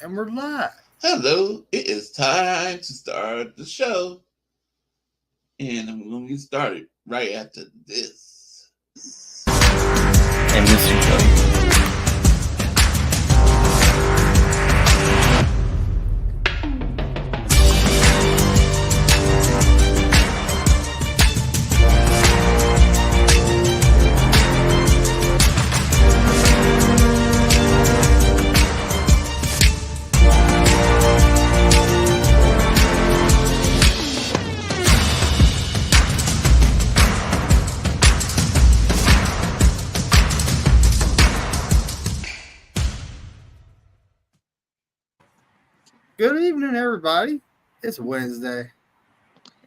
And we're live. Hello, it is time to start the show. And I'm going to get started right after this. And this is Good evening, everybody. It's Wednesday,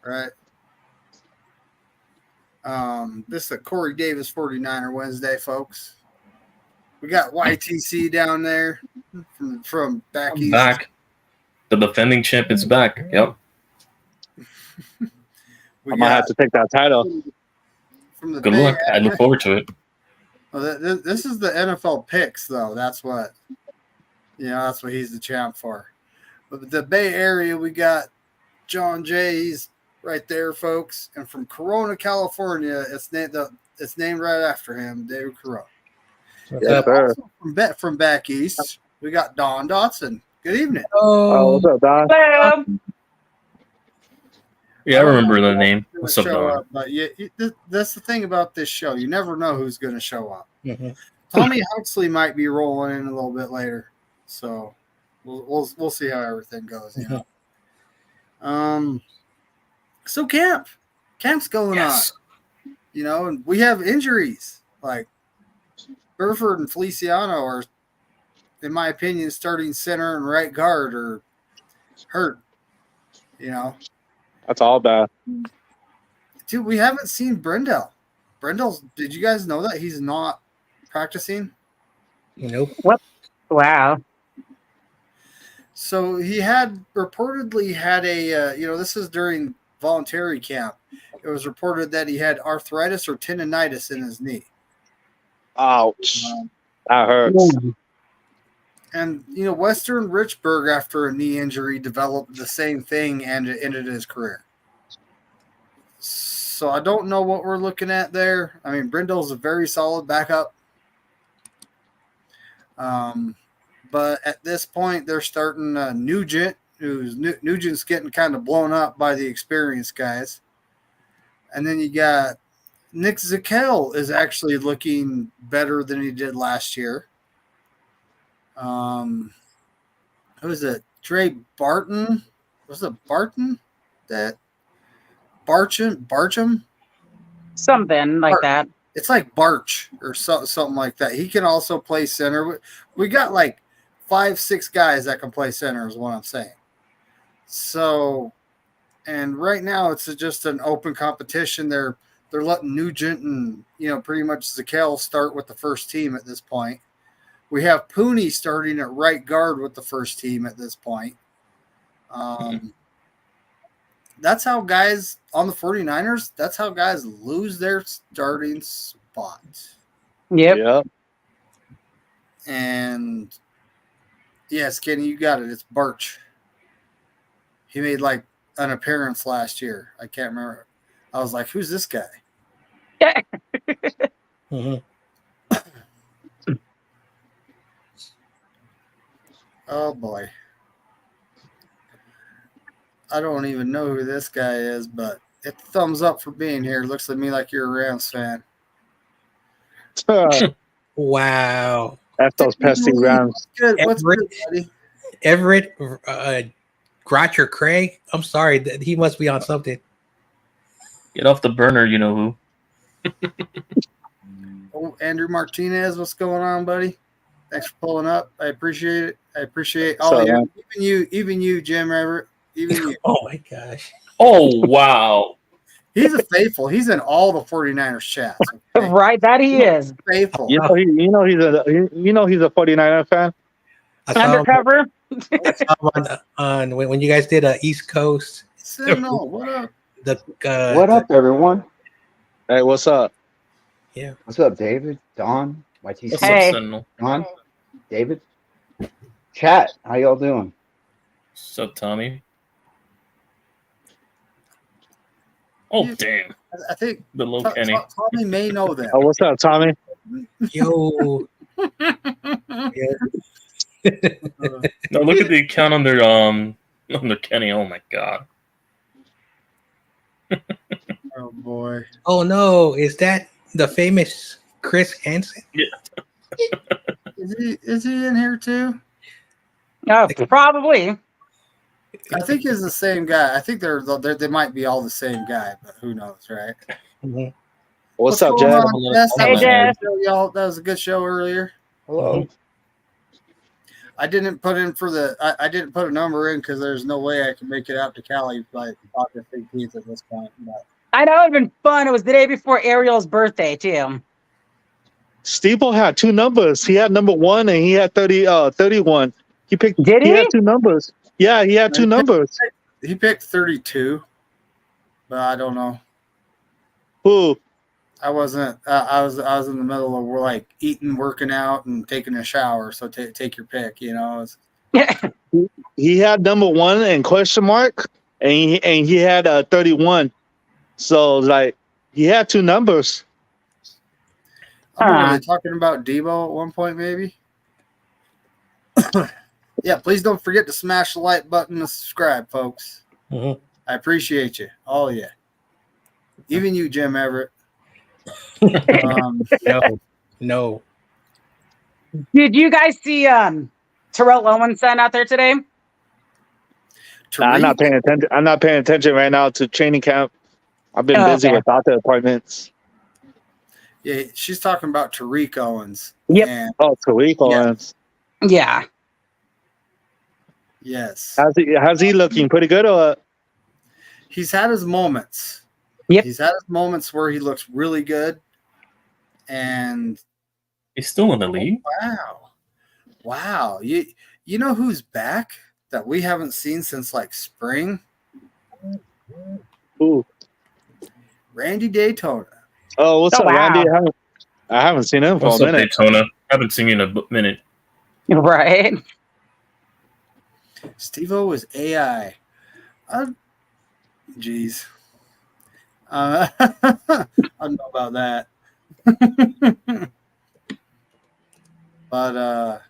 right? This is a Corey Davis 49er Wednesday, folks. We got YTC down there from back east. back. The defending champ is back. Yep. I might have to take that title. From the Good Bay luck. I look forward to it. Well, this is the NFL picks, though. That's what, that's what he's the champ for. But the Bay Area, we got John Jay. He's right there, folks. And from Corona, California, it's named right after him, David Corona. From back east, we got Don Dotson. Good evening. Oh, what's up, Don? Hello. Yeah, I remember the name. What's up, Don? But that's the thing about this show. You never know who's going to show up. Mm-hmm. Tommy Huxley might be rolling in a little bit later, so we'll see how everything goes. So camp's going on. And we have injuries like Burford and Feliciano are, in my opinion, starting center and right guard are hurt. That's all bad. Dude, we haven't seen Brendel. Did you guys know that he's not practicing? Nope. What? Wow. So he had reportedly had a, this is during voluntary camp. It was reported that he had arthritis or tendonitis in his knee. Ouch. That hurts. And, Western Richburg, after a knee injury, developed the same thing and it ended his career. So I don't know what we're looking at there. I mean, Brendel's a very solid backup. But at this point, they're starting Nugent, Nugent's getting kind of blown up by the experienced guys. And then you got Nick Zakel is actually looking better than he did last year. Who was it? Trey Barton? Was it Barton? Barcham? Something like that. It's like Barch or something like that. He can also play center. We got like 5-6 guys that can play center is what I'm saying. So, and right now it's just an open competition. They're letting Nugent and, pretty much Zakel start with the first team at this point. We have Pooney starting at right guard with the first team at this point. That's how guys on the 49ers, that's how guys lose their starting spot. Yep. And yes, Kenny, you got it. It's Birch. He made like an appearance last year. I can't remember. I was like, who's this guy? Yeah. Oh boy. I don't even know who this guy is, but it's thumbs up for being here. Looks to me like you're a Rams fan. Wow. That's those pesky Rams. Good. What's good, buddy? Everett Gotcher Craig. I'm sorry. He must be on something. Get off the burner, you know who. Oh, Andrew Martinez, what's going on, buddy? Thanks for pulling up. I appreciate it. I appreciate all of you. Even you, Jim Everett. Even you. Oh my gosh. Oh, wow. He's a faithful. He's in all the 49ers chats. Okay? Right, that he is. Faithful. He's a 49er fan. I saw him Undercover. on when you guys did East Coast. Sentinel, what up? What up, everyone? Hey, what's up? Yeah. What's up, David? Don? YTC? What's Hey. up, Sentinel? Don? David? Chat, how y'all doing? What's up, Tommy? Oh, Yeah. damn. I think The low Kenny. Tommy may know that. Oh, what's up, Tommy? Yo. No, look at the account under Kenny. Oh my god. Oh boy. Oh no, is that the famous Chris Hansen? Is he in here too? Probably. I think he's the same guy. I think they might be all the same guy, but who knows, right? Mm-hmm. What's up, going Jed? on, Jess? Hey, Jess. Y'all, that was a good show earlier. Hello. I didn't put I didn't put a number in because there's no way I can make it out to Cali by August 18th at this point. But I know it'd been fun. It was the day before Ariel's birthday too. Steeple had two numbers. He had number 1 and he had 31. Did He he? had two numbers. Yeah, he had two numbers. he picked 32, but I don't know. Who? I wasn't. I was in the middle of like eating, working out, and taking a shower. So take your pick. You know. He had number 1 and question mark, and he had 31. So like he had two numbers. Were they talking about Debo at one point, maybe? Yeah, please don't forget to smash the like button and subscribe, folks. Mm-hmm. I appreciate you. All you. Even you, Jim Everett. No. Did you guys see Terrell Owens out there today? I'm not paying attention. I'm not paying attention right now to training camp. I've been busy with doctor appointments. Yeah, she's talking about Tariq Owens. Yep. And Tariq Owens. Yeah. Yes. How's he looking? Pretty good, or? He's had his moments. Yep. He's had his moments where he looks really good, and he's still in the league. Wow. You know who's back that we haven't seen since like spring? Who? Randy Daytona. Oh, what's up, wow. Randy? I haven't seen him for What's a up, minute. Daytona? Haven't seen you in a minute. Right. Steve-O is AI. Jeez. I don't know about that. But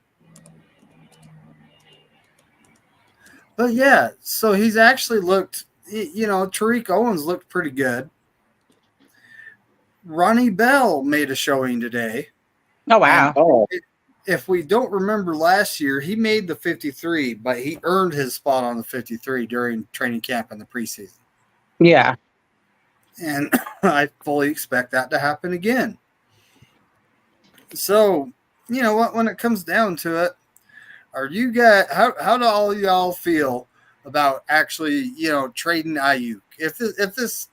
yeah, so he's actually looked, Tariq Owens looked pretty good. Ronnie Bell made a showing today. Oh, wow. If we don't remember last year, he made the 53, but he earned his spot on the 53 during training camp in the preseason. Yeah. And I fully expect that to happen again. So, you know what, when it comes down to it, are you guys, how do all y'all feel about actually, trading Ayuk? If this,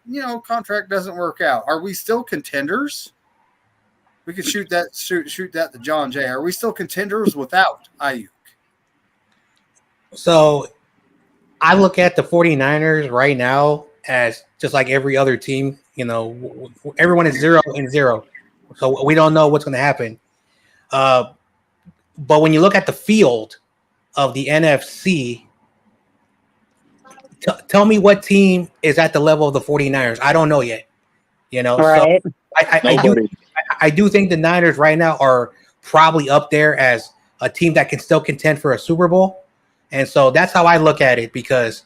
contract doesn't work out, are we still contenders? We could shoot that to John Jay. Are we still contenders without Ayuk? So I look at the 49ers right now as just like every other team. Everyone is 0-0. So we don't know what's going to happen. But when you look at the field of the NFC, tell me what team is at the level of the 49ers. I don't know yet. Right. So I do think the Niners right now are probably up there as a team that can still contend for a Super Bowl. And so that's how I look at it, because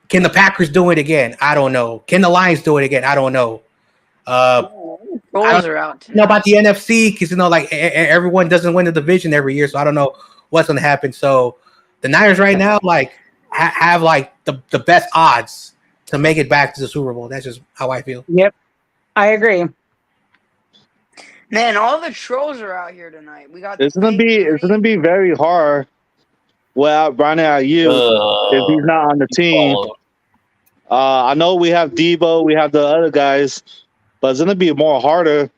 can the Packers do it again? I don't know. Can the Lions do it again? I don't know. Rolls are out. I know about the NFC because, everyone doesn't win the division every year. So I don't know what's going to happen. So the Niners right now, have the best odds to make it back to the Super Bowl. That's just how I feel. Yep. I agree. Man, all the trolls are out here tonight. We got. It's gonna be very hard without Brandon Ayuk if he's not on the team. I know we have Debo, we have the other guys, but it's gonna be more harder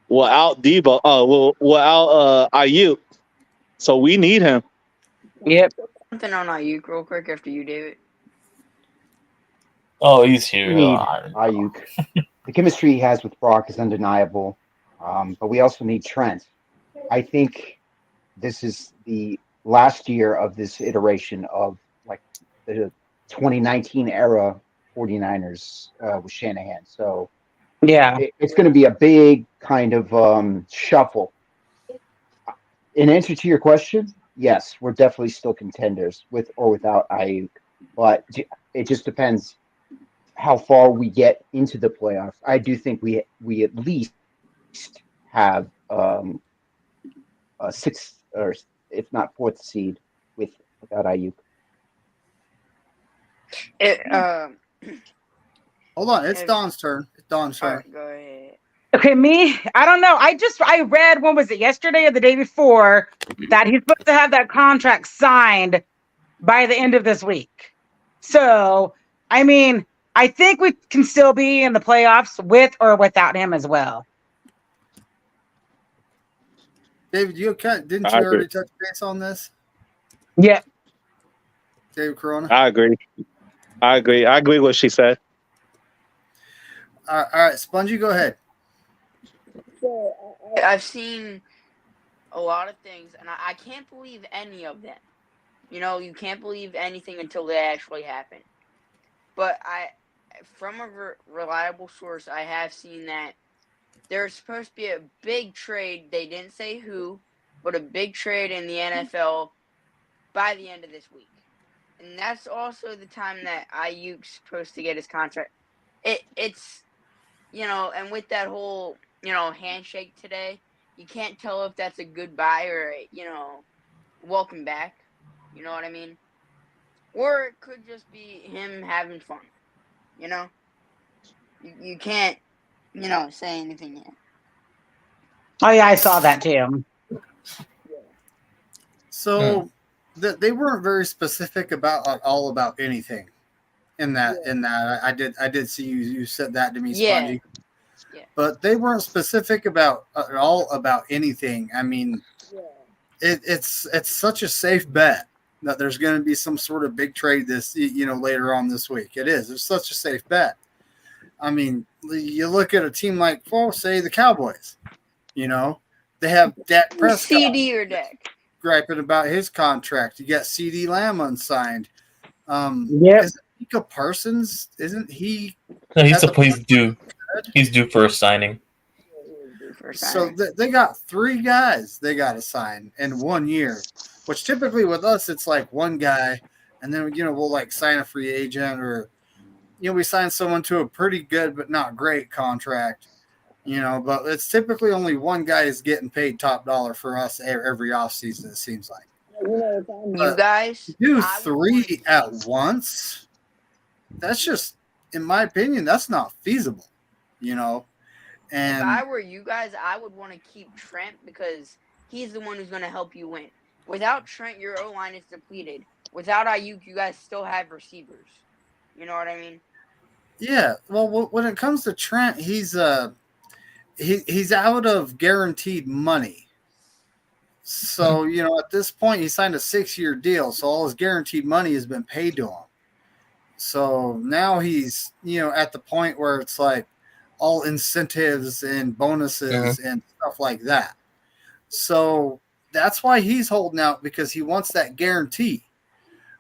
without Debo. Without Ayuk. So we need him. Yep. Something on Ayuk real quick after you, David. Oh, he's here. We need Ayuk. The chemistry he has with Brock is undeniable, but we also need Trent. I think this is the last year of this iteration of like the 2019 era 49ers with Shanahan. So Yeah. it's going to be a big kind of shuffle. In answer to your question, yes, we're definitely still contenders with or without Ayuk, but it just depends how far we get into the playoffs. I do think we at least have a sixth or if not fourth seed without Ayuk. Hold on, it's Don's turn. It's Don's All turn. right, go ahead. Okay, me. I don't know. I read, when was it, yesterday or the day before, that he's supposed to have that contract signed by the end of this week. So, I mean, I think we can still be in the playoffs with or without him as well. David, didn't I you agree. already touch base on this? Yeah. David Corona? I agree. I agree what she said. All right, Spongy, go ahead. So I've seen a lot of things, and I can't believe any of them. You know, you can't believe anything until they actually happen. But from a reliable source, I have seen that there's supposed to be a big trade. They didn't say who, but a big trade in the NFL by the end of this week. And that's also the time that Ayuk's supposed to get his contract. It's, and with that whole, handshake today, you can't tell if that's a goodbye or a, welcome back. You know what I mean? Or it could just be him having fun. You can't, say anything yet. Oh, yeah, I saw that too. So they weren't very specific about anything in that. I did see you said that to me, Spongy. Yeah. But they weren't specific about at all about anything. I mean, it's such a safe bet that there's going to be some sort of big trade later on this week. It's such a safe bet. I mean, you look at a team like, say the Cowboys. They have Dak Prescott. CD or Dak. Griping about his contract. You got CD Lamb unsigned. Yep. Is Micah Parsons? Isn't he? No, he's due. He's due for a signing. So they got 3 guys they got to sign in 1 year, which typically with us it's like one guy, and then we'll like sign a free agent or we sign someone to a pretty good but not great contract. But it's typically only one guy is getting paid top dollar for us every offseason, it seems like. You guys do 3 at once. That's just, in my opinion, that's not feasible. And if I were you guys, I would want to keep Trent because he's the one who's going to help you win. Without Trent, your O-line is depleted. Without Ayuk, you guys still have receivers. You know what I mean? Yeah. Well, when it comes to Trent, he's out of guaranteed money. So, at this point, he signed a 6-year deal. So all his guaranteed money has been paid to him. So now he's, at the point where it's like all incentives and bonuses and stuff like that. So that's why he's holding out, because he wants that guarantee.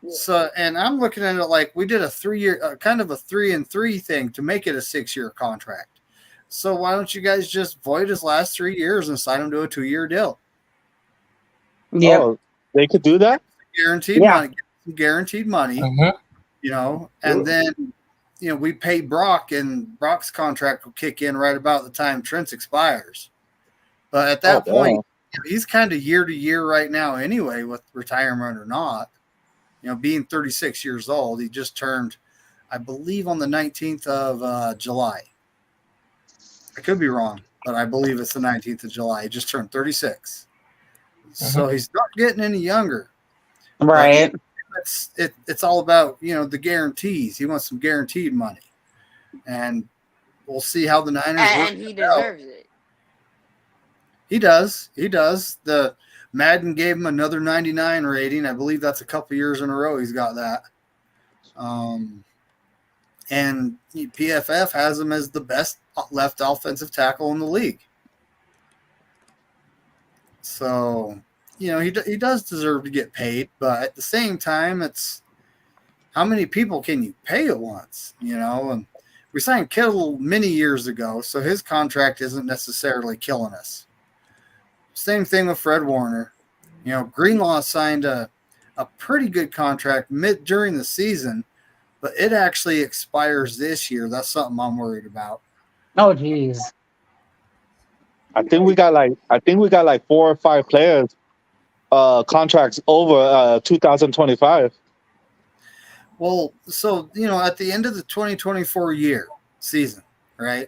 So, and I'm looking at it like we did a 3-year, kind of a 3-and-3 thing to make it a 6-year contract. So why don't you guys just void his last 3 years and sign him to a 2-year deal? Yeah. Oh, they could do that? Guaranteed money, and then, we pay Brock, and Brock's contract will kick in right about the time Trent's expires. But at that point, he's kind of year to year right now anyway, with retirement or not. Being 36 years old, he just turned, I believe, on the 19th of July. I could be wrong, but I believe it's the 19th of July. He just turned 36. So he's not getting any younger. Right. It's all about, the guarantees. He wants some guaranteed money. And we'll see how the Niners work. And he deserves it. He does. The Madden gave him another 99 rating. I believe that's a couple years in a row he's got that. And PFF has him as the best left offensive tackle in the league. So, he does deserve to get paid, but at the same time, it's how many people can you pay at once? And we signed Kittle many years ago, so his contract isn't necessarily killing us. Same thing with Fred Warner. Greenlaw signed a pretty good contract during the season, but it actually expires this year. That's something I'm worried about. Oh, geez. I think we got like 4 or 5 players contracts over 2025. Well, so at the end of the 2024 season, right?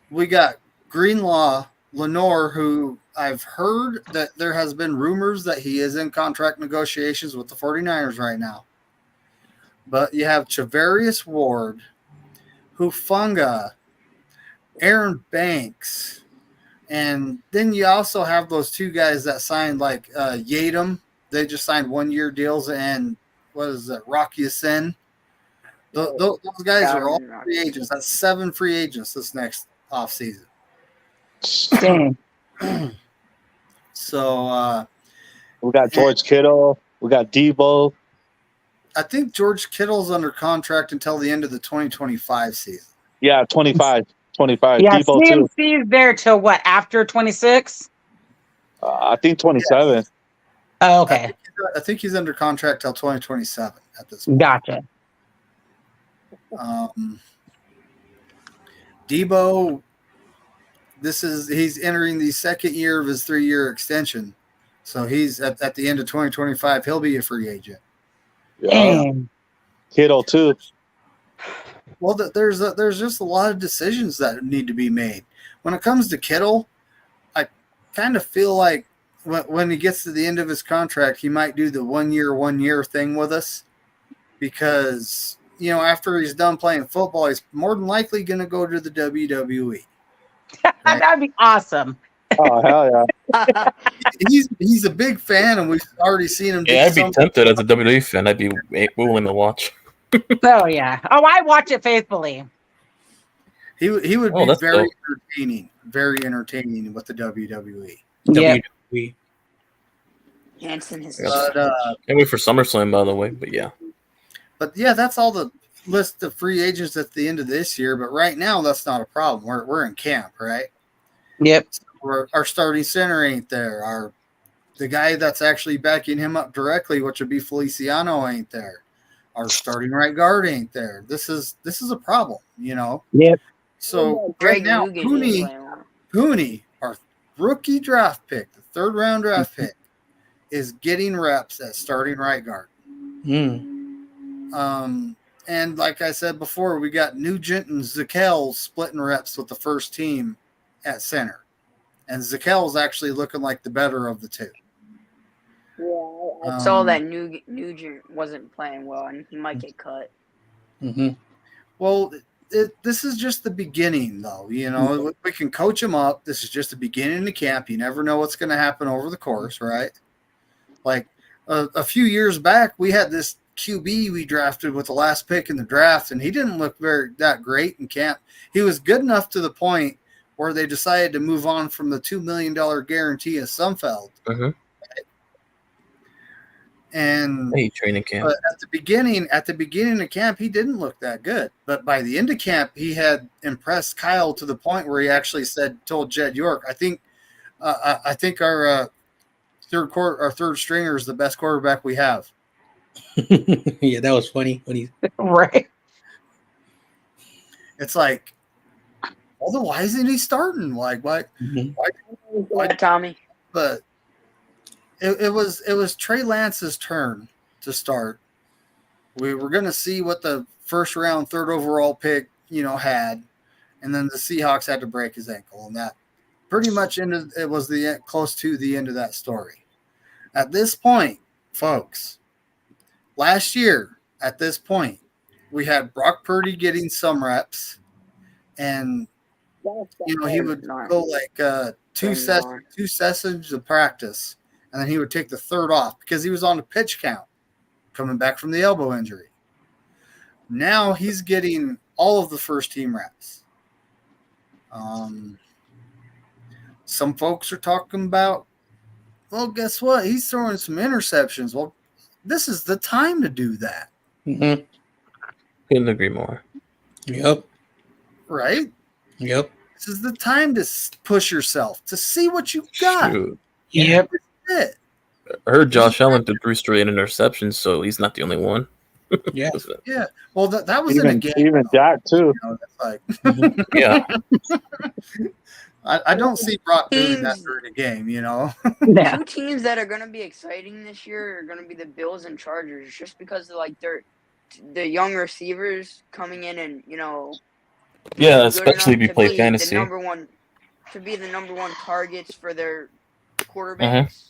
We got Greenlaw, Lenore, who I've heard that there has been rumors that he is in contract negotiations with the 49ers right now. But you have Chavarius Ward, Hufanga, Aaron Banks, and then you also have those 2 guys that signed like Yadam. They just signed 1-year deals, and what is it, Rocky Sin? Those guys are all free agents. That's 7 free agents this next offseason. Dang. So we got George Kittle. We got Debo. I think George Kittle's under contract until the end of the 2025 season. Yeah, 25. Yeah, Debo too. CMC's there till what, after 26? I think 27. Yes. Oh, okay. I think he's under contract till 2027 at this point. Gotcha. Debo, he's entering the second year of his 3-year extension. So he's at the end of 2025, he'll be a free agent. Yeah. Kittle too. Well, there's just a lot of decisions that need to be made. When it comes to Kittle, I kind of feel like when he gets to the end of his contract, he might do the 1 year thing with us, because after he's done playing football, he's more than likely going to go to the WWE. Right? That'd be awesome. Oh, hell yeah. He's a big fan, and we've already seen him. Yeah, I'd be tempted as a WWE fan. I'd be willing to watch. Oh yeah. Oh, I watch it faithfully. He would be very dope. very entertaining with the WWE. Yeah. Hanson has. Can't wait for SummerSlam, by the way. But yeah. But yeah, that's all the list of free agents at the end of this year. But right now, that's not a problem. We're in camp, right? Yep. So our starting center ain't there. The guy that's actually backing him up directly, which would be Feliciano, ain't there. Our starting right guard ain't there. This is a problem, Yep. So right now, Pooney, our rookie draft pick, the 3rd round draft pick, is getting reps at starting right guard. And like I said before, we got Nugent and Zakel splitting reps with the first team at center, and Zakel's actually looking like the better of the 2. Yeah, I saw that Nugent wasn't playing well, and he might get cut. Mm-hmm. Well, this is just the beginning, though. We can coach him up. This is just the beginning of camp. You never know what's going to happen over the course, right? Like a few years back, we had this QB we drafted with the last pick in the draft, and he didn't look that great in camp. He was good enough to the point where they decided to move on from the $2 million guarantee of Sumfeld. Mm-hmm. And training camp. But at the beginning of camp, he didn't look that good. But by the end of camp, he had impressed Kyle to the point where he actually told Jed York, I think our third stringer is the best quarterback we have. Yeah, that was funny when he right. It's like, well, then why isn't he starting? Like, what? Mm-hmm. Why, Tommy? But it was Trey Lance's turn to start. We were going to see what the first round, 3rd overall pick, had, and then the Seahawks had to break his ankle, and that pretty much it was close to the end of that story. At this point, folks, last year at this point, we had Brock Purdy getting some reps, and he would go like two sessions of practice, and then he would take the 3rd off because he was on a pitch count coming back from the elbow injury. Now he's getting all of the first team reps. Some folks are talking about Well, guess what? He's throwing some interceptions. Well, this is the time to do that. Mm-hmm. Couldn't agree more. Yep. Right? Yep. This is the time to push yourself, to see what you got. Shoot. Yep. That's it. I heard Josh Allen threw 3 straight interceptions, so he's not the only one. Yeah. Yeah. Well, that was in a game. Even Dak too. That's like, Yeah. I don't see Brock doing that Teams- during a game, you know? Yeah. Two teams that are going to be exciting this year are going to be the Bills and Chargers, just because of the young receivers coming in and Yeah, good especially if enough you to play be fantasy. the number one targets for their quarterbacks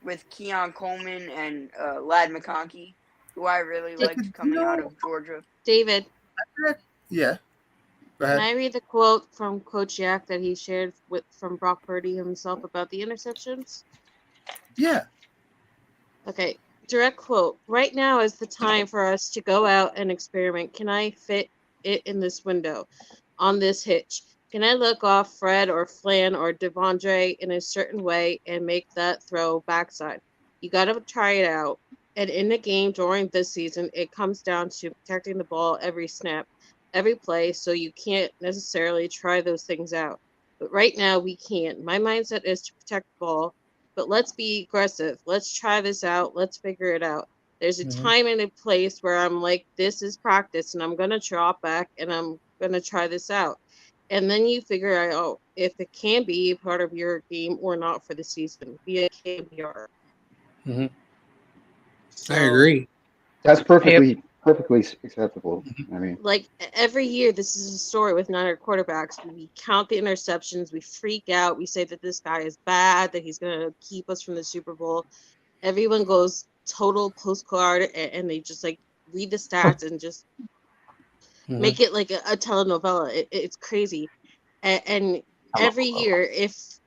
with Keon Coleman and Lad McConkey, who I really liked coming out of Georgia. David, Yeah. Go can ahead. I read the quote from Coach Yak that he shared from Brock Purdy himself about the interceptions? Yeah. Okay, direct quote. Right now is the time for us to go out and experiment. Can I fit it in this window, on this hitch? Can I look off Fred or Flan or Devondre in a certain way and make that throw backside? You got to try it out. And in the game during this season, it comes down to protecting the ball every snap, every play, so you can't necessarily try those things out. But right now, we can't. My mindset is to protect the ball, but let's be aggressive. Let's try this out. Let's figure it out. There's a time and a place where I'm like, this is practice, and I'm going to drop back and I'm going to try this out. And then you figure out if it can be part of your game or not for the season. Be a KBR. Mm-hmm. So, I agree. That's perfectly acceptable. I mean, like every year, this is a story with Niner quarterbacks. We count the interceptions, we freak out, we say that this guy is bad, that he's going to keep us from the Super Bowl. Everyone goes total postcard and they just like read the stats and just make it like a telenovela. It's crazy. And every year, if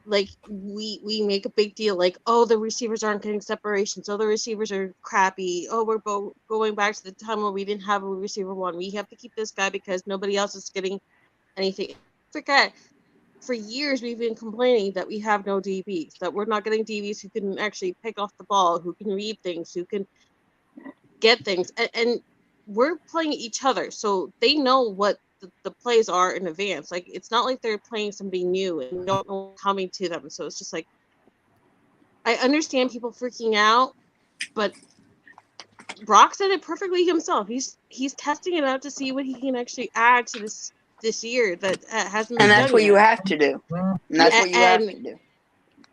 like we make a big deal like, oh, the receivers aren't getting separation, so the receivers are crappy, oh, we're going back to the time where we didn't have a receiver one, we have to keep this guy because nobody else is getting anything. Forget, for years we've been complaining that we have no DBs, that we're not getting DBs who can actually pick off the ball, who can read things, who can get things, and we're playing each other, so they know what the plays are in advance. Like, it's not like they're playing somebody new and don't know what's coming to them. So it's just like, I understand people freaking out, but Brock said it perfectly himself. He's testing it out to see what he can actually add to this year that hasn't been And done that's what yet. you have to do. And that's what you have And to do.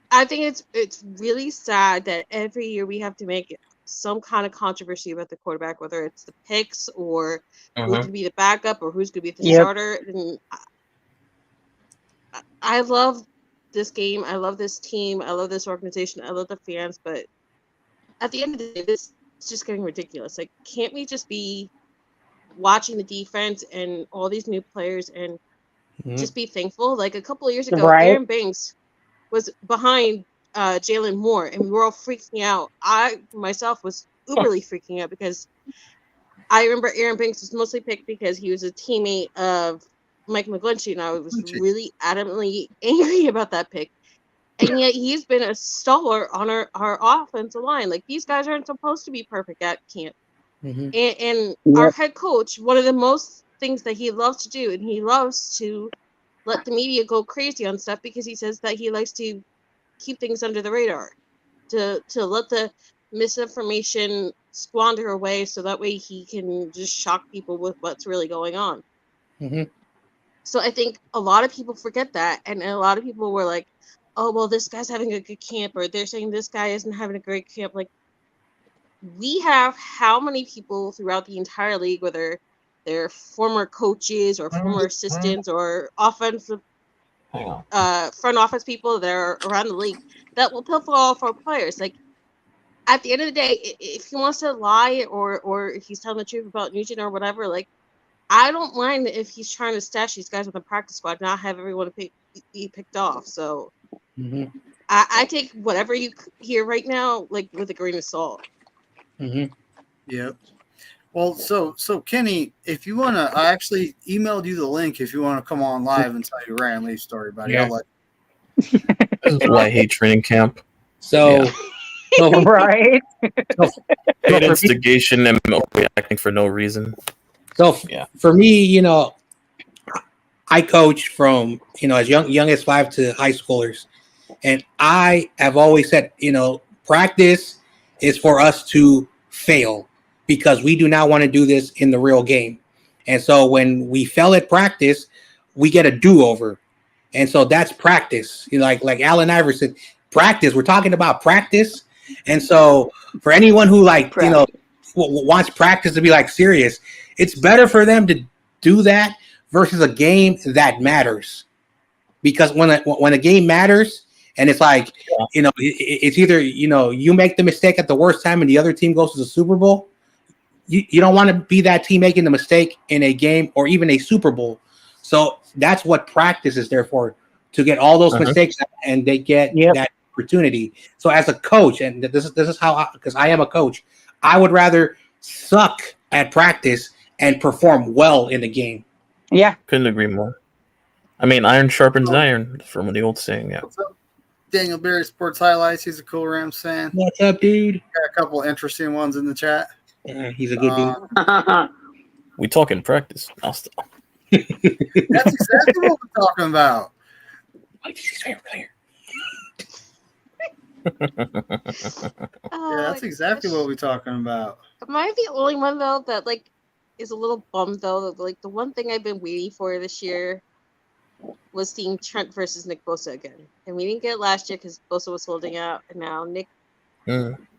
I think it's really sad that every year we have to make some kind of controversy about the quarterback, whether it's the picks or who's going to be the backup or who's going to be the starter. And I love this game. I love this team. I love this organization. I love the fans. But at the end of the day, this is just getting ridiculous. Like, can't we just be watching the defense and all these new players and just be thankful? Like, a couple of years ago, Right. Aaron Banks was behind Jalen Moore, and we were all freaking out. I myself was uberly freaking out because I remember Aaron Banks was mostly picked because he was a teammate of Mike McGlinchey, and I was really adamantly angry about that pick. And yet he's been a stalwart on our offensive line. Like, these guys aren't supposed to be perfect at camp. And our head coach, one of the most things that he loves to do, and he loves to let the media go crazy on stuff because he says that he likes to keep things under the radar, to let the misinformation squander away so that way he can just shock people with what's really going on. So I think a lot of people forget that, and a lot of people were like, oh, well, this guy's having a good camp, or they're saying this guy isn't having a great camp. Like, we have how many people throughout the entire league, whether they're former coaches or former assistants or offensive front office people that are around the league that will pilfer for players. Like, at the end of the day, if he wants to lie or if he's telling the truth about Nugent or whatever, like, I don't mind if he's trying to stash these guys on the practice squad, not have everyone be picked off. So I take whatever you hear right now, like, with a grain of salt. Yep. Well, so Kenny, if you want to, I actually emailed you the link if you want to come on live and tell your Ryan Leaf story, buddy. Yeah. I'll let This is why I hate training camp. So, Right. Hate instigation and reacting for no reason. So Yeah. for me, I coach from as young as 5 to high schoolers, and I have always said practice is for us to fail because we do not want to do this in the real game. And so when we fail at practice, we get a do-over. And so that's practice. Like Allen Iverson, practice. We're talking about practice. And so for anyone who wants practice to be serious, it's better for them to do that versus a game that matters. Because when a game matters and it's it's either you make the mistake at the worst time and the other team goes to the Super Bowl. You don't want to be that team making the mistake in a game or even a Super Bowl. So that's what practice is there for, to get all those mistakes and they get that opportunity. So as a coach, and this is how, because I am a coach, I would rather suck at practice and perform well in the game. Yeah. Couldn't agree more. I mean, iron sharpens iron from the old saying. Yeah. What's up? Daniel Berry Sports Highlights. He's a cool Rams fan. What's up, dude? Got a couple interesting ones in the chat. Yeah, he's a good dude. We talk in practice. I'll stop. That's exactly what we're talking about. That's exactly what we're talking about. Am I the only one though that is a little bummed though that the one thing I've been waiting for this year was seeing Trent versus Nick Bosa again, and we didn't get it last year because Bosa was holding out, and now Nick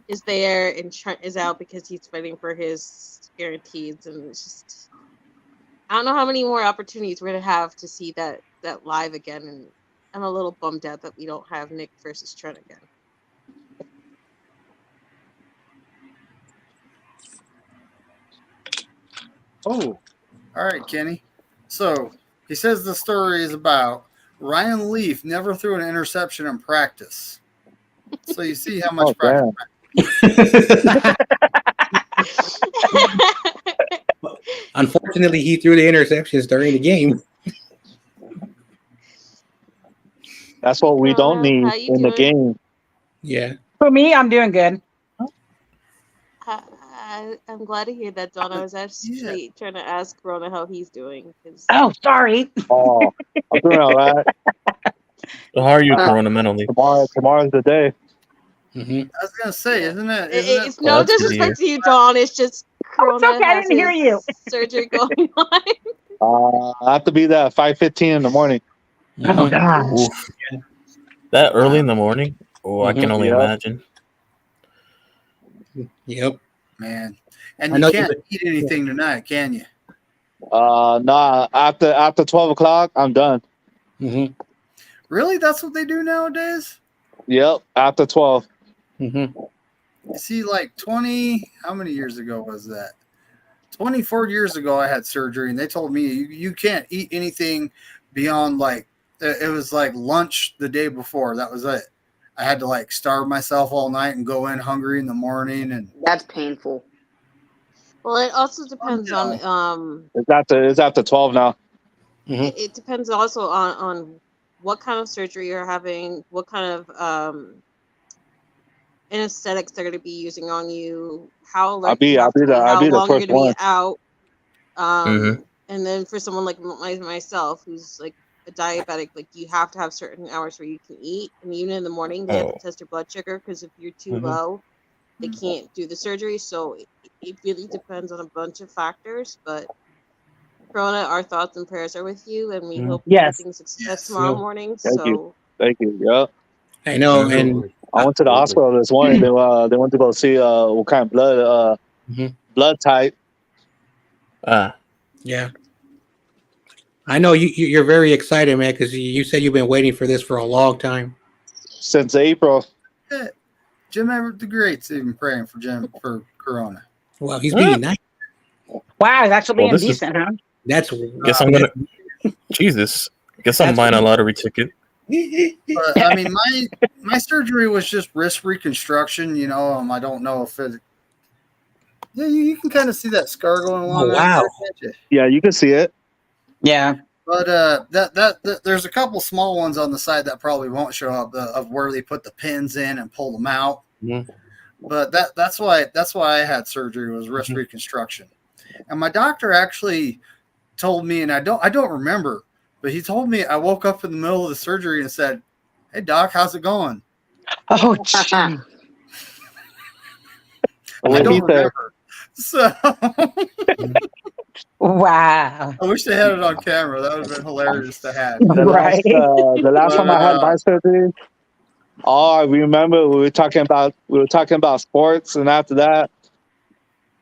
is there and Trent is out because he's fighting for his guarantees, and it's just I don't know how many more opportunities we're gonna have to see that live again, and I'm a little bummed out that we don't have Nick versus Trent again. Oh, all right, Kenny. So he says the story is about Ryan Leaf never threw an interception in practice. So you see how much practice. Unfortunately, he threw the interceptions during the game. That's what we don't need in the game. Yeah. For me, I'm doing good. I'm glad to hear that, Don. I was actually trying to ask Rona how he's doing. Oh, sorry. Oh, I'm doing all right. So how are you, Corona, mentally? Tomorrow's the day. I was gonna say, isn't it? It's no disrespect to you, Don. It's just Corona okay. I didn't hear you. Surgery going on. I have to be there at 5:15 in the morning. Oh gosh. Oof. That early in the morning? Oh, I can only imagine. Yep. Man, and you can't eat anything tonight, can you? Nah. After 12 o'clock, I'm done. Really? That's what they do nowadays? Yep. After 12. You see, 20. How many years ago was that? 24 years ago, I had surgery, and they told me you can't eat anything beyond it was lunch the day before. That was it. I had to starve myself all night and go in hungry in the morning, and that's painful. Well, it also depends on It's after 12 now. It depends also on what kind of surgery you're having, what kind of anesthetics they're going to be using on you, how long you're going to be out. And then for someone like myself, who's a diabetic, you have to have certain hours where you can eat, and even in the morning they have to test your blood sugar, because if you're too low, they can't do the surgery. So it really depends on a bunch of factors. But Corona, our thoughts and prayers are with you, and we hope everything's success tomorrow morning. Thank you. Yeah, I know. And I went to the hospital this morning. They went to go see what kind of blood type. Yeah. I know you're very excited, man, because you said you've been waiting for this for a long time. Since April. Yeah. Jim Everett the Great's even praying for Corona. Well, he's being nice. Wow, he's actually being decent, huh? That's. Guess I'm gonna. Jesus. Guess I'm buying a lottery ticket. But, I mean, my surgery was just wrist reconstruction. I don't know if it. Yeah, you can kind of see that scar going along. Oh, wow. There, yeah, you can see it. Yeah. But there's a couple small ones on the side that probably won't show up of where they put the pins in and pull them out. Mhm. But that's why I had surgery, was wrist reconstruction. And my doctor actually told me, and I don't remember, but he told me, I woke up in the middle of the surgery and said, "Hey doc, how's it going?" Oh, gee. I What don't he said. remember. So Wow. I wish they had it on camera. That would have been hilarious to have. Right. The last But, time I had my surgery, I remember we were talking about sports, and after that,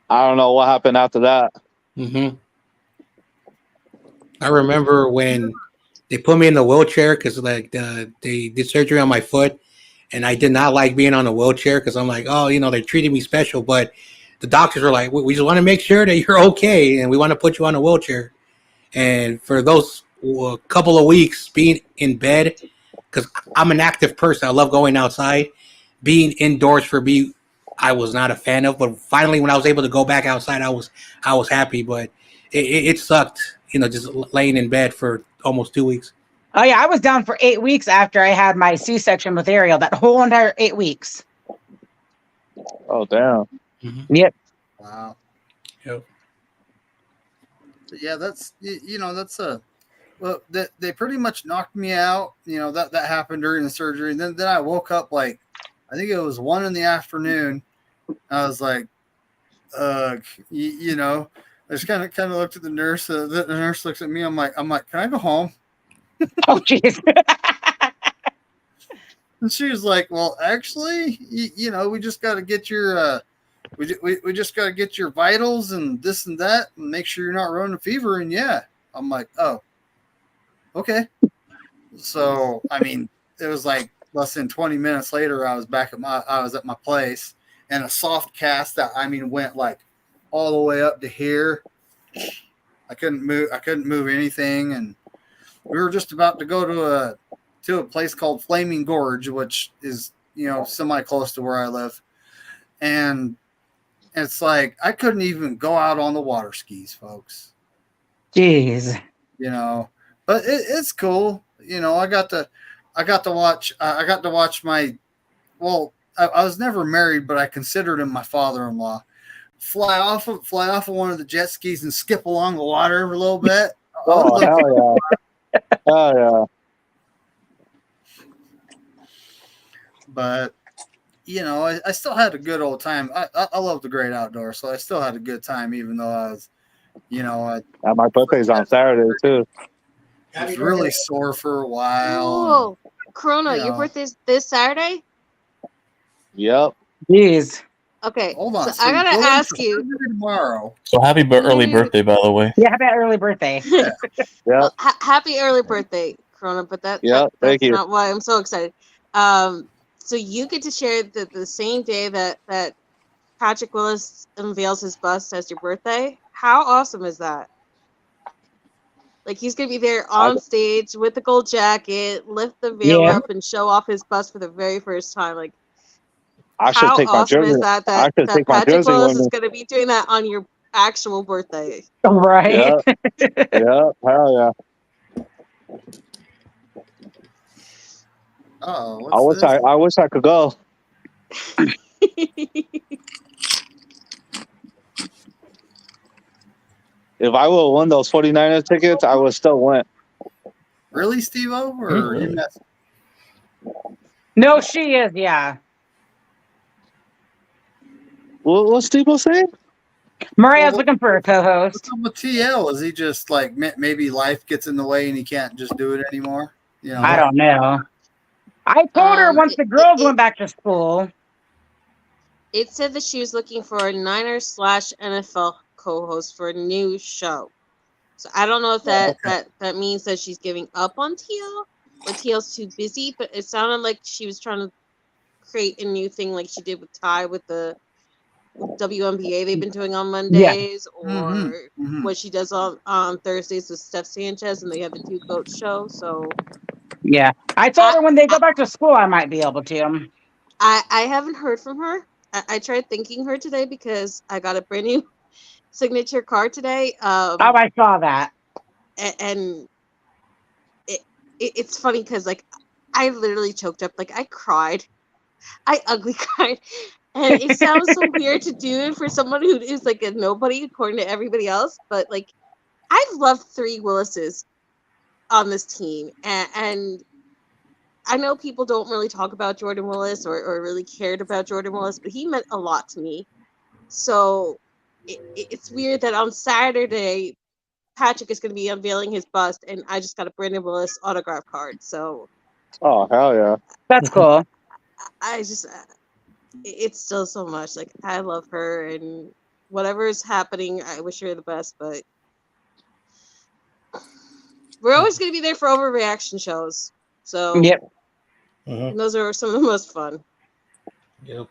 I don't know what happened after that. Mm-hmm. I remember when they put me in the wheelchair because like they did surgery on my foot, and I did not like being on a wheelchair because I'm like, oh, they treated me special, but the doctors were like, we just want to make sure that you're okay, and we want to put you on a wheelchair. And for those couple of weeks being in bed, because I'm an active person, I love going outside. Being indoors for me, I was not a fan of. But finally, when I was able to go back outside, I was happy. But it sucked, just laying in bed for almost 2 weeks. Oh yeah, I was down for 8 weeks after I had my C-section with Ariel. That whole entire 8 weeks. Oh damn! Mm-hmm. Yep. wow. Yep. Yeah, that's that's a well, they pretty much knocked me out. That happened during the surgery. And then I woke up like, I think it was 1 PM. I was like, I just kind of looked at the nurse. The nurse looks at me. I'm like, can I go home? Oh jeez. And she was like, well, actually, we just got to get your we just got to get your vitals and this and that and make sure you're not running a fever. And yeah, I'm like, oh, okay. So, I mean, it was like less than 20 minutes later, I was at my place, and a soft cast that, went like all the way up to here. I couldn't move anything. And we were just about to go to a place called Flaming Gorge, which is, semi close to where I live. And it's like, I couldn't even go out on the water skis, folks. Jeez. But it's cool. I got to watch my, well, I was never married, but I considered him my father-in-law, fly off of one of the jet skis and skip along the water a little bit. Oh hell yeah! Hell yeah! But I still had a good old time. I love the great outdoors, so I still had a good time, even though I was, My birthday's on Saturday too. I was really sore for a while. Whoa, Corona, your birthday's this Saturday? Yep. Jeez. Okay. Hold on. So I gotta ask you tomorrow. So happy early birthday, by the way. Yeah, happy early birthday. Yeah. Well, happy early birthday, Corona. But that's thank you. not why I'm so excited. So you get to share the same day that Patrick Willis unveils his bust as your birthday. How awesome is that? Like, he's gonna be there on stage with the gold jacket, lift the veil up, and show off his bust for the very first time. Like, I should how take my awesome jersey. is that Patrick Willis is gonna be doing that on your actual birthday? Right. Yeah. Hell yeah. Oh, I wish I could go. If I would have won those 49ers tickets, I would still went. Really, Steve-O? Or you messing? No, she is, yeah. What's Steve-O saying? Maria's looking for a co-host. What's up with TL? Is he just like, maybe life gets in the way and he can't just do it anymore? I don't know. I told her once the girls went back to school. It said that she was looking for a Niners/NFL co-host for a new show. So I don't know if that means that she's giving up on TL or TL's too busy, but it sounded like she was trying to create a new thing like she did with Ty with the WNBA they've been doing on Mondays, or what she does on Thursdays with Steph Sanchez, and they have the Two Goat show. So yeah, I told her when they go back to school, I might be able to. I haven't heard from her. I tried thanking her today because I got a brand new signature card today. I saw that. And it's funny because like I literally choked up, like I cried, I ugly cried, and it sounds so weird to do it for someone who is like a nobody according to everybody else, but like I've loved 3 Willises on this team, and I know people don't really talk about Jordan Willis or really cared about Jordan Willis, but he meant a lot to me. So it's weird that on Saturday, Patrick is going to be unveiling his bust, and I just got a Brandon Willis autograph card. So, Oh hell yeah! That's cool. I just, it's still so much. Like I love her, and whatever is happening, I wish her the best. But we're always going to be there for overreaction shows. So, Yep. Those are some of the most fun. Yep.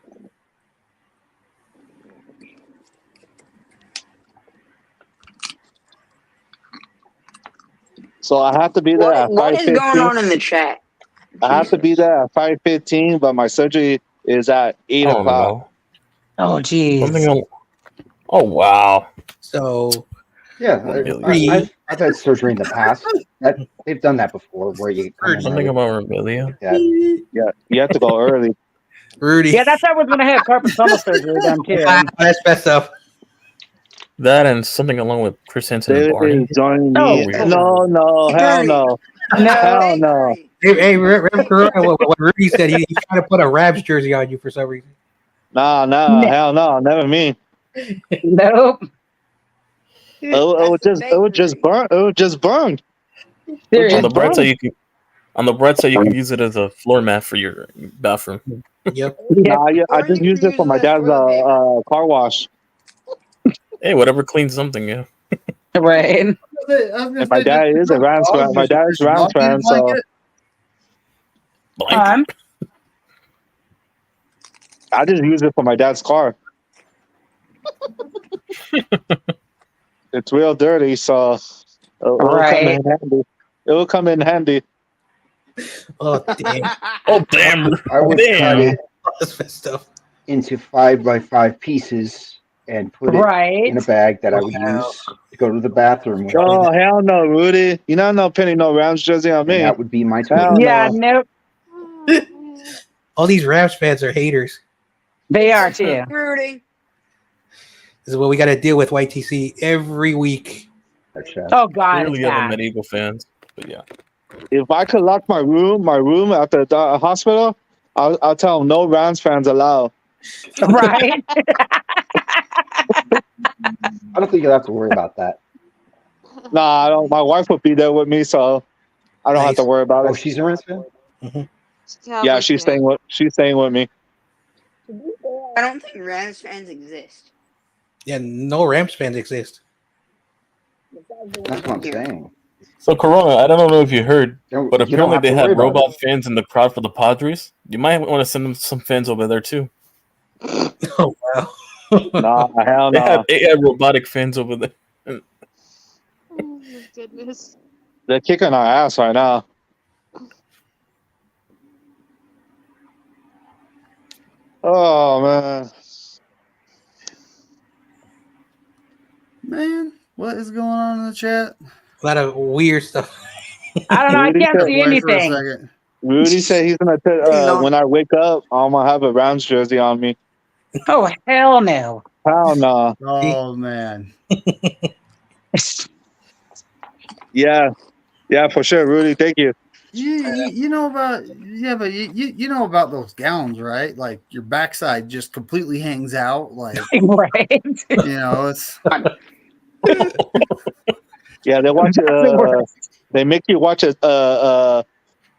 So I have to be there at What is going 5:15. on in the chat? I have to be there at 5:15, but my surgery is at 8 Oh o'clock. no. Oh, geez. Oh wow. So Yeah, Really? I've had surgery in the past. They've done that before, where you come in Something early. about Remelia. Yeah. Yeah, you have to go early. Rudy. Yeah, that's how I was going to have carpal tunnel surgery done too. That's messed up. That and something along with Chris Hansen They and Barney. joining me. Oh, weird. No, hell no, hell no. Hey, Rev Corona, what Rudy said, he's trying to put a Rabs jersey on you for some reason. No, No. hell no, never me. Nope. It was just burn. It was just burned. Seriously. On the bright side, you can use it as a floor mat for your bathroom. Yep. Nah, yeah, I just used it for my dad's car wash. Hey, whatever cleans something, yeah. Right. And my dad is a Rams fan. My dad's a Rams fan, so Blanket. I just use it for my dad's car. It's real dirty, so it'll come in handy. It will come in handy. Oh, damn. Oh, damn. I would cut it That's messed up. into 5x5 pieces and put it in a bag that I would use to go to the bathroom with. Oh, hell no, Rudy. You're not no penny no Rams jersey on me. And that would be my Hell tweet. Yeah, no. nope. All these Rams fans are haters. They are too. Rudy. This is what we got to deal with, YTC, every week. Oh, God. Clearly, it's other bad. medieval fans. But yeah. If I could lock my room at the hospital, I'll tell them no Rams fans allowed. Right. I don't think you'll have to worry about that. Nah, I don't. My wife would be there with me, so I don't have to worry about it. Oh, she's a Rams fan? Yeah, she's staying with me. I don't think Rams fans exist. Yeah, no Rams fans exist. That's what I'm saying. So, Corona, I don't know if you heard, Don't- but you don't apparently have to they worry had about robot fans in the crowd for the Padres. You might want to send them some fans over there, too. Oh, wow. Nah, hell They no. have AI robotic fans over there. Oh my goodness. They're kicking our ass right now. Oh man. Man, what is going on in the chat? A lot of weird stuff. I don't know. I can't see Wait for a anything. second. Rudy said he's gonna when I wake up, I'm gonna have a Rams jersey on me. Oh, hell no. Hell no. Oh man. Yeah, for sure, Rudy. Thank you. You know about but you know about those gowns, right? Like your backside just completely hangs out, like Right. you know, it's Yeah, they watch. They make you watch a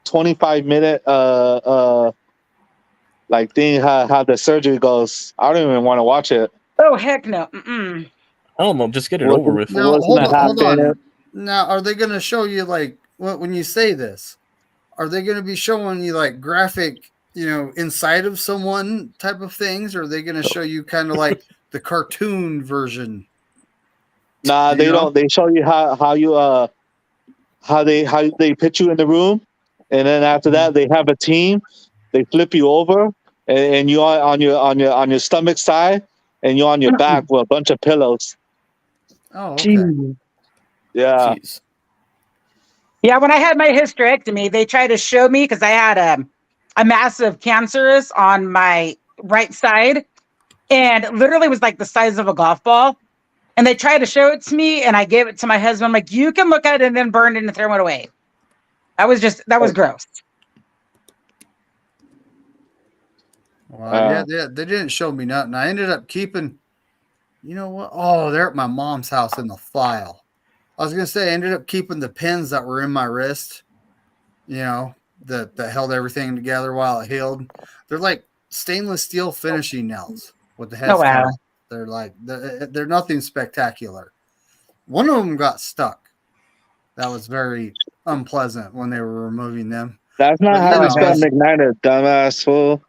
25-minute like thing how the surgery goes. I don't even want to watch it. Oh, heck no. Mm-mm. I don't know. Just get it over with. now hold on. Now, are they going to show you like when you say this? Are they going to be showing you like graphic, inside of someone type of things, or are they going to show you kind of like the cartoon version? Nah, they don't. They show you how they put you in the room, and then after that they have a team. They flip you over, and you are on your stomach side, and you're on your back with a bunch of pillows. Oh, okay. Yeah. Jeez. Yeah, when I had my hysterectomy, they tried to show me because I had a massive cancerous on my right side, and literally was like the size of a golf ball. And they tried to show it to me, and I gave it to my husband. I'm like, you can look at it and then burn it and throw it away. That was gross. Well, yeah, they didn't show me nothing. I ended up keeping, you know what? Oh, they're at my mom's house in the file. I was gonna say I ended up keeping the pins that were in my wrist, you know, that held everything together while it healed. They're like stainless steel finishing nails with the head Oh, wow. stamp. They're like they're nothing spectacular. One of them got stuck. That was very unpleasant when they were removing them. That's not But, how you you know, spell McNider, dumbass fool.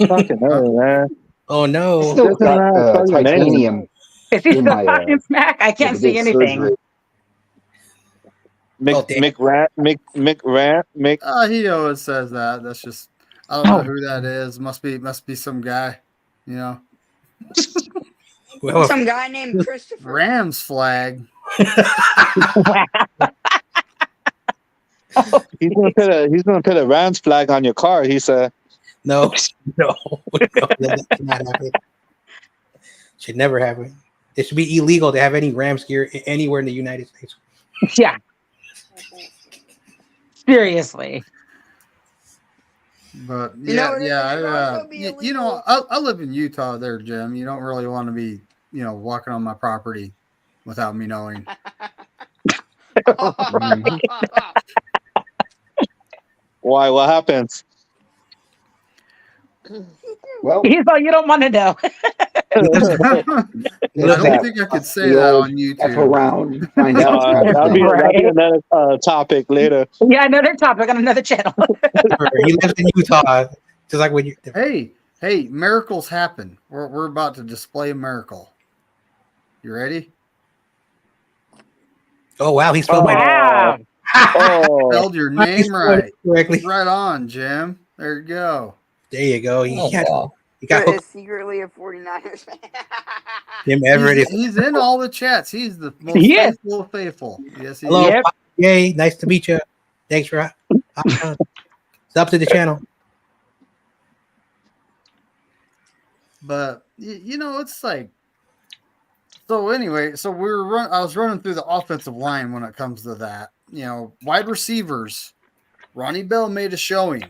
Fucking hell, man. Oh I no! still This is not got spell your name. titanium Is he in still my talking smack? I can't to see get anything. surgery. He always says that. That's just I don't know Oh, who that is. Must be some guy, you know. Well, Some guy named Christopher. Rams flag. wow. He's gonna put a Rams flag on your car. He said, no, that should not happen. Should never happen. It should be illegal to have any Rams gear anywhere in the United States. Yeah. Seriously. But You know, yeah, it should also be you know, I live in Utah there, Jim. You don't really want to be, you know, walking on my property without me knowing. "Why? What happens?" Well, He's all, you don't want to know. I don't think I could say that on F YouTube. around, find out kind of That'll be thing. another topic later. Yeah, another topic on another channel. He lives in Utah, just like when you. Hey, miracles happen. We're about to display a miracle. You ready? Oh wow, he spelled my Wow. Oh, Spelled your He name spelled it right. correctly. Right on, Jim. There you go. There you go. He got Is hooked. secretly a 49ers fan. Him Everett. He's in all the chats. He's the most He is. faithful of faithful. Yes, he Hello, is. Yep. yay! Nice to meet you. Thanks for sub to the channel. But you know, it's like so. Anyway, so I was running through the offensive line when it comes to that. You know, wide receivers. Ronnie Bell made a showing.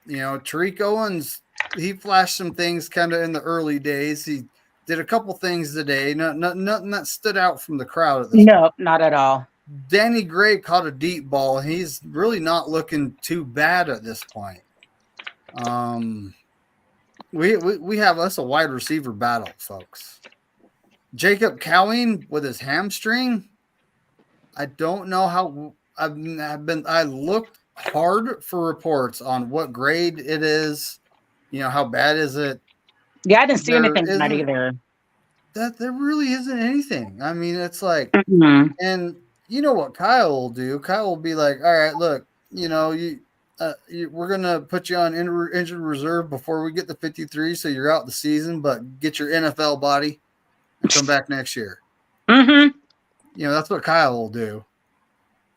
You know, Tariq Owens, he flashed some things kind of in the early days. He did a couple things today. Nothing that stood out from the crowd at this. No, not at all. Danny Gray caught a deep ball. He's really not looking too bad at this point. We have us a wide receiver battle, folks. Jacob Cowing with his hamstring. I don't know how I looked hard for reports on what grade it is. You know, how bad is it? Yeah, I didn't see There anything tonight isn't- either. That there really isn't anything. I mean, it's like, Mhm. and you know what Kyle will do? Kyle will be like, all right, look, you know, we're gonna put you on injured reserve before we get to 53, so you're out the season, but get your NFL body and come back next year. Mhm. You know, that's what Kyle will do.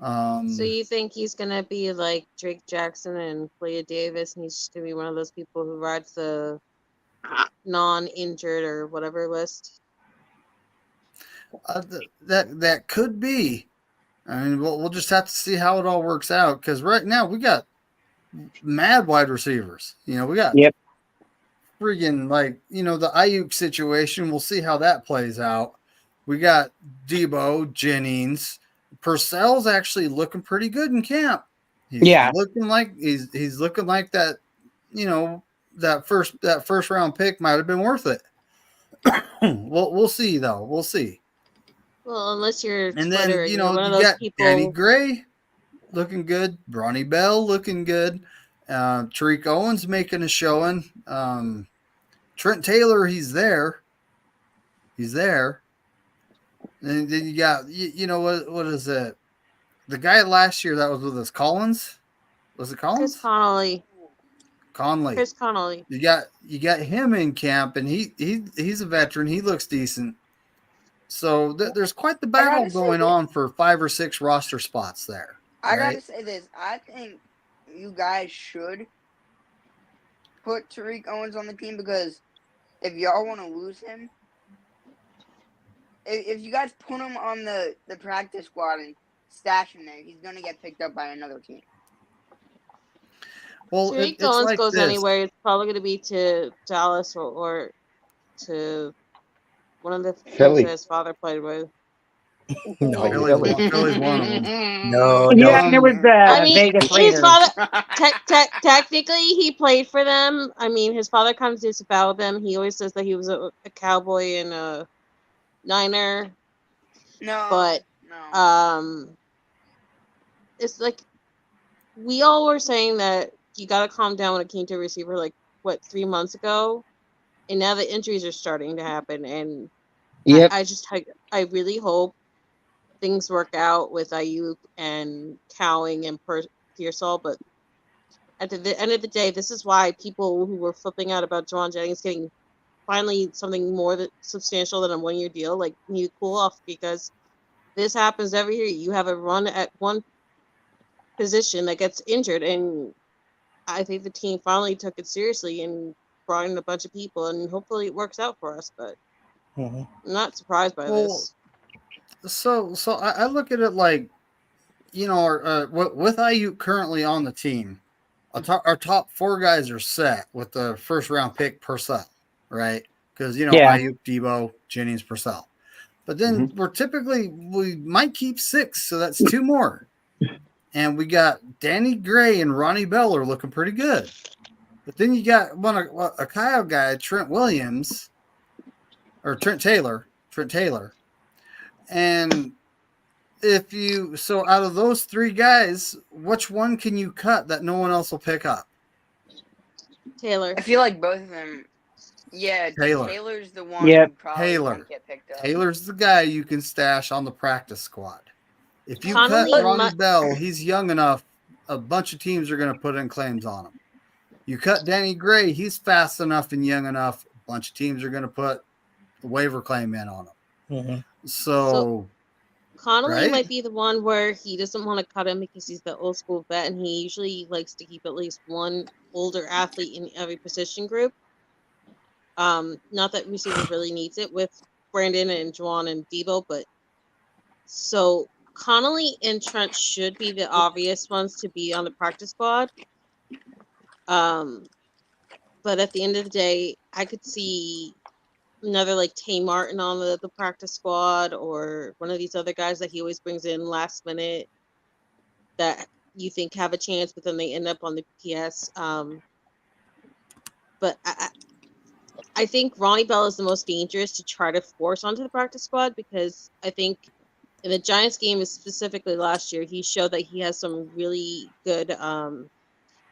So you think he's gonna be like Drake Jackson and Flea Davis, and he's just gonna be one of those people who rides the non-injured or whatever list? That could be. I mean, we'll just have to see how it all works out because right now we got mad wide receivers. You know, we got friggin' like, you know, the Ayuk situation. We'll see how that plays out. We got Debo, Jennings, Purcell's actually looking pretty good in camp. He's looking like he's looking like that. You know, that first round pick might have been worth it. We'll see though. We'll see. Well, unless you're And Twitter then, and you you're know, one of you those got people. Danny Gray looking good. Ronnie Bell looking good. Tariq Owens making a showing. Trent Taylor, he's there. He's there. And then you got, you know, what is it? The guy last year that was with us, Collins? Was it Collins? Chris Connolly. Conley. Chris Connolly. You got him in camp, and he's a veteran. He looks decent. So there's quite the battle going on for 5 or 6 roster spots there. I Right. gotta say this. I think you guys should put Tariq Owens on the team because if y'all want to lose him, if you guys put him on the practice squad and stash him there, he's gonna get picked up by another team. Well, Tariq it's Owens like goes this. anywhere, it's probably going to be to Dallas or to one of the teams Philly. that his father played with. No, Philly's one of them. no, Yeah, no. and it was the I mean, Vegas his Raiders. father technically he played for them. I mean, his father kind of disavowed them. He always says that he was a Cowboy and a Niner, No, but no. it's like we all were saying that you got to calm down when it came to a receiver. Like what 3 months ago, and now the injuries are starting to happen, and Yep. I really hope things work out with Ayuk and Cowing and Pearsall, but at the end of the day, this is why people who were flipping out about Juwan Jennings getting finally something more substantial than a 1-year deal, like, need to cool off, because this happens every year. You have a run at one position that gets injured, and I think the team finally took it seriously and brought in a bunch of people, and hopefully it works out for us, but I'm not surprised by this. So I look at it like, you know, with IU currently on the team, our top 4 guys are set with the first round pick Purcell, right? Because, you know, Yeah. Ayuk, Debo, Jennings, Purcell. But then we might keep 6, so that's 2 more. And we got Danny Gray and Ronnie Bell are looking pretty good. But then you got a Kyle guy, Trent Taylor. And so out of those 3 guys, which one can you cut that no one else will pick up? Taylor. I feel like both of them. Yeah, Taylor. Taylor's the one who probably won't get picked up. Taylor's the guy you can stash on the practice squad. If you Connolly cut Ronnie Bell, he's young enough. A bunch of teams are going to put in claims on him. You cut Danny Gray, he's fast enough and young enough. A bunch of teams are going to put a waiver claim in on him. So Connolly might be the one where he doesn't want to cut him because he's the old school vet, and he usually likes to keep at least one older athlete in every position group. Not that receiver really needs it with Brandon and Juwan and Debo, but so Connolly and Trent should be the obvious ones to be on the practice squad. But at the end of the day, I could see another like Tay Martin on the practice squad, or one of these other guys that he always brings in last minute that you think have a chance, but then they end up on the PS. But I think Ronnie Bell is the most dangerous to try to force onto the practice squad, because I think in the Giants game, specifically last year, he showed that he has some really good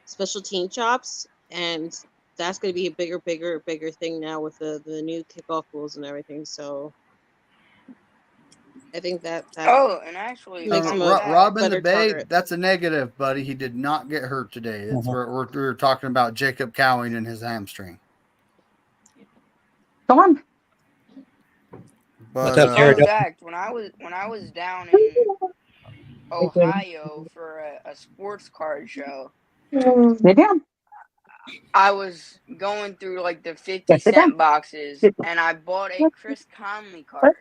special team chops, and that's going to be a bigger thing now with the new kickoff rules and everything. So I think that and actually, makes him Rob in better the Bay, target. that's a negative, buddy. He did not get hurt today. It's we're talking about Jacob Cowing and his hamstring. Come on. But fun fact: when I was down in Ohio for a sports card show, I was going through like the 50-cent boxes, and I bought a Chris Conley card.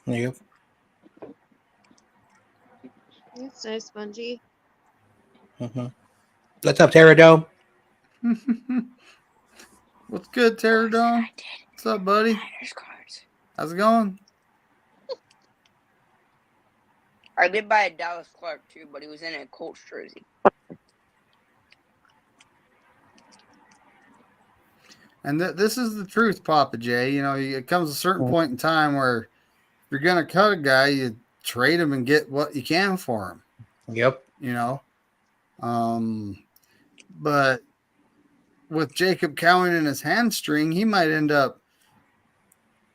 Yep. That's nice, Bungie. What's up, Pterodome? What's good, Pterodome? What's up, buddy? How's it going? I did buy a Dallas Clark too, but he was in a Colts jersey. And this is the truth, Papa J. You know, it comes a certain point in time where if you're going to cut a guy, you trade him and get what you can for him. Yep. You know? But with Jacob Cowing and his hamstring, he might end up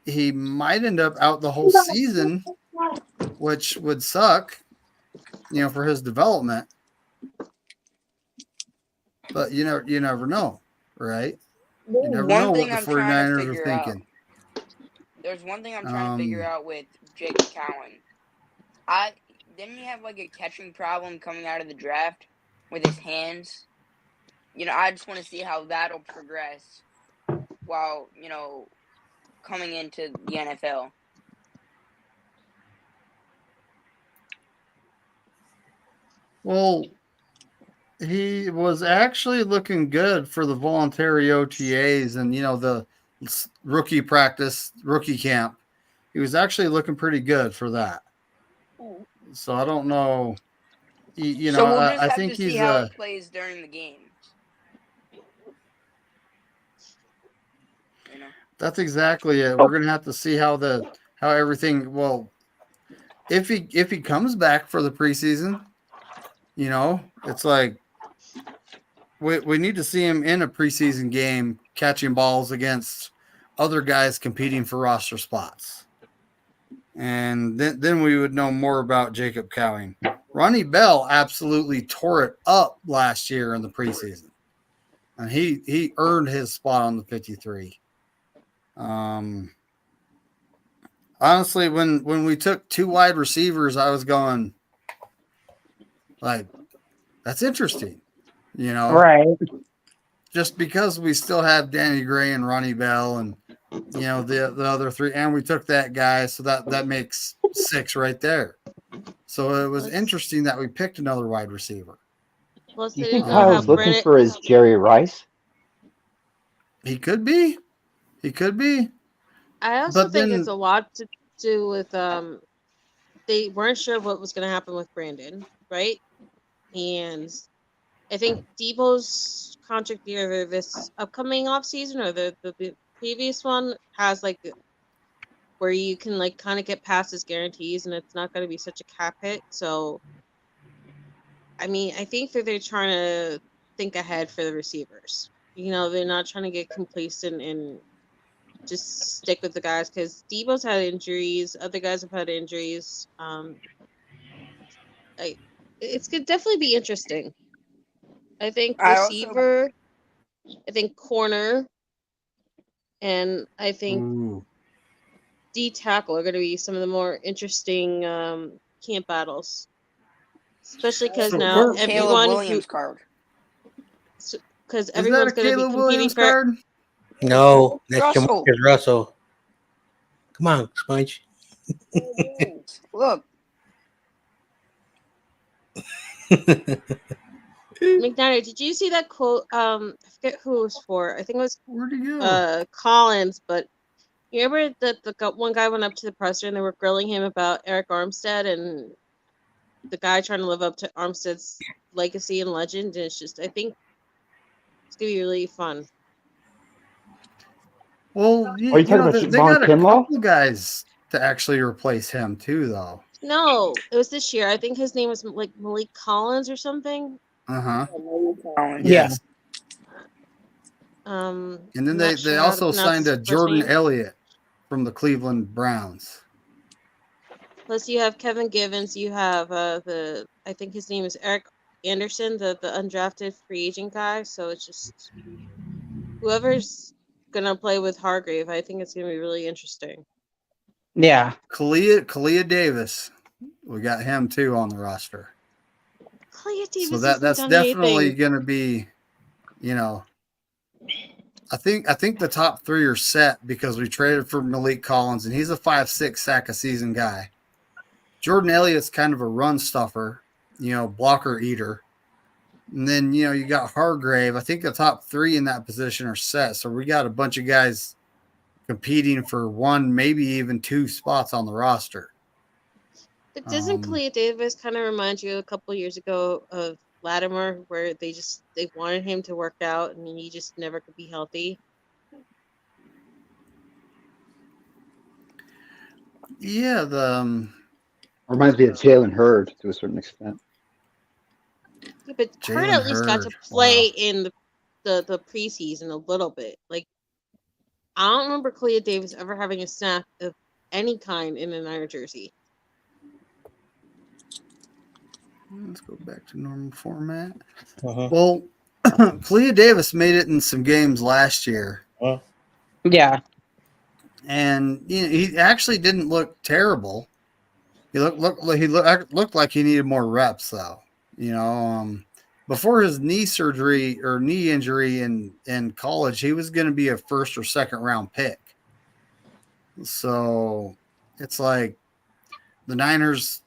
out the whole season, which would suck, you know, for his development. But you never know, right? You never know what the 49ers are thinking. There's one thing I'm trying to figure out with Jacob Cowing. didn't he have like a catching problem coming out of the draft with his hands? I just want to see how that'll progress while coming into the NFL. Well, he was actually looking good for the voluntary OTAs and the rookie practice, rookie camp. He was actually looking pretty good for that. So I don't know. So we'll just I have think to see he's how it plays during the game. That's exactly it. We're gonna have to see how everything. Well, if he comes back for the preseason, it's like we need to see him in a preseason game catching balls against other guys competing for roster spots, and then we would know more about Jacob Cowing. Ronnie Bell absolutely tore it up last year in the preseason, and he earned his spot on the 53. Honestly, when we took 2 wide receivers, I was going like, that's interesting, Right. just because we still have Danny Gray and Ronnie Bell and the other 3, and we took that guy, so that makes 6 right there. So it was interesting that we picked another wide receiver. Do you think Kyle's looking Brandon, for his Jerry Rice? He could be. I also But think then- it's a lot to do with they weren't sure what was going to happen with Brandon, right? And I think Debo's contract either this upcoming off season or the previous one has like where you can like kind of get past his guarantees and it's not going to be such a cap hit. So, I mean, I think that they're trying to think ahead for the receivers. They're not trying to get complacent and just stick with the guys because Debo's had injuries. Other guys have had injuries. It's gonna definitely be interesting. I think receiver, I think corner, and I think D tackle are going to be some of the more interesting camp battles, especially because now everyone Williams card. Because Is everyone's that a going to be Caleb competing Williams for. card? No, that's Russell. Jamarcus Russell. Come on, Sponge. Look. McNally, did you see that quote? I forget who it was for. I think it was Where'd he go? Collins, but you remember that the one guy went up to the presser and they were grilling him about Eric Armstead and the guy trying to live up to Armstead's legacy and legend. And it's just, I think it's gonna be really fun. Well, Are you talking about they Javon got a Kinlaw? couple guys to actually replace him too, though. No, it was this year. I think his name was like Malik Collins or something. Yes. And then they also signed a Jordan Elliott from the Cleveland Browns. Plus, you have Kevin Givens. You have I think his name is Eric Anderson, the undrafted free agent guy. So it's just whoever's gonna play with Hargrave. I think it's gonna be really interesting. Yeah. Kalia Davis. We got him too on the roster. Kalia Davis. So that's definitely going to be, I think the top 3 are set because we traded for Malik Collins and he's a 5.6 sack a season guy. Jordan Elliott's kind of a run stuffer, blocker eater. And then, you got Hargrave. I think the top 3 in that position are set. So we got a bunch of guys competing for 1, maybe even 2 spots on the roster. But doesn't Kalia Davis kind of remind you a couple years ago of Latimer, where they wanted him to work out and he just never could be healthy? Yeah, reminds me of Jalen Hurd to a certain extent. Yeah, but Hurd at least got to play in the preseason a little bit. Like, I don't remember Kalia Davis ever having a snap of any kind in a Niner jersey. Let's go back to normal format. Well, Kalia Davis made it in some games last year. Yeah. And he actually didn't look terrible. He looked like he needed more reps though. Before his knee surgery or knee injury in college, he was going to be a first or second round pick. So it's like the Niners.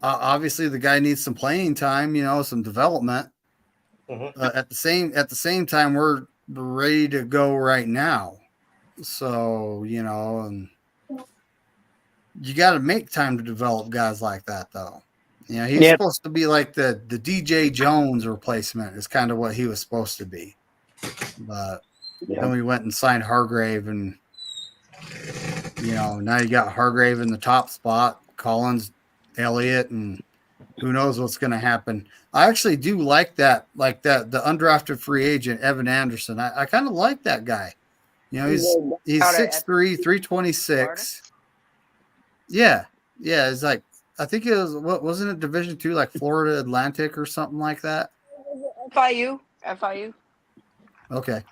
Obviously, the guy needs some playing time, some development. At the same time, we're ready to go right now. So and you got to make time to develop guys like that, though. He's supposed to be like the DJ Jones replacement. Is kind of what he was supposed to be, but then we went and signed Hargrave, and now you got Hargrave in the top spot, Collins, Elliott, and who knows what's going to happen. I actually do like that the undrafted free agent Evan Anderson. I kind of like that guy. He's 6'3", 326. Yeah. It's like I think it was wasn't it Division II, like Florida Atlantic or something like that. FIU. Okay.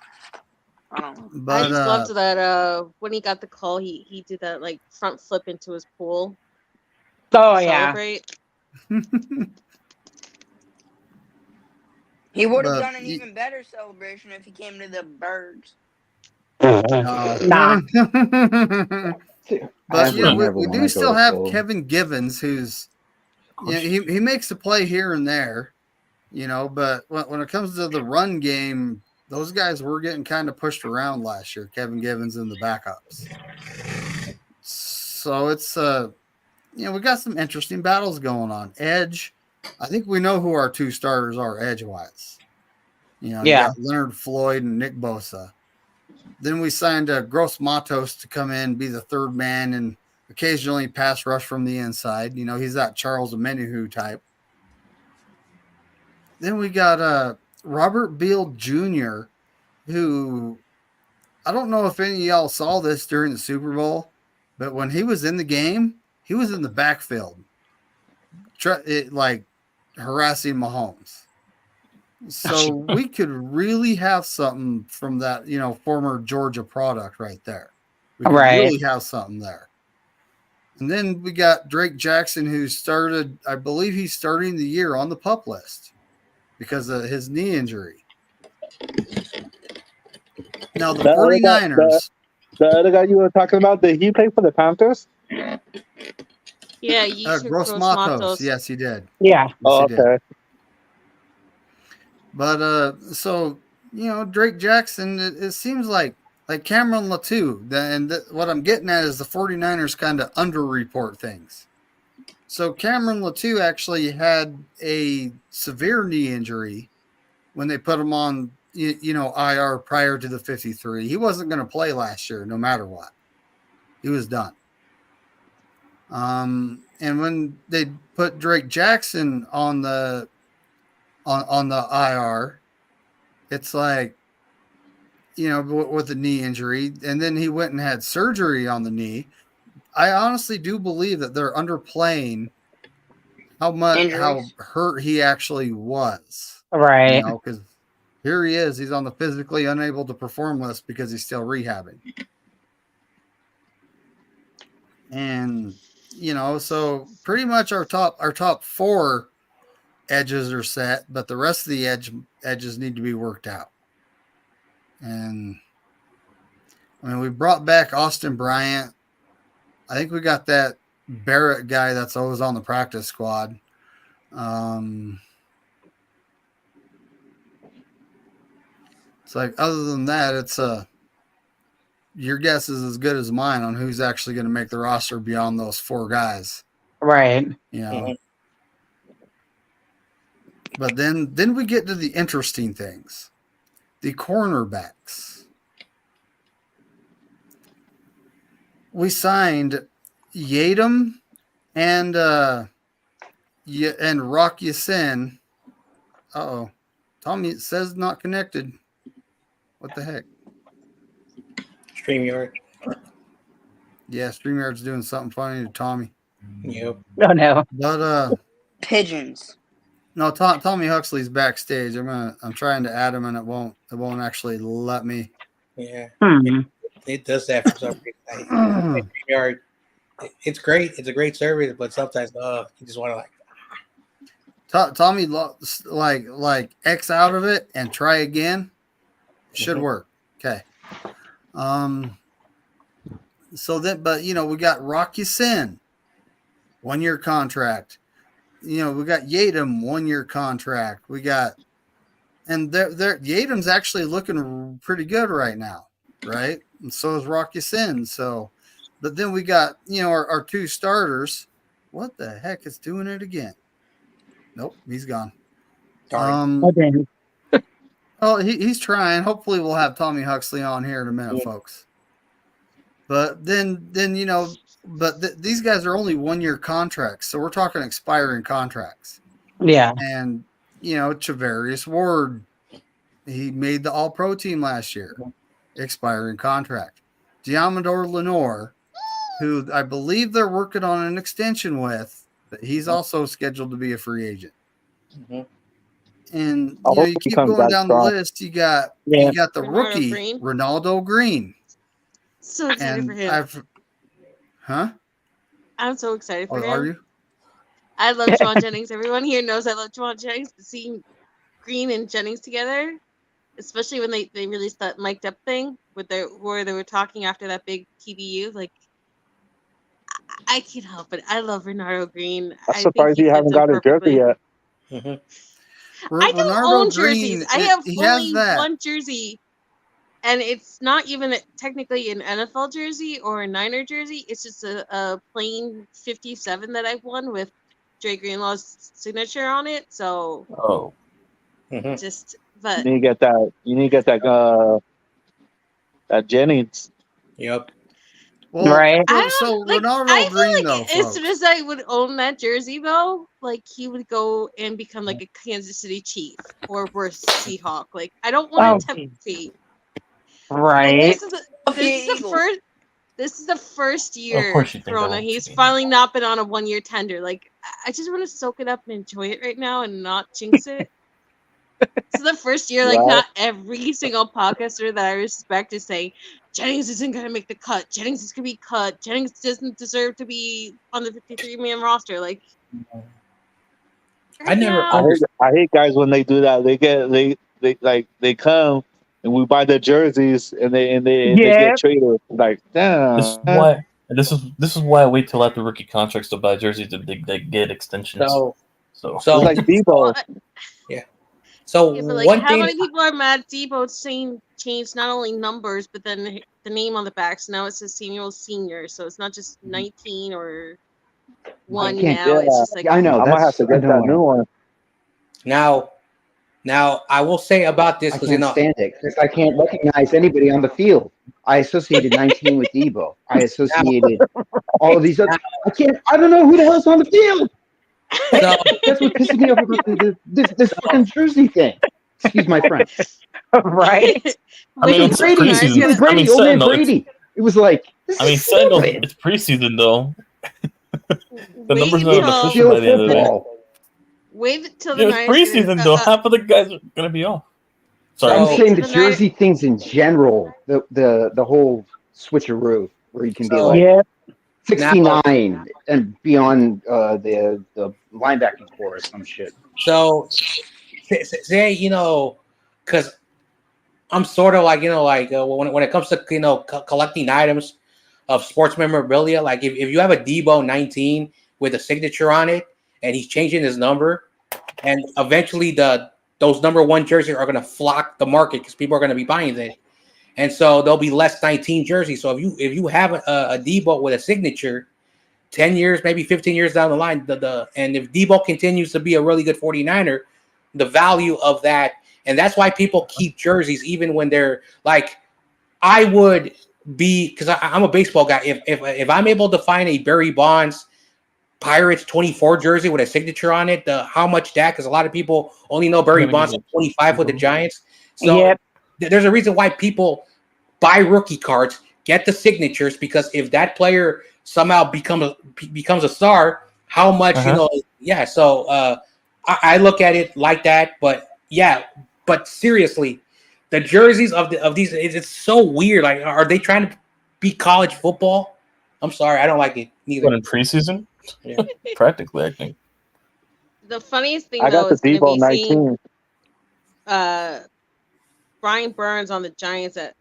I don't know. But I just loved that when he got the call, he did that like front flip into his pool. Oh yeah. Celebrate. He would have done an even better celebration if he came to the Birds. Nah. But we do still have Kevin Givens, who's he makes a play here and there, but when it comes to the run game, those guys were getting kind of pushed around last year, Kevin Givens and the backups. So it's we got some interesting battles going on. Edge, I think we know who our two starters are edge-wise. You got Leonard Floyd and Nick Bosa. Then we signed Gross Matos to come in, be the third man, and occasionally pass rush from the inside. He's that Charles Omenihu type. Then we got Robert Beal Jr., who I don't know if any of y'all saw this during the Super Bowl, but when he was in the game, he was in the backfield, harassing Mahomes. So we could really have something from that, former Georgia product right there. We could really have something there. And then we got Drake Jackson, who started, I believe he's starting the year on the PUP list because of his knee injury. Now the 49ers. The other guy you were talking about, did he play for the Panthers? Yeah, Gross Matos. Yes, he did. Yeah. Oh, okay. But so Drake Jackson, it seems like Cameron Latou, and what I'm getting at is the 49ers kind of underreport things. So Cameron Latou actually had a severe knee injury when they put him on IR prior to the 53. He wasn't going to play last year no matter what. He was done. And when they put Drake Jackson on the IR, it's like, with the knee injury, and then he went and had surgery on the knee. I honestly do believe that they're underplaying how hurt he actually was. Right. Because here he is, he's on the physically unable to perform list because he's still rehabbing. And so pretty much our top four edges are set, but the rest of the edges need to be worked out. And we brought back Austin Bryant. I think we got that Barrett guy that's always on the practice squad. It's like, other than that, it's your guess is as good as mine on who's actually going to make the roster beyond those four guys. Right. But then we get to the interesting things. The cornerbacks. We signed Yadam and Rock Yasin. Uh-oh. Tommy says not connected. What the heck? StreamYard. Yeah, StreamYard's doing something funny to Tommy. Yep. Oh no. But Pigeons. no, Tommy Huxley's backstage. I'm trying to add him, and it won't actually let me. Yeah. Hmm. It does that for some reason. StreamYard it's great. It's a great service, but sometimes you just want to Tommy, like X out of it and try again. Should work. Okay. So then, but we got Rocky Sin, 1-year contract. We got Yadam, 1-year contract. We got, and Yadam's actually looking pretty good right now, right? And so is Rocky Sin. So, but then we got our 2 starters. What the heck is doing it again? Nope, he's gone. Oh, he's trying. Hopefully, we'll have Tommy Huxley on here in a minute, folks. But then these guys are only 1-year contracts, so we're talking expiring contracts. Yeah. And Chavarius Ward, he made the All-Pro team last year, expiring contract. Diamador Lenore, who I believe they're working on an extension with, but he's also scheduled to be a free agent. And you keep going down the list. You got the rookie Green. Ronaldo Green. So excited for him. I'm so excited for him. Are you? I love Juwan Jennings. Everyone here knows I love Juwan Jennings. Seeing Green and Jennings together, especially when they released that mic'd up thing where they were talking after that big TBU, like I can't help it. I love Ronaldo Green. I'm surprised he hasn't got a jersey yet. I don't own jerseys. I have only that. one jersey, and it's not even technically an NFL jersey or a Niner jersey. It's just a plain 57 that I've won with Dre Greenlaw's signature on it. So, but you need to get that. You need to get that Jennings. Yep. Well, right. So Ronaldo I feel Green, like though, as folks. soon as I would own that jersey, though, like he would go and become like a Kansas City Chief or worse, Seahawk. Like I don't want to tempt fate. Right. This is the first year Of course you think Corona. that. He's finally not been on a 1-year tender. Like I just want to soak it up and enjoy it right now and not jinx it. This is the first year, like not every single podcaster that I respect is saying Jennings isn't gonna make the cut. Jennings is gonna be cut. Jennings doesn't deserve to be on the 53-man roster. Like I hate guys when they do that. They come and we buy their jerseys and they get traded. Like damn. This is why I wait till after rookie contracts to buy jerseys to they get extensions. So it's like Debo. So but like, how many people are mad Debo changed not only numbers but then the name on the back? So now it says Samuel Senior. So it's not just 19 or 1 now. It's just like I know. I might have to get that new one. Now I will say about this I because can't stand it because I can't recognize anybody on the field. I associated 19 with Debo. I associated all of these other. I don't know who the hell's on the field. So, that's what pisses me off about this fucking jersey thing. Excuse my French. Right. I mean, it's preseason. Brady, old man Brady. It was like. It's preseason though. The numbers are official by the end of the day. Wait till the Niners. It's preseason though. Half of the guys are gonna be off. Sorry. I'm saying the jersey things in general. The whole switcheroo where you can be like 69 and beyond the linebacking core or some shit. So say because I'm sort of like when it comes to collecting items of sports memorabilia, like if you have a Debo 19 with a signature on it and he's changing his number, and eventually those number 1 jerseys are going to flock the market because people are going to be buying it, and so there'll be less 19 jerseys. So if you have a Debo with a signature, 10 years, maybe 15 years down the line, and if Debo continues to be a really good 49er, the value of that, and that's why people keep jerseys even when they're like, I would be, because I'm a baseball guy. If I'm able to find a Barry Bonds Pirates 24 jersey with a signature on it, how much that? Because a lot of people only know Barry Bonds at 25 with the Giants. So there's a reason why people buy rookie cards, get the signatures, because if that player somehow becomes a star, how much So I look at it like that, but seriously, the jerseys of these, it's so weird. Like, are they trying to be college football? I'm sorry, I don't like it neither. But in preseason, Yeah. practically, I think. The funniest thing I got though the is going to Debo be seeing 19. Brian Burns on the Giants at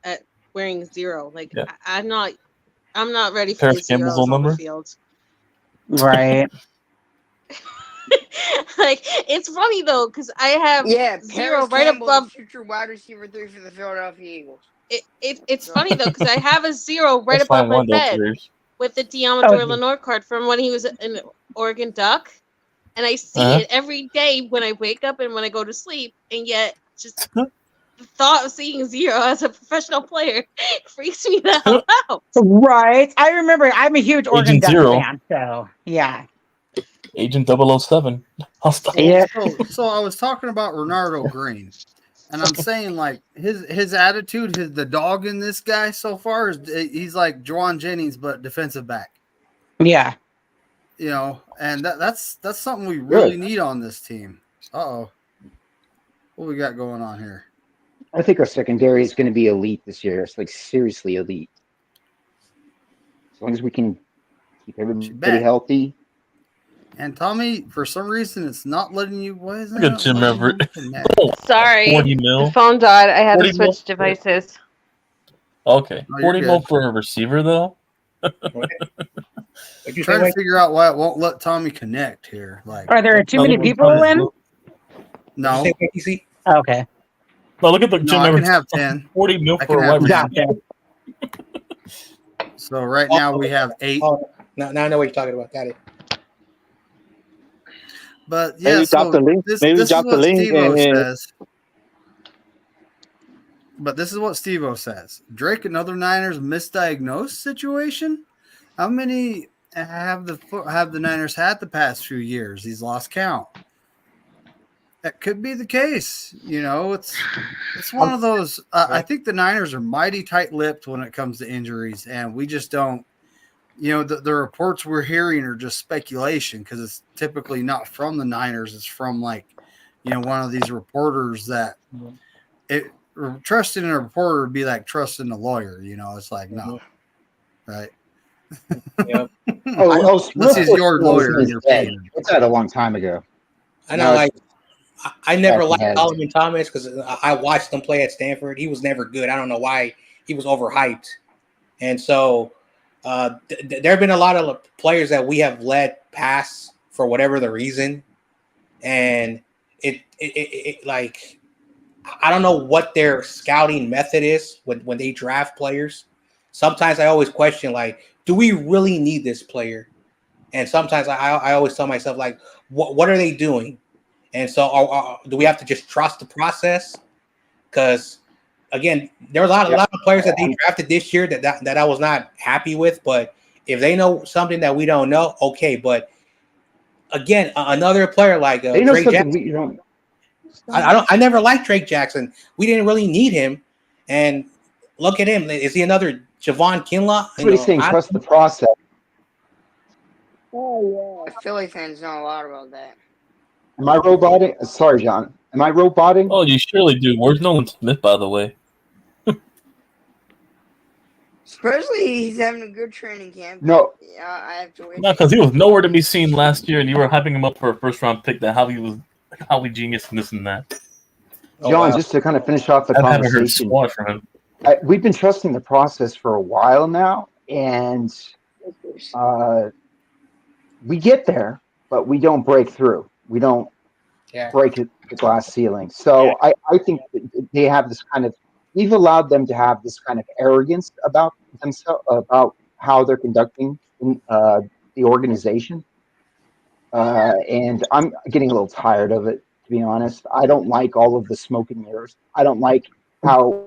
wearing 0. Like Yeah. I'm not ready for Paris the Campbell's zeros old on the number? field. Right. Like it's funny though because I have Yeah, 0 Paris right Campbell, the above. future wide receiver 3 for the Philadelphia Eagles. It's funny though because I have a 0 right That's fine above my Wendell bed careers. with the Oh, Deommodore Lenore card from when he was an Oregon Duck, and I see Uh-huh. it every day when I wake up and when I go to sleep, and yet just the thought of seeing 0 as a professional player freaks me the hell out. Right. I remember I'm a huge Oregon Agent Ducks Zero. fan, so yeah. Agent 007. I'll stop. Yeah. So I was talking about Renardo Green, and I'm saying like his attitude, the dog in this guy so far is he's like Juwan Jennings but defensive back. Yeah. You know, and that's something we really Good. need on this team. Uh-oh. What we got going on here? I think our secondary is going to be elite this year. It's like seriously elite. As long as we can keep everybody back. healthy. And Tommy, for some reason, it's not letting you. Why is Look at that? Jim letting Everett. you connect? Oh, Sorry, 40 mil. the phone died. I had to 40 mil? switch devices. Okay. No, you're 40 mil good. for a receiver, though? Trying to figure out why it won't let Tommy connect here. Like, Are there too No, many look at people Tommy's in? look. no, Okay. No, look at the no, Jim I can Everett. have 10. 40 mil I for can a have wide 10. receiver. Gotcha. So right now we have 8. Oh, now I know what you're talking about. Got it. But yeah, Maybe drop the so link. this Maybe is drop the what link Steve-O and says. But this is what Steve-O says. Drake, another Niners misdiagnosed situation? How many have the Niners had the past few years? He's lost count. That could be the case. You know, it's one of those. I think the Niners are mighty tight-lipped when it comes to injuries, and we just don't. You know, the reports we're hearing are just speculation because it's typically not from the Niners. It's from like, you know, one of these reporters that trusting a reporter would be like trusting a lawyer. You know, it's like no, right? Yeah. This is your lawyer and you're paying him. It's that a long time ago. I know, like I never liked Head. Solomon Thomas because I watched him play at Stanford. He was never good. I don't know why he was overhyped, and so there have been a lot of players that we have let pass for whatever the reason, and it like I don't know what their scouting method is when they draft players. Sometimes I always question like, do we really need this player? And sometimes I always tell myself like, what are they doing? And so do we have to just trust the process? Because again, there are a lot of players that they drafted this year that I was not happy with. But if they know something that we don't know, okay. But again, another player like Drake Jackson, I never liked Drake Jackson. We didn't really need him. And look at him. Is he another Javon Kinlaw? That's what he's saying. Trust the process. Oh yeah, Philly fans know a lot about that. Am I roboting? Sorry, John. Am I roboting? Oh, you surely do. Where's Nolan Smith, by the way? Especially he's having a good training camp. No. Yeah, I have to wait. No, because he was nowhere to be seen last year, and you were hyping him up for a first-round pick. That how he genius and this and that. John, just to kind of finish off the conversation. Heard squad from him. We've been trusting the process for a while now, and we get there, but we don't break through. We don't break the glass ceiling. So I think they have this kind of, we've allowed them to have this kind of arrogance about themselves, about how they're conducting the organization. And I'm getting a little tired of it, to be honest. I don't like all of the smoke and mirrors. I don't like how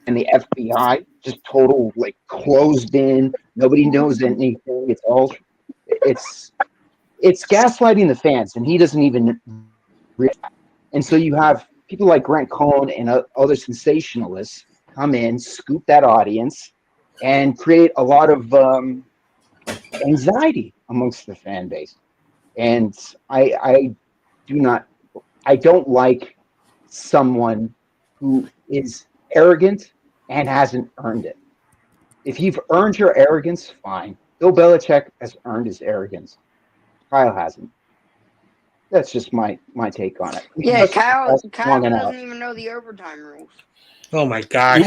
and the FBI just total like closed in. Nobody knows anything. It's gaslighting the fans, and he doesn't even realize. And so you have people like Grant Cohn and other sensationalists come in, scoop that audience, and create a lot of anxiety amongst the fan base. And I don't like someone who is arrogant and hasn't earned it. If you've earned your arrogance, fine. Bill Belichick has earned his arrogance. Kyle hasn't. That's just my take on it. Yeah, Just Kyle long enough. doesn't even know the overtime rules. Oh my gosh! You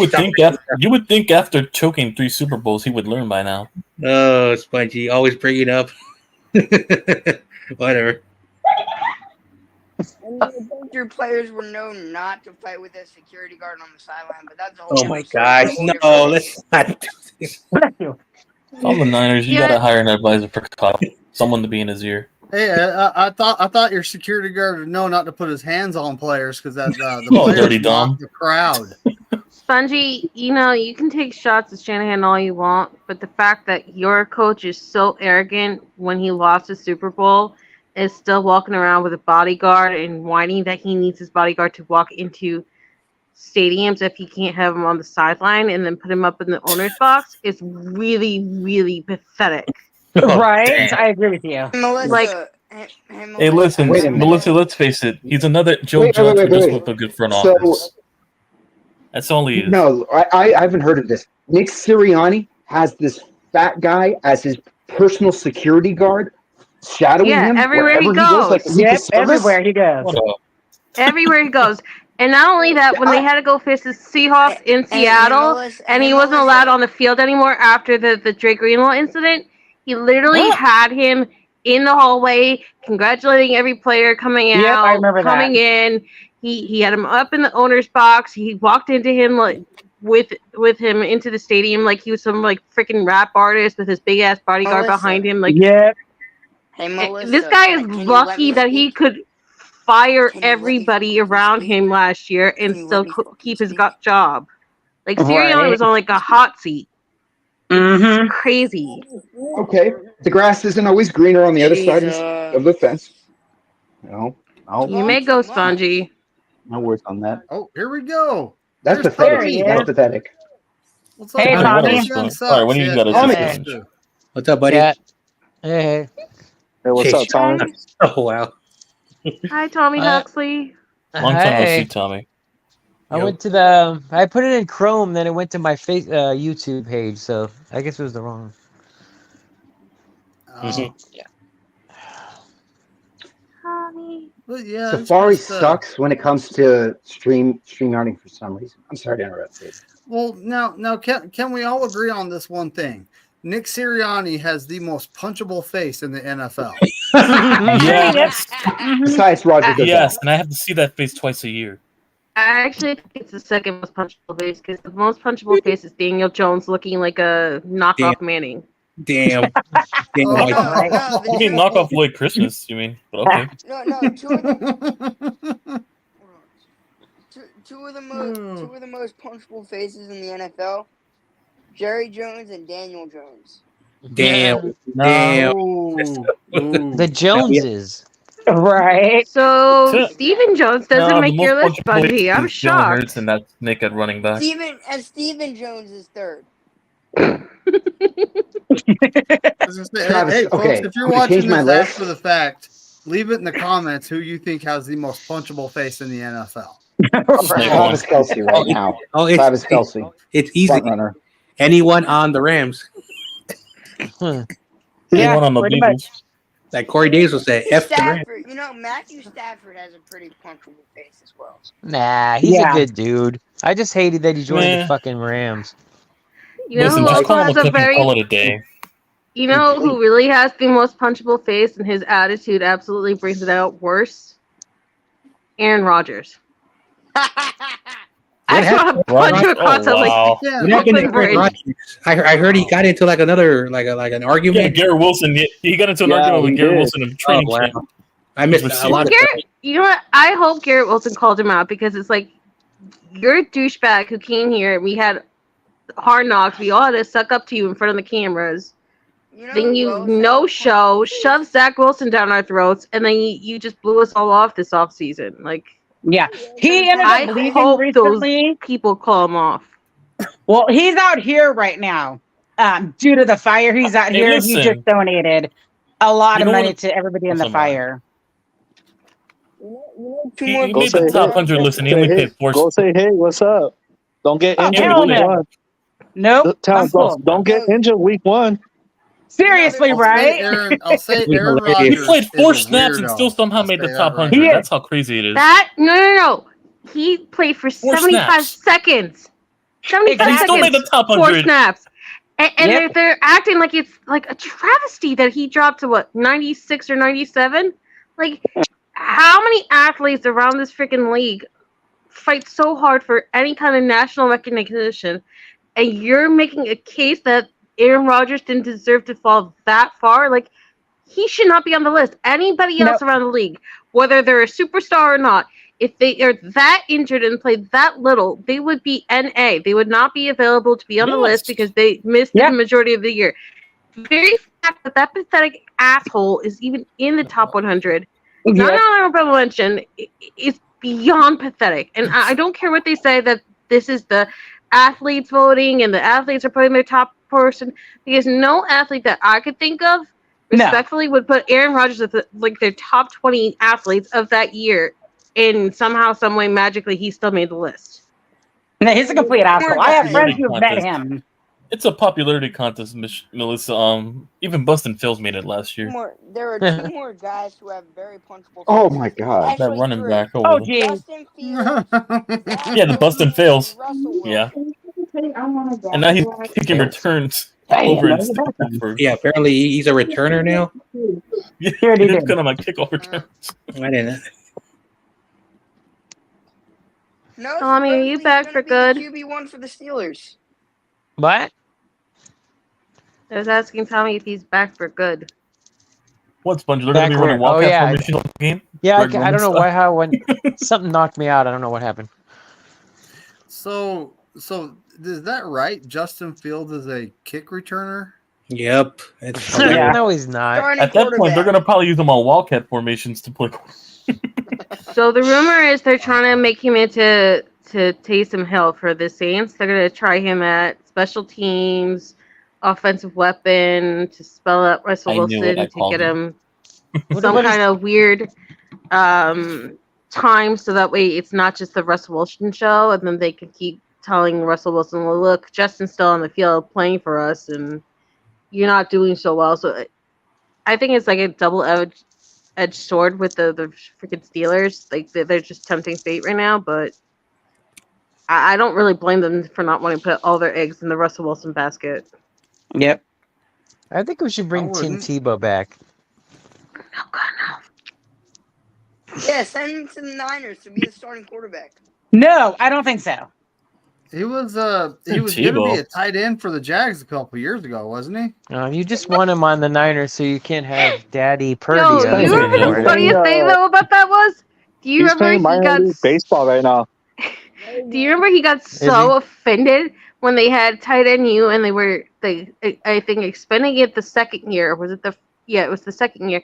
would think after choking 3 Super Bowls, he would learn by now. Oh, Spongy, always bring it up. Whatever. And your players were known not to fight with a security guard on the sideline, but that's a whole Oh my gosh! No, let's not do this. On the Niners, you gotta hire an advisor for Kyle, someone to be in his ear. Hey, I thought your security guard would know not to put his hands on players because that the players dirty mock dumb. the crowd. Spongy, you can take shots at Shanahan all you want, but the fact that your coach is so arrogant when he lost the Super Bowl is still walking around with a bodyguard and whining that he needs his bodyguard to walk into stadiums if he can't have him on the sideline and then put him up in the owner's box is really, really pathetic. Right? Damn. I agree with you. Melissa, Hey, listen, Wait a minute. Melissa, let's face it. He's another Joe Judge who just with a good front office. That's all he is. No, I haven't heard of this. Nick Sirianni has this fat guy as his personal security guard, shadowing him everywhere he wherever goes. like the Secret Service. Everywhere he goes. Everywhere he goes. And not only that, when they had to go face the Seahawks in Seattle, and he wasn't allowed on the field anymore after the Drake Greenlaw incident, he literally had him in the hallway, congratulating every player coming out, Yep, I remember coming that. in. He had him up in the owner's box. He walked into him like with him into the stadium like he was some like freaking rap artist with his big ass bodyguard Melissa. behind him. Like, Hey, Melissa, this guy is can you let lucky me that he speak? could fire Can you let me everybody around him last year and Can you still let me fucking keep his speak? job. Like, Sirianni Right. was on like a hot seat. Mm-hmm. Crazy. Okay, the grass isn't always greener on the other side Jesus. of the fence. No, You may go, Spongy. no words on that. Oh, here we go. That's There's pathetic. Tommy. That's pathetic. What's up, Hey, man? Tommy. Michigan sucks. All right, when you Yeah, got a Tommy. challenge. What's up, buddy? Yeah. Hey. Hey, what's up, Tommy? Oh wow. Hi, Tommy Huxley. Long time no Hey. see, Tommy. I went to I put it in Chrome, then it went to my YouTube page, so I guess it was the wrong. Oh. Yeah. Tommy. But yeah, Safari it's just, sucks when it comes to StreamYarding for some reason. I'm sorry to interrupt you. Well, now, can we all agree on this one thing? Nick Sirianni has the most punchable face in the NFL. Yes. Besides Roger Goodell. Yes, and I have to see that face twice a year. I actually think it's the second most punchable face because the most punchable face is Daniel Jones looking like a knockoff Manning. Damn. Damn. Oh, You mean knock off Lloyd Christmas? You mean? But okay. No, two of the most punchable faces in the NFL, Jerry Jones and Daniel Jones. Damn. No. Damn. The Joneses. Right. So Stephen Jones doesn't No, make the your most list, punchable Bungie. I'm is Jalen shocked. Hurts, and that's Nick at running back. Stephen Jones is third. Hey, Travis, folks, okay, if you're I'm gonna change watching my this list. after the fact, leave it in the comments who you think has the most punchable face in the NFL. Travis Kelsey right now. Oh, it's, Travis Kelsey. It's easy. Front runner. Anyone on the Rams. Anyone Yeah, on the pretty Eagles? Like Corey Davis will say, F the Rams. Stafford, Matthew Stafford has a pretty punchable face as well. Nah, he's Yeah. a good dude. I just hated that he joined Meh. the fucking Rams. You know Listen, who just also call him has a a clip and very call it a day. You know who really has the most punchable face and his attitude absolutely brings it out worse? Aaron Rodgers. I just want to punch him across. I was like, Yeah, What happened to Brooklyn Aaron Bridge. Rodgers? I heard he got into like another like an Yeah, argument. Garrett Wilson. He got into an Yeah, argument with he Garrett did. Wilson in training wow. camp. I missed a lot of Garrett, you know what? I hope Garrett Wilson called him out because it's like, you're a douchebag who came here. We had Hard Knocks. We all had to suck up to you in front of the cameras. Then you no-show, shove Zach Wilson down our throats, and then you just blew us all off this offseason. Like, Yeah. He ended I up leaving hope recently. people call him off. Well, he's out here right now. Due to the fire, he's out Hey, here. He listen. just donated a lot You of know money what- to everybody in the Listen, fire. He Go made say the top hey. 100 list, and he Say only hey. paid four. Go say, hey, what's up? Don't get Oh, injured hell week no. one. Nope. I'm cool. Don't get injured week one. Seriously, right? I'll say Aaron He Rodgers played is 4 a snaps and still weirdo. somehow I'll made the say top that right 100. now. That's how crazy it is. No. He played for 4 75 snaps. seconds. 75 And he still made seconds. the top 4 100. snaps. And Yep. they're acting like it's like a travesty that he dropped to what, 96 or 97? Like, how many athletes around this freaking league fight so hard for any kind of national recognition, and you're making a case that Aaron Rodgers didn't deserve to fall that far? Like, he should not be on the list. Anybody else around the league, whether they're a superstar or not, if they are that injured and play that little, they would be NA. They would not be available to be on the list because they missed the majority of the year. The very fact that that pathetic asshole is even in the top 100, not an honorable mention, is beyond pathetic. And I don't care what they say that this is the athletes voting and the athletes are putting their top person, because no athlete that I could think of respectfully would put Aaron Rodgers at like their top 20 athletes of that year, and somehow, some way, magically, he still made the list. No, he's a complete asshole. I have friends who have met Contest. him. It's a popularity contest, Melissa. Even Bustin' Phil's made it last year. There are 2 more guys who have very punchable. Oh my god. That running 3. back over there. geez. Justin Fields. Yeah, the Bustin' Phil's. Russell Yeah. And now he's kicking returns over in Stanford. Yeah, apparently he's a returner now. Yeah, Sure he he's did. gonna my kickoff returns. I didn't. No, Tommy, are you back for good? QB1 for the Steelers. What? I was asking Tommy if he's back for good. What, Sponge? They're gonna be running Backward. Wildcat Oh, yeah. formation all game? Yeah, Greg I don't know Roman why. How when something knocked me out. I don't know what happened. So is that right? Justin Fields is a kick returner? Yep. No, he's not. At that point, they're gonna probably use them on Wildcat formations to play. So the rumor is they're trying to make him into Taysom Hill for the Saints. They're going to try him at special teams, offensive weapon, to spell out Russell I knew it. Wilson, I to called get him. some kind of weird time, so that way it's not just the Russell Wilson show, and then they can keep telling Russell Wilson, well, look, Justin's still on the field playing for us, and you're not doing so well. So I think it's like a double-edged sword with the freaking Steelers. Like, they're just tempting fate right now, but I don't really blame them for not wanting to put all their eggs in the Russell Wilson basket. Yep. I think we should bring Tim Tebow back. Oh, God, no. Yeah, send him to the Niners to be the starting quarterback. No, I don't think so. He was going to be a tight end for the Jags a couple years ago, wasn't he? You just want him on the Niners so you can't have Daddy Purdy. Yo, you know what the funniest thing though about that was? Do you remember he got baseball right now? Do you remember he got so offended when they had tight end U and I think expanding it the second year? Was it it was the second year,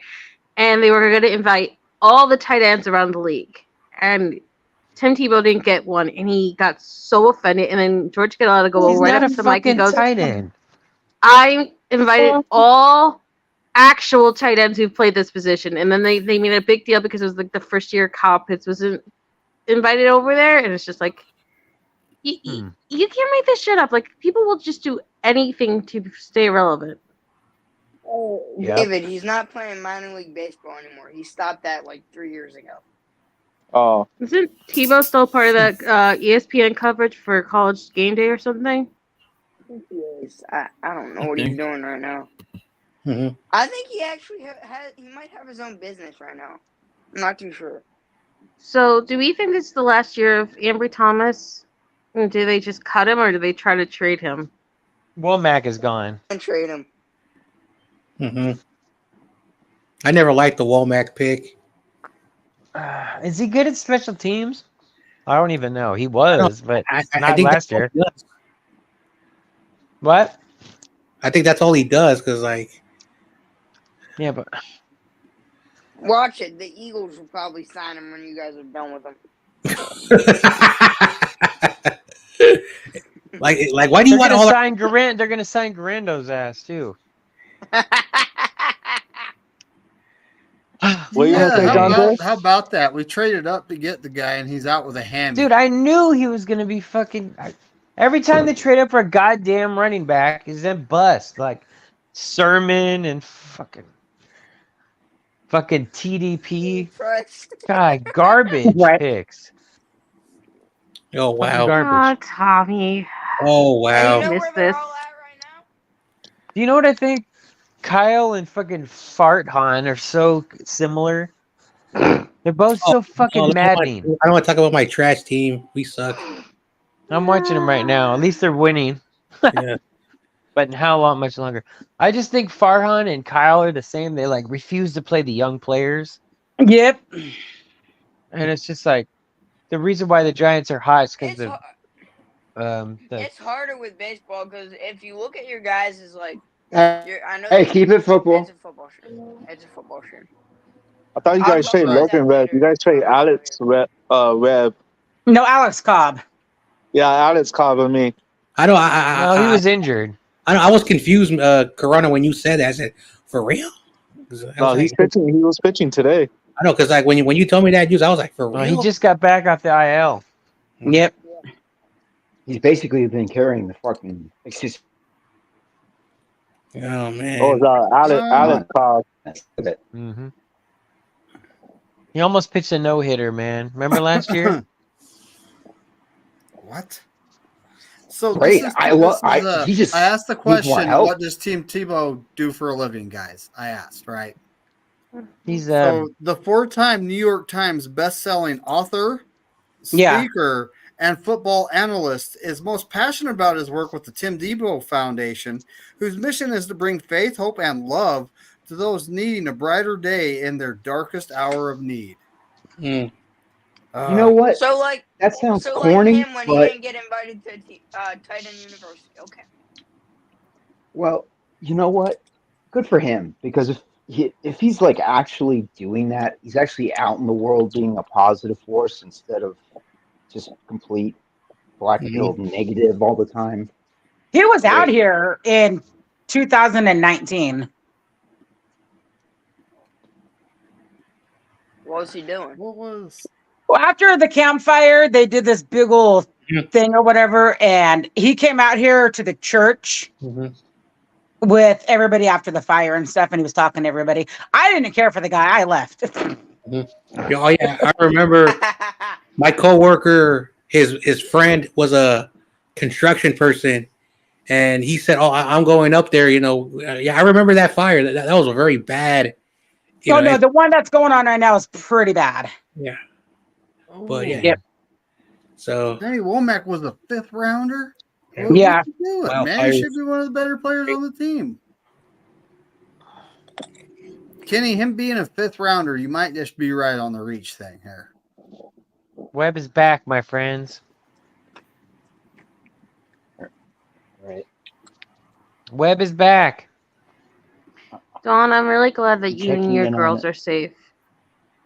and they were going to invite all the tight ends around the league, and Tim Tebow didn't get one, and he got so offended. And then George Kittle go He's right not up a to Mike and fucking goes, tight end. I invited all actual tight ends who played this position. And then they made a big deal because it was like the first year Kyle Pitts wasn't invited over there. And it's just like, you can't make this shit up. Like, people will just do anything to stay relevant. David, he's not playing minor league baseball anymore. He stopped that like 3 years ago. Oh. Isn't Tebow still part of that ESPN coverage for College Game Day or something? I think he is. I don't know what he's doing right now. Mm-hmm. I think he actually he might have his own business right now. I'm not too sure. So, do we think this is the last year of Ambry Thomas? And do they just cut him, or do they try to trade him? Womack is gone. And trade him. Mm-hmm. I never liked the Womack pick. Is he good at special teams? I don't even know. He was, but I not think last year. What? I think that's all he does, because, like... Yeah, but... Watch it. The Eagles will probably sign him when you guys are done with him. like, why do you want all... They're going to sign Garando's ass, too. How about that? We traded up to get the guy, and he's out with a hammy. Dude, I knew he was going to be fucking... Every time they trade up for a goddamn running back, is then bust like Sermon and fucking TDP. Christ. God, garbage Right. picks. Oh Fucking wow. garbage. Tommy. Oh And you wow. know Miss where they're this. all at right now? Do you know what I think? Kyle and fucking Farthan are so similar. They're both so Oh, fucking maddening. I don't want to talk about my trash team. We suck. I'm watching them right now. At least they're winning. Yeah. But in how long, much longer? I just think Farhan and Kyle are the same. They like refuse to play the young players. Yep. And it's just like the reason why the Giants are hot is because It's of it's harder with baseball because if you look at your guys as like, I know. Hey, keep it football. It's a football show. It's a football show. I thought you I'll guys talk say about Logan that Webb. You later. guys say Alex Webb. No, Alex Cobb. Yeah, Alex Cobb and me. I don't. no, he was injured. I was confused, Corona, when you said that. I said, for real? No, he's pitching. He was pitching today. I know, because like when you told me that news, I was like, for real? No, he just got back off the IL. Yep. He's basically been carrying the fucking. Excuse. Oh man. Oh, Alex Cobb. Mm-hmm. He almost pitched a no-hitter, man. Remember last year? What? So Great. this is, He just I asked the needs more question, help. what does Team Tebow do for a living, guys? I asked, right? He's So the 4-time New York Times best-selling author, Yeah. speaker, and football analyst is most passionate about his work with the Tim Tebow Foundation, whose mission is to bring faith, hope, and love to those needing a brighter day in their darkest hour of need. Mm. You know what? So like That sounds so corny, like him when he but didn't get invited to Titan University. Okay. well, you know what? Good for him because if he's like actually doing that, he's actually out in the world being a positive force instead of just complete black-pilled negative all the time. He was out Great. here in 2019. What was he doing? What was? Well, after the campfire, they did this big old thing or whatever, and he came out here to the church with everybody after the fire and stuff, and he was talking to everybody. I didn't care for the guy. I left. Oh yeah, I remember my coworker. His friend was a construction person, and he said, "Oh, I'm going up there." You know, yeah, I remember that fire. That was a very bad. No, the one that's going on right now is pretty bad. Yeah. Oh, But yeah. Yep. So Danny Womack was a 5th rounder. Yeah. What you doing, Wow, man? fires. He should be one of the better players on the team. Kenny, him being a 5th rounder, you might just be right on the reach thing here. Webb is back, my friends. Right. Webb is back. Dawn, I'm really glad that you and Checking your in on girls it. are safe.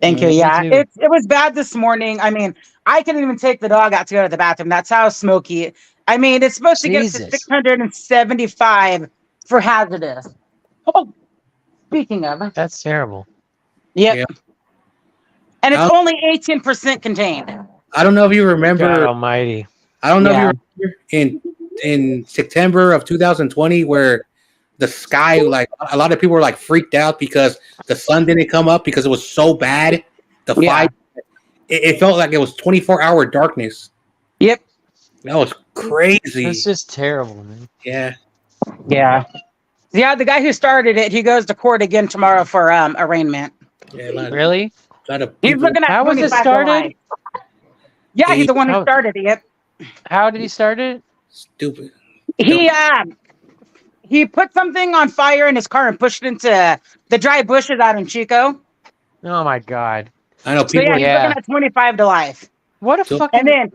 Thank you. Me Yeah, too. it was bad this morning. I mean, I couldn't even take the dog out to go to the bathroom. That's how smoky. I mean, it's supposed to get up to Jesus. 675 for hazardous. Oh, speaking of, That's terrible. yep. Yeah. And it's only 18% contained. I don't know if you remember. God almighty. I don't know if you remember in September of 2020 where the sky, like a lot of people were like freaked out because the sun didn't come up because it was so bad. The fire, it felt like it was 24-hour darkness. Yep. That was crazy. It's just terrible, man. Yeah. Yeah. Yeah, the guy who started it, he goes to court again tomorrow for arraignment. Yeah, Really? A lot of He's people. looking at How was it 25 to started? life. Yeah, he's the one who How- started it. How did he start it? Stupid. He put something on fire in his car and pushed it into the dry bushes out in Chico. Oh my God. I know So people. yeah, he's looking at 25 to life. What a So- fucking. And then,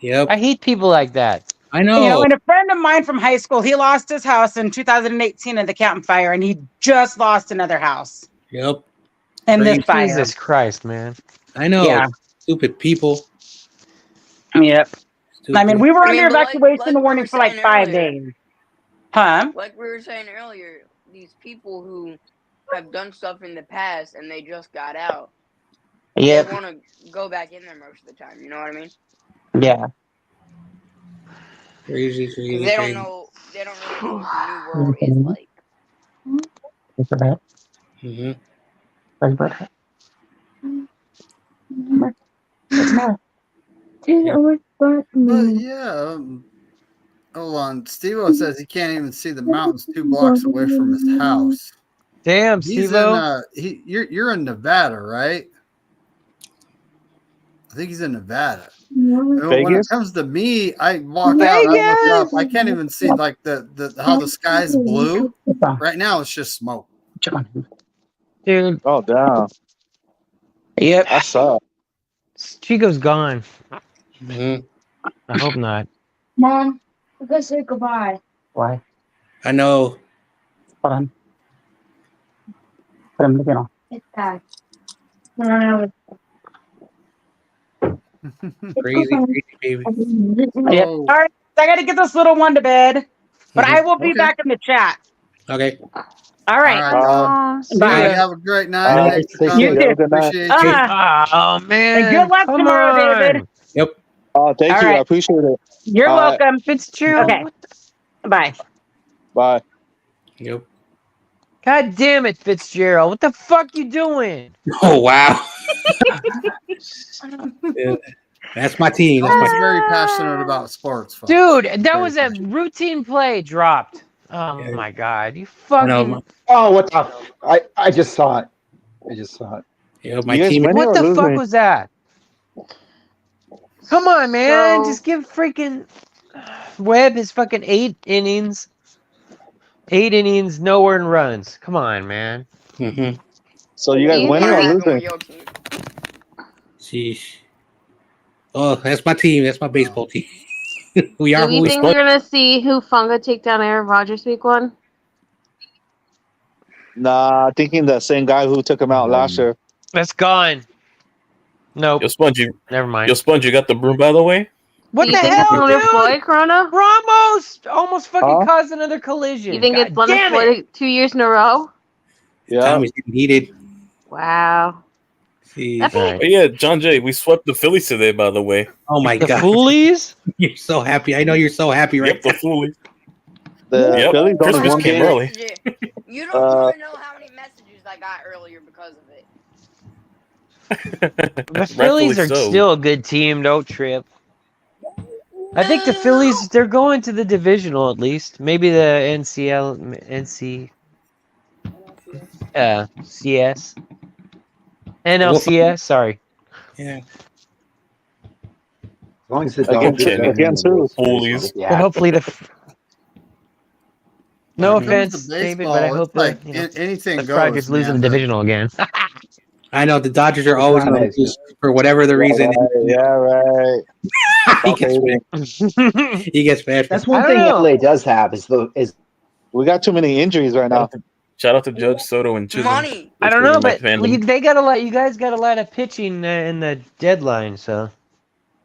Yep. I hate people like that. I know. you know, and a friend of mine from high school, he lost his house in 2018 in the campfire, and he just lost another house Yep. in this Crazy. fire. Jesus Christ, man. I know. Yeah. Stupid people. Yep. Stupid. I mean, we were I mean, under but like evacuation we warning were for like saying 5 earlier. days. Huh? Like we were saying earlier, these people who have done stuff in the past and they just got out, Yep. they want to go back in there most of the time. You know what I mean? Yeah. Crazy, Because crazy, they don't crazy. know. They don't really know what the new world is like. Mm-hmm. But yeah, hold on. Steve-O says he can't even see the mountains 2 blocks away from his house. Damn, He's Steve-O. in you're in Nevada, right? I think he's in Nevada. When it Vegas? comes to me, I walk out, I look up, I can't even see like the how the sky's blue. Right now it's just smoke. Dude. Oh, damn. Yep. That sucks. Chico's gone. Mm-hmm. I hope not. Mom, we gotta say goodbye. Why? I know. It's bad. No, Crazy, crazy, baby. Yep. Oh, All right, I got to get this little one to bed, but I Mm-hmm. will be okay. back in the chat. Okay. All All right. right, dog. See Bye. You ya. have a great All night. right, Thanks for stay You coming. safe. too. Have a good night. Appreciate you. Oh And man. good luck Come tomorrow, on. David. Yep. Oh, thank All you. I right. appreciate it. You're All right. welcome. Fitzgerald. Okay. Bye. Bye. Yep. God damn it, Fitzgerald. What the fuck you doing? Oh wow. Yeah. That's my team. That's my Sean's very passionate about sports, folks. Dude, that Very was a passionate. routine play dropped. Oh Yeah. my god. You I know. fucking Oh, what the? I just saw it. I just saw it. Yeah, my You guys team. winning what or the fuck losing? was that? Come on, man. So Just give freaking Webb his fucking 8 innings. 8 innings, no earned runs. Come on, man. Mm-hmm. So you guys do you winning think or What that happened with losing? your team? Sheesh. Oh, that's my team. That's my baseball team. We are do who we we. think we're gonna see who Funga take down Aaron Rodgers week 1? Nah, thinking the same guy who took him out last year. That's gone. Nope. Yo, Sponge, Never mind. yo, Sponge, you got the broom, by the way? What Do the you think it's hell, Leonard dude? Floyd, Corona? Ramos almost fucking Huh? caused another collision. You think God it's Leonard damn Floyd it. 2 years in a row? Yeah. Time is needed. Wow. See. That'd be All right. Oh, yeah, John Jay, we swept the Phillies today, by the way. Oh my The god. Foolies? You're so happy. I know you're so happy right Yep, the Phillies. The Yep. Phillies only Christmas one came game. early. You don't want to know how many messages I got earlier because of it. The Phillies are still a good team. Don't trip. I think the Phillies, they're going to the divisional at least. Maybe the CS. NLCS, sorry. Yeah. As long as the Against Dodgers aren't in the against who? World Series, Holy. I'll be But happy. hopefully no When it comes offense, to David, but I baseball, hope it's like the anything Projects goes, losing the man. divisional again. I know the Dodgers are It's always not going to nice. lose for whatever the Yeah, reason. right. Yeah, right. he, Stop gets hating. mad. He gets mad. That's I one don't thing know. LA does have is We got too many injuries right now. Shout out to Judge Soto and Chisholm. Money. I don't know, My but fandom. they got a lot. You guys got a lot of pitching in the deadline, so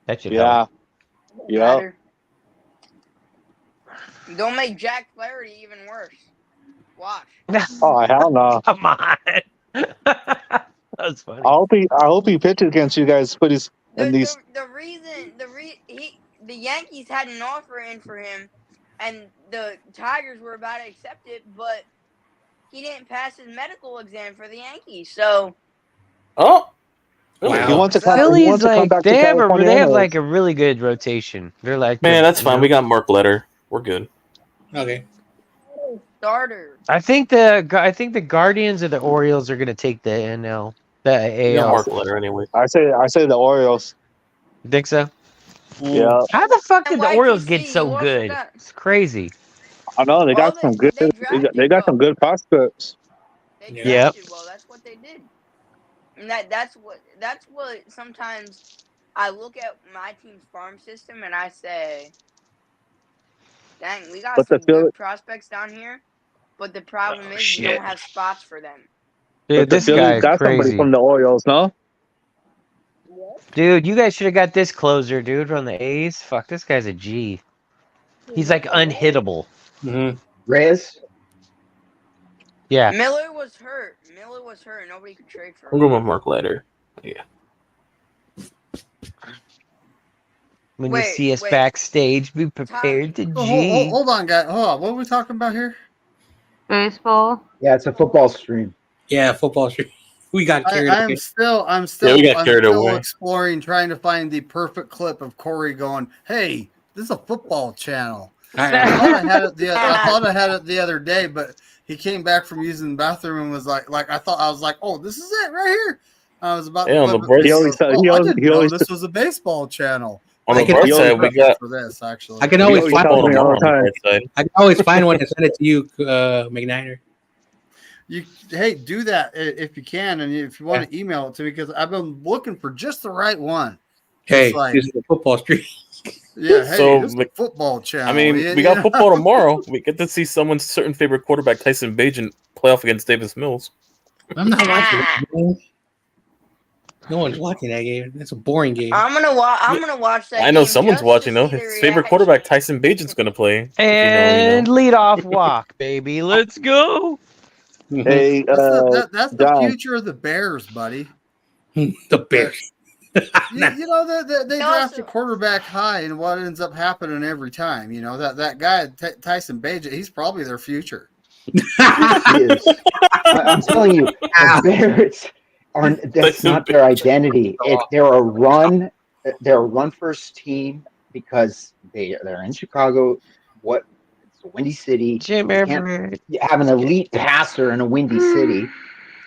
that should help. Yeah. Yep. Matter. Don't make Jack Flaherty even worse. Watch. Oh hell no! Come on. That's funny. I hope he pitches against you guys. Put his in these. The Yankees had an offer in for him, and the Tigers were about to accept it, but he didn't pass his medical exam for the Yankees. So, Oh, Wow. He wants to come. He Phillies, wants to come like back to they have California. they have anyways. like a really good rotation. They're like man, that's fine. We know. got Mark Letter. We're good. Okay. starter. I think the Guardians or the Orioles are gonna take the NL, the We got AL. Mark Letter anyway. I say the Orioles. You think so? Yeah, How the fuck did And the Orioles YTC, get so you also good? got- It's crazy. I know they got Well, some good. they drafted They got some well. good prospects. They Yeah. Yep. drafted well. That's what they did. And that's what sometimes I look at my team's farm system and I say, dang, we got But the some Phillies, good prospects down here, but the problem is we shit. don't have spots for them. Dude, but the this Phillies guy is got somebody crazy. from the Orioles, no? Dude, you guys should have got this closer, dude, from the A's. Fuck, this guy's a G. He's like unhittable. Mm-hmm. Reyes. Yeah. Miller was hurt. Nobody could trade for I'm him. going with Mark Letter. Yeah. When you see us backstage, be prepared to G. Hold on, guys. Hold on. What are we talking about here? Baseball. Yeah, it's a football stream. Yeah, football stream. We got carried I'm away. still we got carried away. exploring, trying to find the perfect clip of Korey going, "Hey, this is a football channel." I thought I had it the other day, but he came back from using the bathroom and was like I was like, "Oh, this is it right here." I was about Yeah, to on the flip bright it. side- I didn't know this was a baseball channel. On the I can bright side, we got. for this actually. I can always We find got one. them all on the bright side. I can always find one and send it to you, McNiner. Hey, do that if you can, and if you want to email it to me, because I've been looking for just the right one. Hey, It's like, this is a football stream. yeah, hey, So, this is a football channel. I mean, we got football tomorrow. We get to see someone's certain favorite quarterback, Tyson Bagent, play off against Davis Mills. I'm not watching that game. No one's watching that game. That's a boring game. I'm gonna watch that. I know game someone's just watching to though. see His their favorite quarterback, Tyson Bagent's gonna play. And lead off walk, baby. Let's go. Hey, that's the John. future of the Bears, buddy. The Bears. You know they draft a quarterback high, and what ends up happening every time, you know that guy Tyson Bagent, he's probably their future. He is. I'm telling you, the Bears are. That's not their identity. They're a run first team because they're in Chicago. It's a windy city. Jim You Everett. have an elite passer in a windy city,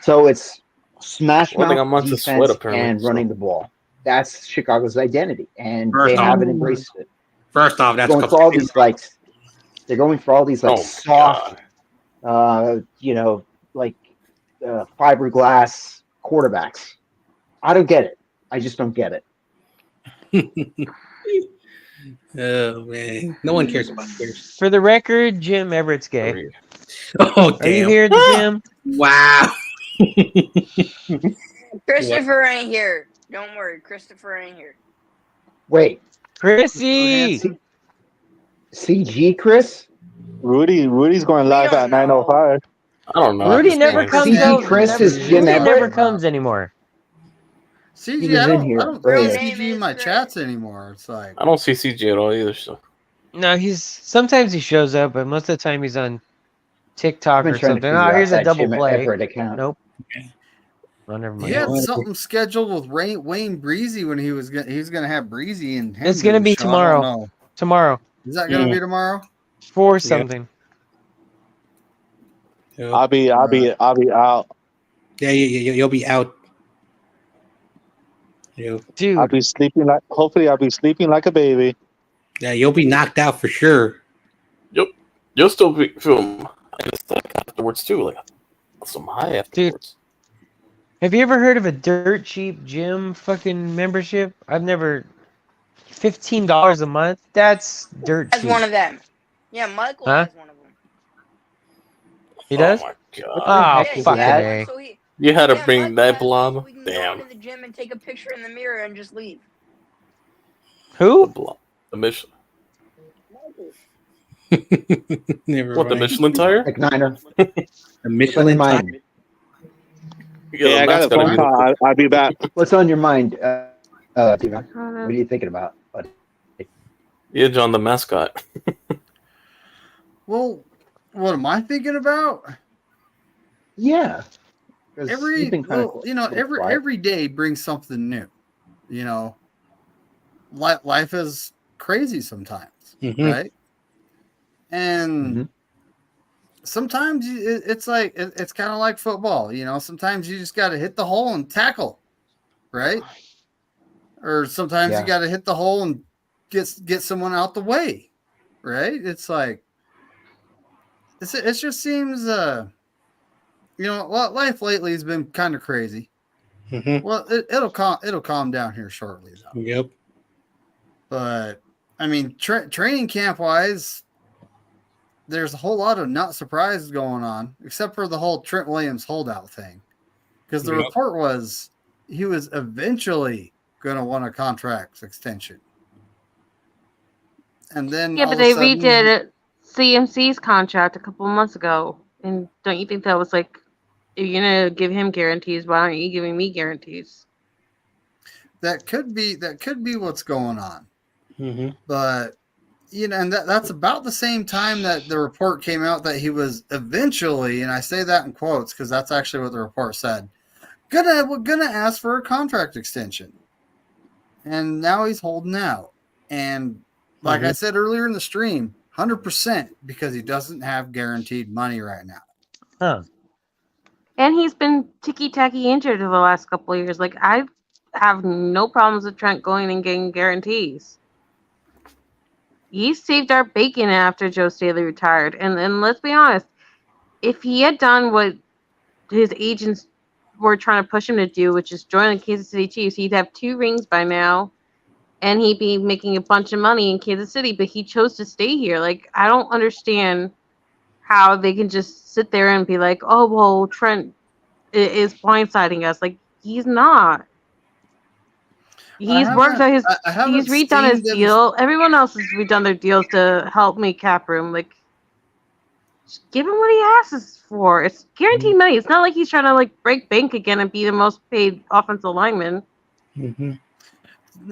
so it's smash One thing I'm mouth on to defense sweat, apparently, and so. running the ball. That's Chicago's identity, and First they off- haven't embraced it. First off, that's Going for all these they're going for all these soft, fiberglass quarterbacks. I don't get it. I just don't get it. Oh man, no one cares about Bears. For the record, Jim Everett's gay. Oh Are you damn! here at the gym? Wow. Christopher ain't here. Don't worry, Christopher ain't here. Wait, Chrissy. CG Chris? Rudy's going live at 9:05. I don't know. Rudy never comes CG out. Chris never, is Jim Rudy never Everett? comes anymore. CG, He was in here I don't earlier. see CG in my chats anymore. It's like I don't see CG at all either. So No, sometimes he shows up, but most of the time he's on TikTok I've been or trying to something. figure Oh, out here's a that double Jim play. Everett account. Nope. Oh, never he mind. had something scheduled with Wayne Breezy when he was gonna have Breezy and him It's do gonna the be show. I don't tomorrow. know. Tomorrow. Is that gonna be tomorrow? For something. I'll be out. Yeah, you'll be out. Dude. I'll be sleeping hopefully I'll be sleeping like a baby. Yeah, you'll be knocked out for sure. you'll still be feeling afterwards too, like some high afterwards. Have you ever heard of a dirt cheap gym fucking membership? I've never. $15 a month? That's dirt That's cheap. one of them. Yeah, Michael has one of them. He does? Oh my god! Oh, Yeah, fucking yeah, A. so You had to yeah, bring Michael that has blob. one, so we can go Damn. into the gym and take a picture in the mirror and just leave. Who? The Michelin. Never What, the mind. Michelin tire? McNiner. The Michelin mind. tire. Yeah, I got a phone call. I'll be back. What's on your mind, Diva? What are you thinking about, buddy? Yeah, John, the mascot. Well, what am I thinking about? Yeah. Every day brings something new. You know, life is crazy sometimes, right? And sometimes it's like it's kind of like football. You know, sometimes you just got to hit the hole and tackle, right? Or sometimes you got to hit the hole and get someone out the way, right? It's like it just seems life lately has been kind of crazy. Well, it'll calm down here shortly, though. Yep. But I mean, training camp wise, there's a whole lot of not surprises going on, except for the whole Trent Williams holdout thing, because the report was he was eventually going to want a contract extension, and then Yeah, but they redid CMC's contract a couple of months ago, and don't you think that was like, if you're gonna give him guarantees, why aren't you giving me guarantees? That could be what's going on. Mm-hmm. But and that's about the same time that the report came out that he was eventually, and I say that in quotes because that's actually what the report said, gonna ask for a contract extension. And now he's holding out. And like I said earlier in the stream, 100% because he doesn't have guaranteed money right now. Huh. And he's been ticky-tacky injured in the last couple of years. Like, I have no problems with Trent going and getting guarantees. He saved our bacon after Joe Staley retired. And let's be honest, if he had done what his agents were trying to push him to do, which is join the Kansas City Chiefs, he'd have 2 rings by now, and he'd be making a bunch of money in Kansas City, but he chose to stay here. Like, I don't understand how they can just sit there and be like, oh, well, Trent is blindsiding us. Like, he's not. He's worked out his. He's redone his deal. Everyone else has redone their deals to help make cap room. Like, just give him what he asks for. It's guaranteed money. It's not like he's trying to like break bank again and be the most paid offensive lineman. Mm-hmm.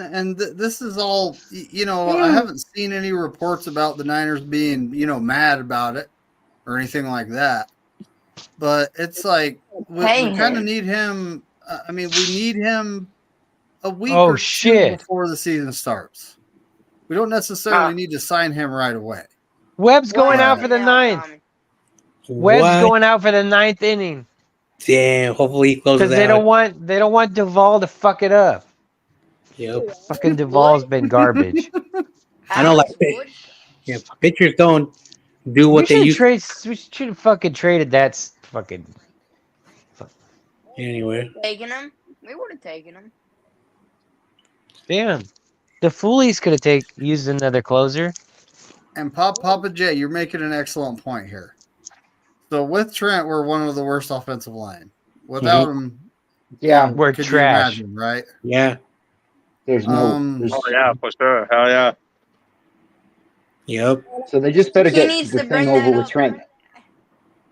And this is all, I haven't seen any reports about the Niners being, mad about it or anything like that. But it's like we kind of need him. We need him a week or two before the season starts. We don't necessarily need to sign him right away. Webb's going out for the 9th. Webb's going out for the 9th inning. Damn. Hopefully he closes because they don't want Duvall to fuck it up. Yep. Fucking Duvall's been garbage. I know, like, pitchers don't do what they used. We should have fucking traded that fucking. Anyway. Taking him? We would have taken him. Damn. The Foolies could have used another closer. And Papa J, you're making an excellent point here. So with Trent, we're one of the worst offensive line. Without him, we're trash. Imagine, right? Yeah. There's no. Oh yeah, for sure. Hell yeah. Yep. So they just better get the thing over with Trent.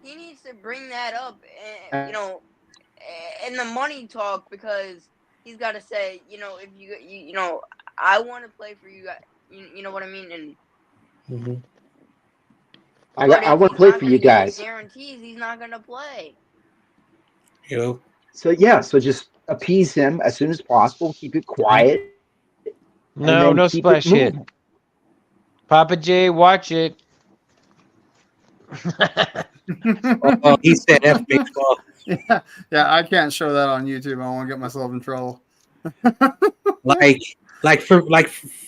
He needs to bring that up, in the money talk, because he's got to say, if you I want to play for you guys. You know what I mean? And I want to play for you guys. Guarantees he's not going to play. Yep. So just appease him as soon as possible. Keep it quiet. No splash hit. Papa J, watch it. Oh, he said F baseball. Yeah, I can't show that on YouTube. I want to get myself in trouble.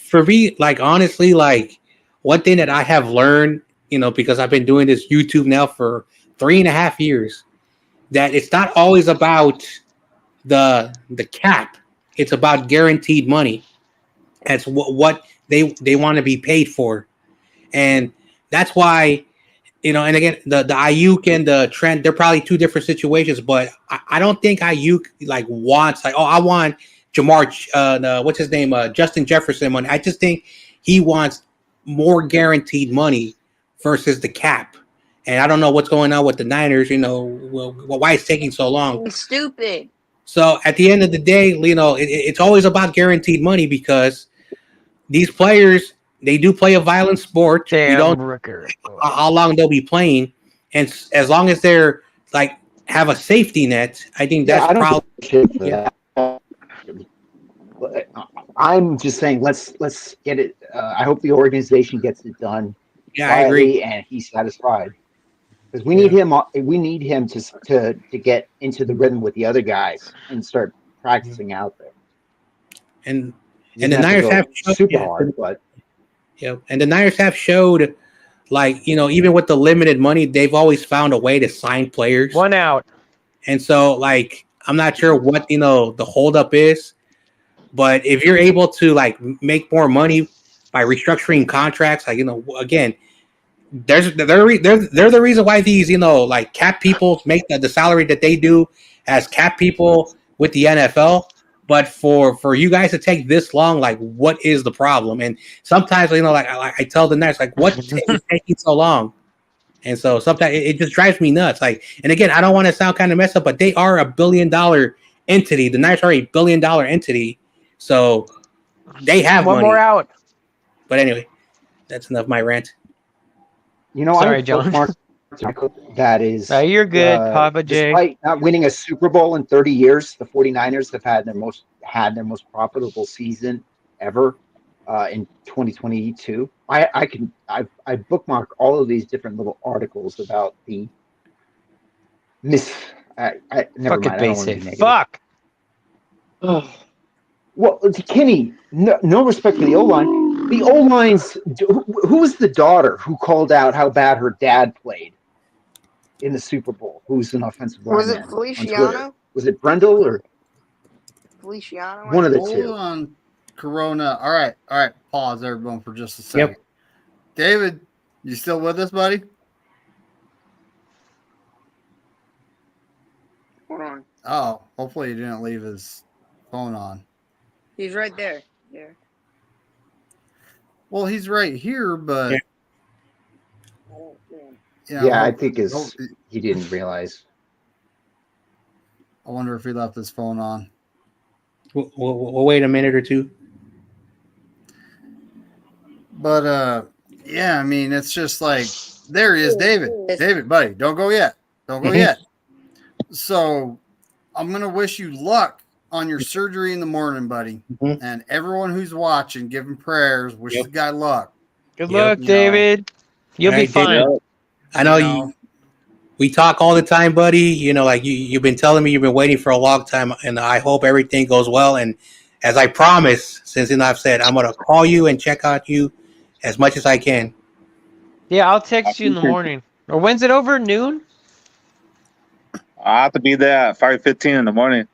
for me, like, honestly, like, one thing that I have learned, because I've been doing this YouTube now for 3.5 years, that it's not always about the cap. It's about guaranteed money. That's what they want to be paid for. And that's why, and again, the Ayuk and the Trent, they're probably 2 different situations, but I don't think Ayuk wants I want Jamar, what's his name? Justin Jefferson money. I just think he wants more guaranteed money versus the cap. And I don't know what's going on with the Niners, why it's taking so long. It's stupid. So at the end of the day, it's always about guaranteed money because these players, they do play a violent sport. Damn, we don't Rooker. how long they'll be playing, and as long as they're have a safety net, I think that's probably. I'm just saying, let's get it. I hope the organization gets it done. Yeah, I agree, and he's satisfied because we need him. We need him to get into the rhythm with the other guys and start practicing out there. And the Niners have super hard, but and the Niners have showed, even with the limited money, they've always found a way to sign players. 1 out, and so I'm not sure what the holdup is, but if you're able to make more money by restructuring contracts, again, they're the reason why these cap people make the salary that they do as cap people with the NFL. But for you guys to take this long, what is the problem? And sometimes, I tell the Nets, what is taking so long? And so sometimes it just drives me nuts. And again, I don't want to sound kind of messed up, but they are $1 billion entity. The Nets are $1 billion entity. So they have one money. more out. But anyway, that's enough of my rant. You know, Sorry, I John. bookmarked an article that is You're good, Papa J. despite not winning a Super Bowl in 30 years, the 49ers have had their most profitable season ever in 2022. I bookmark all of these different little articles about the never Fucking mind. I don't want to basic. be negative. Fuck. Well, Kenny, no respect for the O line. The O line's who was the daughter who called out how bad her dad played in the Super Bowl? Who's an offensive Was it lineman on Twitter? Feliciano? Was it Brendel or Feliciano? I one of the think? Hold two? on, Corona. All right. Pause, everyone, for just a second. Yep. David, you still with us, buddy? Hold on. Oh, hopefully he didn't leave his phone on. He's right there. Yeah. Well, he's right here, but Yeah. Yeah, I think he didn't realize. I wonder if he left his phone on. We'll wait a minute or two. But yeah, I mean, it's just like there he is, David. David, buddy, don't go yet. Don't go yet. So I'm gonna wish you luck on your surgery in the morning, buddy. Mhm. And everyone who's watching, give him prayers. Wish Yep. the guy luck. Good Yep. luck, You know. David. You'll be Alright, David. fine. I know we talk all the time, buddy. You know, like you've been telling me you've been waiting for a long time, and I hope everything goes well. And as I promised, since I've said I'm gonna call you and check out you as much as I can. Yeah, I'll text you in the morning. Or when's it over? Noon? I have to be there at 5:15 in the morning.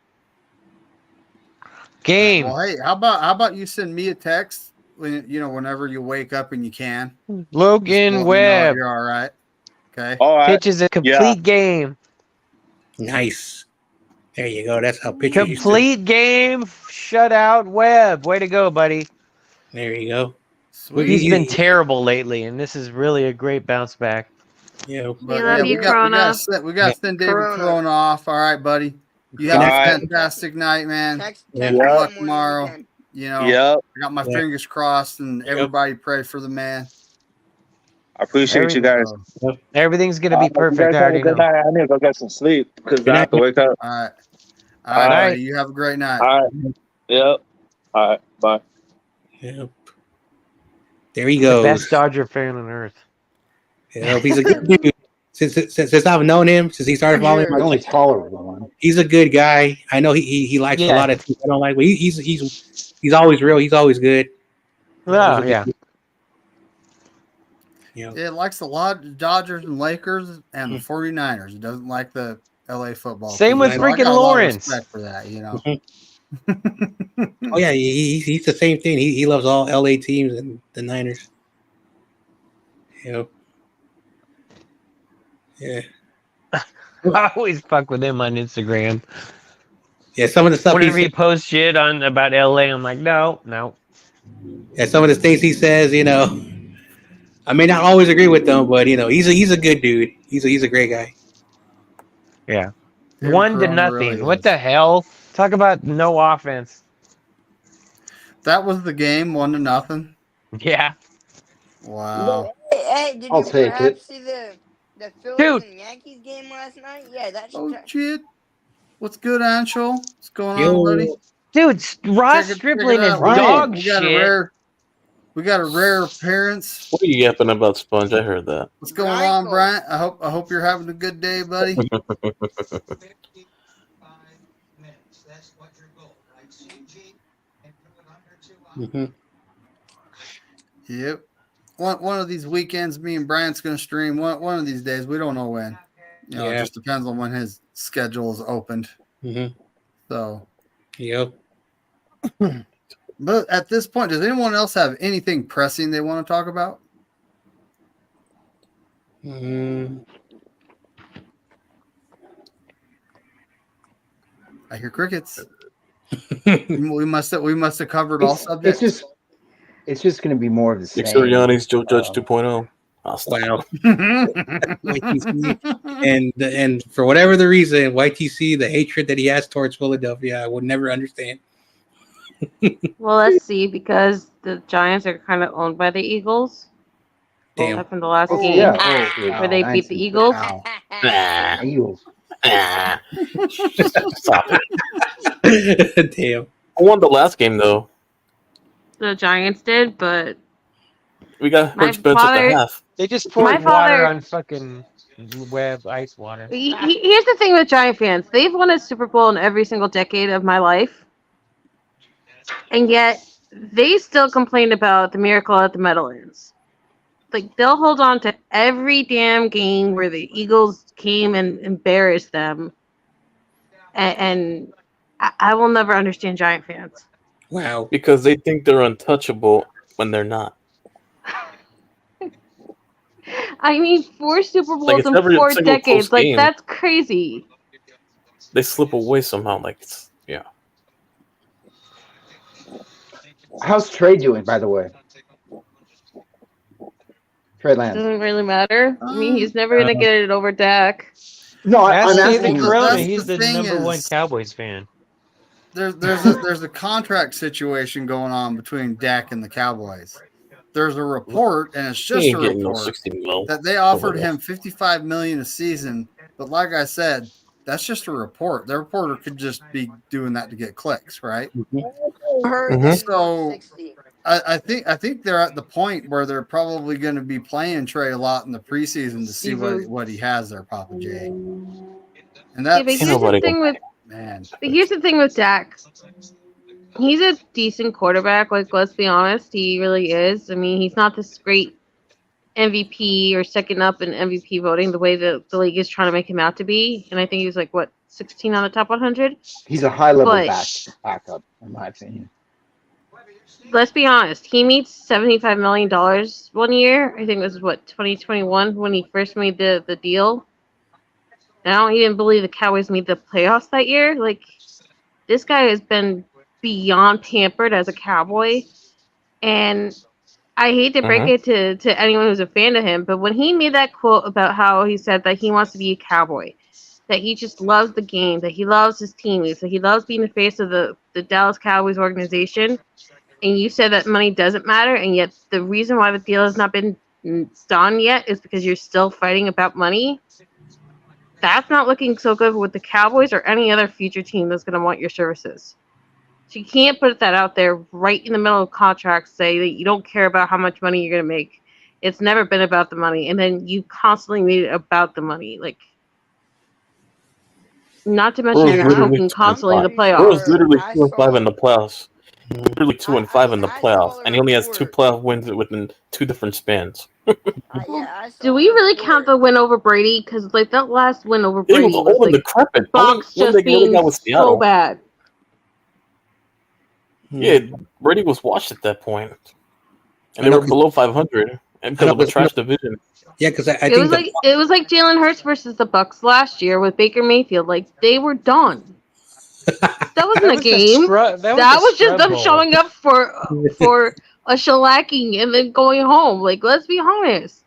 Game. Well, hey, how about you send me a text when whenever you wake up and you can. Logan Just let me know Webb. you're all right. Okay. All right. Pitches a complete game. Nice. There you go. That's how pitchers used to. Complete game. Shutout Webb. Way to go, buddy. There you go. Sweet. He's been terrible lately, and this is really a great bounce back. Yeah. We love you, we Corona. got to send David Corona off. All right, buddy. You have All a right. fantastic night, man. Text Yeah. Good him luck when you tomorrow. can. Yep. I got my Yeah. fingers crossed, and everybody pray for the man. I appreciate you guys. Everything's gonna be You perfect. guys I have a already good know. night. I need to go get some sleep because Good I have to night. wake up. All right. All All right. right. You have a great night. All right. Yep. All right. Bye. Yep. There he The goes. best Dodger fan on earth. Yep, he's a good dude. Since I've known him, since he started following The my only tolerable one. he's a good guy. I know he likes a Yeah. lot of things I don't like, but he's always real. He's always good. Oh, yeah. You know, It likes a lot Dodgers and Lakers and the 49ers. It doesn't like the LA football. Same team. with So I freaking got a lot of Lawrence. respect for that, you know. oh yeah, he's the same thing. He loves all LA teams and the Niners. You know. Yeah. I always fuck with him on Instagram. Yeah, some of the stuff Whenever he he posts shit on about LA, I'm like, no. yeah, some of the things he says, I may not always agree with them, but he's a good dude. He's a great guy. Yeah. David 1-0. Corona really What is. the hell? Talk about no offense. That was the game, 1-0. Yeah. Wow. Hey, did I'll you take perhaps it. see the Phillies Dude. and Yankees game last night? Yeah, that should. Oh shit. What's good, Anshul? What's going Yo. on, buddy? Dude, Ross Check it Stripling is out. dog we got shit. we got a rare appearance. What are you yapping about, Sponge? I heard that. What's going on, Bryant? I hope you're having a good day, buddy. Mm-hmm. Yep. One of these weekends, me and Bryant's gonna stream. One of these days, we don't know when. It Yeah. just depends on when his schedule is opened. Mm-hmm. So, Yep. but at this point, does anyone else have anything pressing they want to talk about? Mm. I hear crickets. we must have covered all subjects. It's just going to be more of the same. Nick Sirianni's Joe Judge 2.0. I'll stop. Wow. YTC. And for whatever the reason, YTC, the hatred that he has towards Philadelphia, I would never understand. Well, let's see, because the Giants are kind of owned by the Eagles. Damn. Up in the last Oh, game yeah. Oh, Actually, where they Giants beat the and Eagles. ow. Nah. Eagles. Nah. Stop it. Damn. Who won the last game though? The Giants did, but We got my Hurts bench at the father, half. They just my poured water father. on fucking web ice water. Here's the thing with Giant fans: they've won a Super Bowl in every single decade of my life, and yet they still complain about the miracle at the Meadowlands. Like they'll hold on to every damn game where the Eagles came and embarrassed them, and I will never understand Giant fans. Wow. Because they think they're untouchable when they're not. I mean, 4 Super Like Bowls it's in every 4 single close decades. Like game. that's crazy. They slip away somehow. Like it's, yeah. How's Trey doing, by the way? Trey Lance. Doesn't really matter. I mean, he's never gonna get it over Dak. No, I'm Ask asking. David Corona. That's He's the the thing number one is- Cowboys fan. There's a contract situation going on between Dak and the Cowboys. There's a report, and it's He just a ain't getting no report 60 mil. that they offered him $55 million a season. But like I said, that's just a report. The reporter could just be doing that to get clicks, right? Heard Mhm. that So 60. I think they're at the point where they're probably going to be playing Trey a lot in the preseason to see what he has there, Papa J. And Yeah, that's but here's the thing with Dak. He's a decent quarterback. Like, let's be honest, he really is. I mean, he's not this great MVP or second up in MVP voting the way the league is trying to make him out to be. And I think he was like 16 on the top 100. He's a high level But backup, in my opinion. let's be honest, he meets $75 million one year. I think this is 2021 when he first made the deal. And I don't even believe the Cowboys made the playoffs that year. Like, this guy has been beyond pampered as a Cowboy. And I hate to break it to anyone who's a fan of him, but when he made that quote about how he said that he wants to be a Cowboy, that he just loves the game, that he loves his teammates, that he loves being the face of the Dallas Cowboys organization, and you said that money doesn't matter, and yet the reason why the deal has not been done yet is because you're still fighting about money, that's not looking so good with the Cowboys or any other future team that's going to want your services. So you can't put that out there right in the middle of contracts, say that you don't care about how much money you're going to make. It's never been about the money, and then you constantly made it about the money. Like, not to mention you're choking constantly in the playoffs. Burrow's literally 2-5 in the playoffs. Literally 2-5 in the playoffs, and he only has 2 playoff wins within 2 different spans. Do we really count the win over Brady? Because like that last win over It Brady was was all in the like carpet. Fox When just they really being got with so Seattle. bad. Yeah, Brady was washed at that point, and I they know, were below 500 and because of the trash division. Yeah, because I It was like Jalen Hurts versus the Bucks last year with Baker Mayfield. Like they were done. That wasn't a game. That was just them showing up for a shellacking and then going home. Like, let's be honest.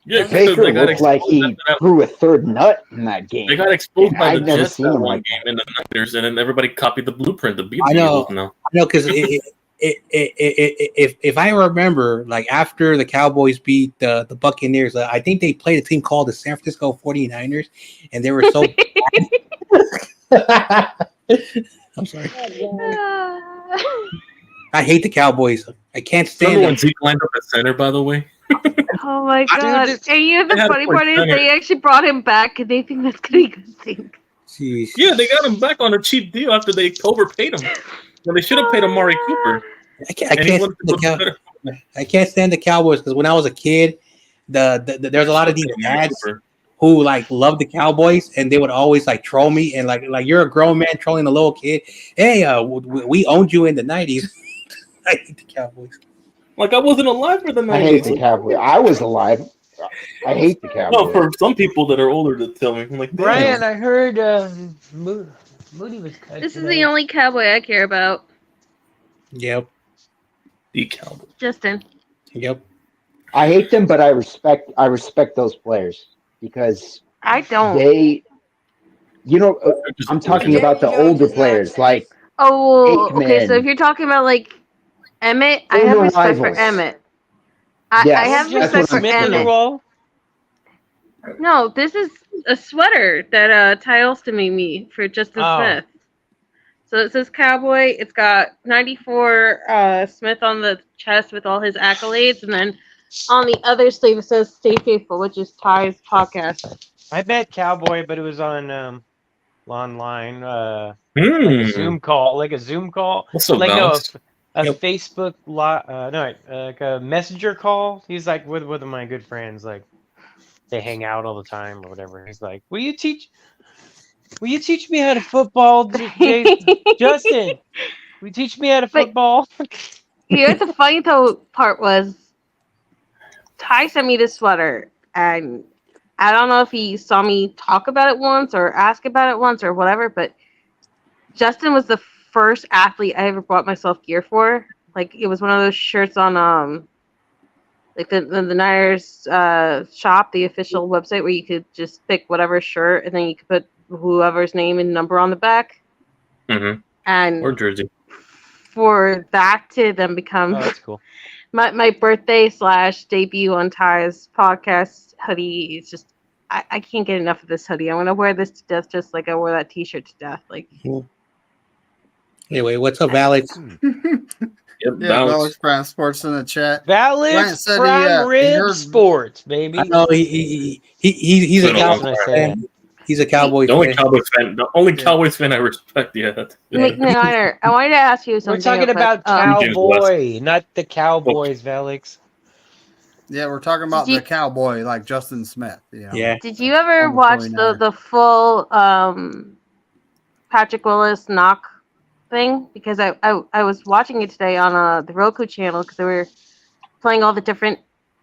Yeah, Baker looked like he threw a third nut in that game. They got exposed by the I've never Jets seen that him one like game in the Niners, and then everybody copied the blueprint to beat I the know, Eagles now. because if I remember, like after the Cowboys beat the Buccaneers, I think they played a team called the San Francisco 49ers, and they were so bad. I'm sorry. I hate the Cowboys. I can't stand Remember them. when Zeke lined up at center, by the way? Oh my god! And you know they the had funny to play part is center. they actually brought him back, and they think that's gonna be a good thing. Jeez. Yeah, they got him back on a cheap deal after they overpaid him. Well, they should have paid Amari Cooper. I can't stand the Cowboys because when I was a kid, there's a lot of these dads who like love the Cowboys, and they would always like troll me and like you're a grown man trolling a little kid. Hey, we owned you in the '90s. I hate the Cowboys. Like I wasn't alive for the 90s. I hate the Cowboys. I was alive. I hate the Cowboys. No, for some people that are older to tell me. I'm like, Brian, damn. I heard Moody was cut. This is the only Cowboy I care about. Yep. The Cowboys. Justin. Yep. I hate them, but I respect those players because I don't. they, I'm talking about the older players like Oh, okay. So if Aikman. you're talking about like Emmett, I have Former respect for rivals. Emmett. I Yes, have that's respect what for I'm Smith on the Emmett. saying. wall. No, this is a sweater that Ty Olston made me for Justin Oh, Smith. So it says Cowboy. It's got 94 Smith on the chest with all his accolades, and then on the other sleeve it says "Stay Faithful," which is Ty's podcast. I bet Cowboy, but it was on online, like a Zoom call, What's up, like no, Alex? a Yep. Facebook no, like a messenger call. He's like with one of my good friends, like they hang out all the time or whatever. He's like, Will you teach me how to football, Justin? Will you teach me how to But football?" you know what the funny part was? Ty sent me this sweater, and I don't know if he saw me talk about it once or ask about it once or whatever, but Justin was the first athlete I ever bought myself gear for. Like it was one of those shirts on like the Niners shop, the official website where you could just pick whatever shirt and then you could put whoever's name and number on the back. Mm-hmm. And Or jersey. for that to then become Oh, that's cool. my birthday / debut on Ty's podcast hoodie, it's just I can't get enough of this hoodie. I'm gonna wear this to death just like I wore that t-shirt to death. Like Anyway, what's up, Alex? Yep, Yeah, Alex. Alex Brown Sports in the chat. Alex Bryant said Prime he Rib heard. Sports, baby. I know he's a Been a long Cowboys time. fan. He's a Cowboys The only fan. Cowboys fan I respect. Yeah. McNiner, I wanted to ask you We're something. talking real quick. about Cowboy, not the Cowboys, Oh. Alex. Yeah, we're talking about Did you- the cowboy, like Justin Smith. You know? Yeah. Did you ever On the watch 49ers. the full Patrick Willis knock thing? Because I was watching it today on the Roku channel because they were playing all the different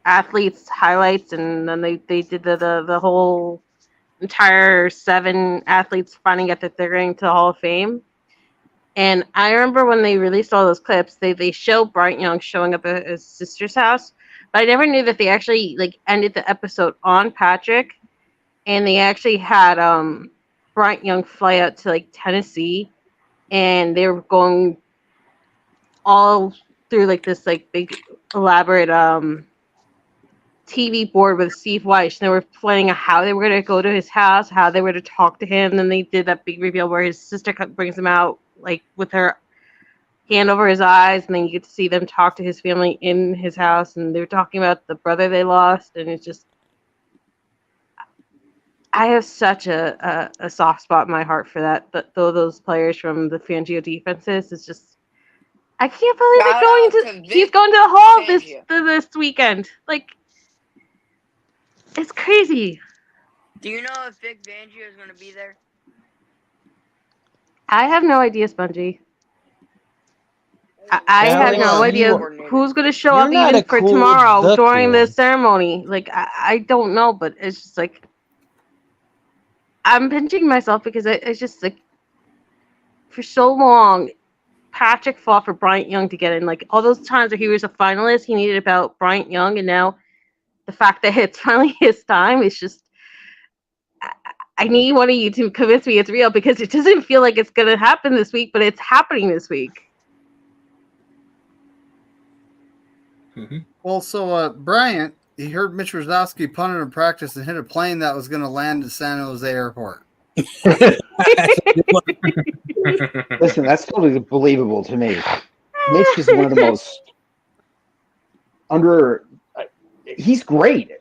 athletes highlights, and then they did the whole entire 7 athletes finding out that they're going to the Hall of Fame. And I remember when they released all those clips, they show Bryant Young showing up at his sister's house, but I never knew that they actually like ended the episode on Patrick, and they actually had Bryant Young fly out to like Tennessee, and they were going all through like this like big elaborate TV board with Steve Weish, and they were planning how they were going to go to his house, how they were to talk to him. And then they did that big reveal where his sister brings him out like with her hand over his eyes, and then you get to see them talk to his family in his house, and they were talking about the brother they lost, and it's just I have such a soft spot in my heart for that. But though those players from the Fangio defenses, it's just I can't believe Shout they're out going to to he's Vic going to the Hall Fangio. this weekend. Like it's crazy. Do you know if Vic Fangio is going to be there? I have no idea, Spongy. I have Alex, no idea you- who's going to show you're up not even a for cool- tomorrow the during cool. the ceremony. Like, I don't know, but it's just like, I'm pinching myself because it's just like, for so long, Patrick fought for Bryant Young to get in. Like, all those times where he was a finalist, he needed about Bryant Young, and now the fact that it's finally his time is just, I need one of you to convince me it's real because it doesn't feel like it's going to happen this week, but it's happening this week. Well, so Bryant, he heard Mitch Rosowski punted in practice and hit a plane that was going to land at San Jose Airport. Listen, that's totally believable to me. Mitch is one of the most he's great.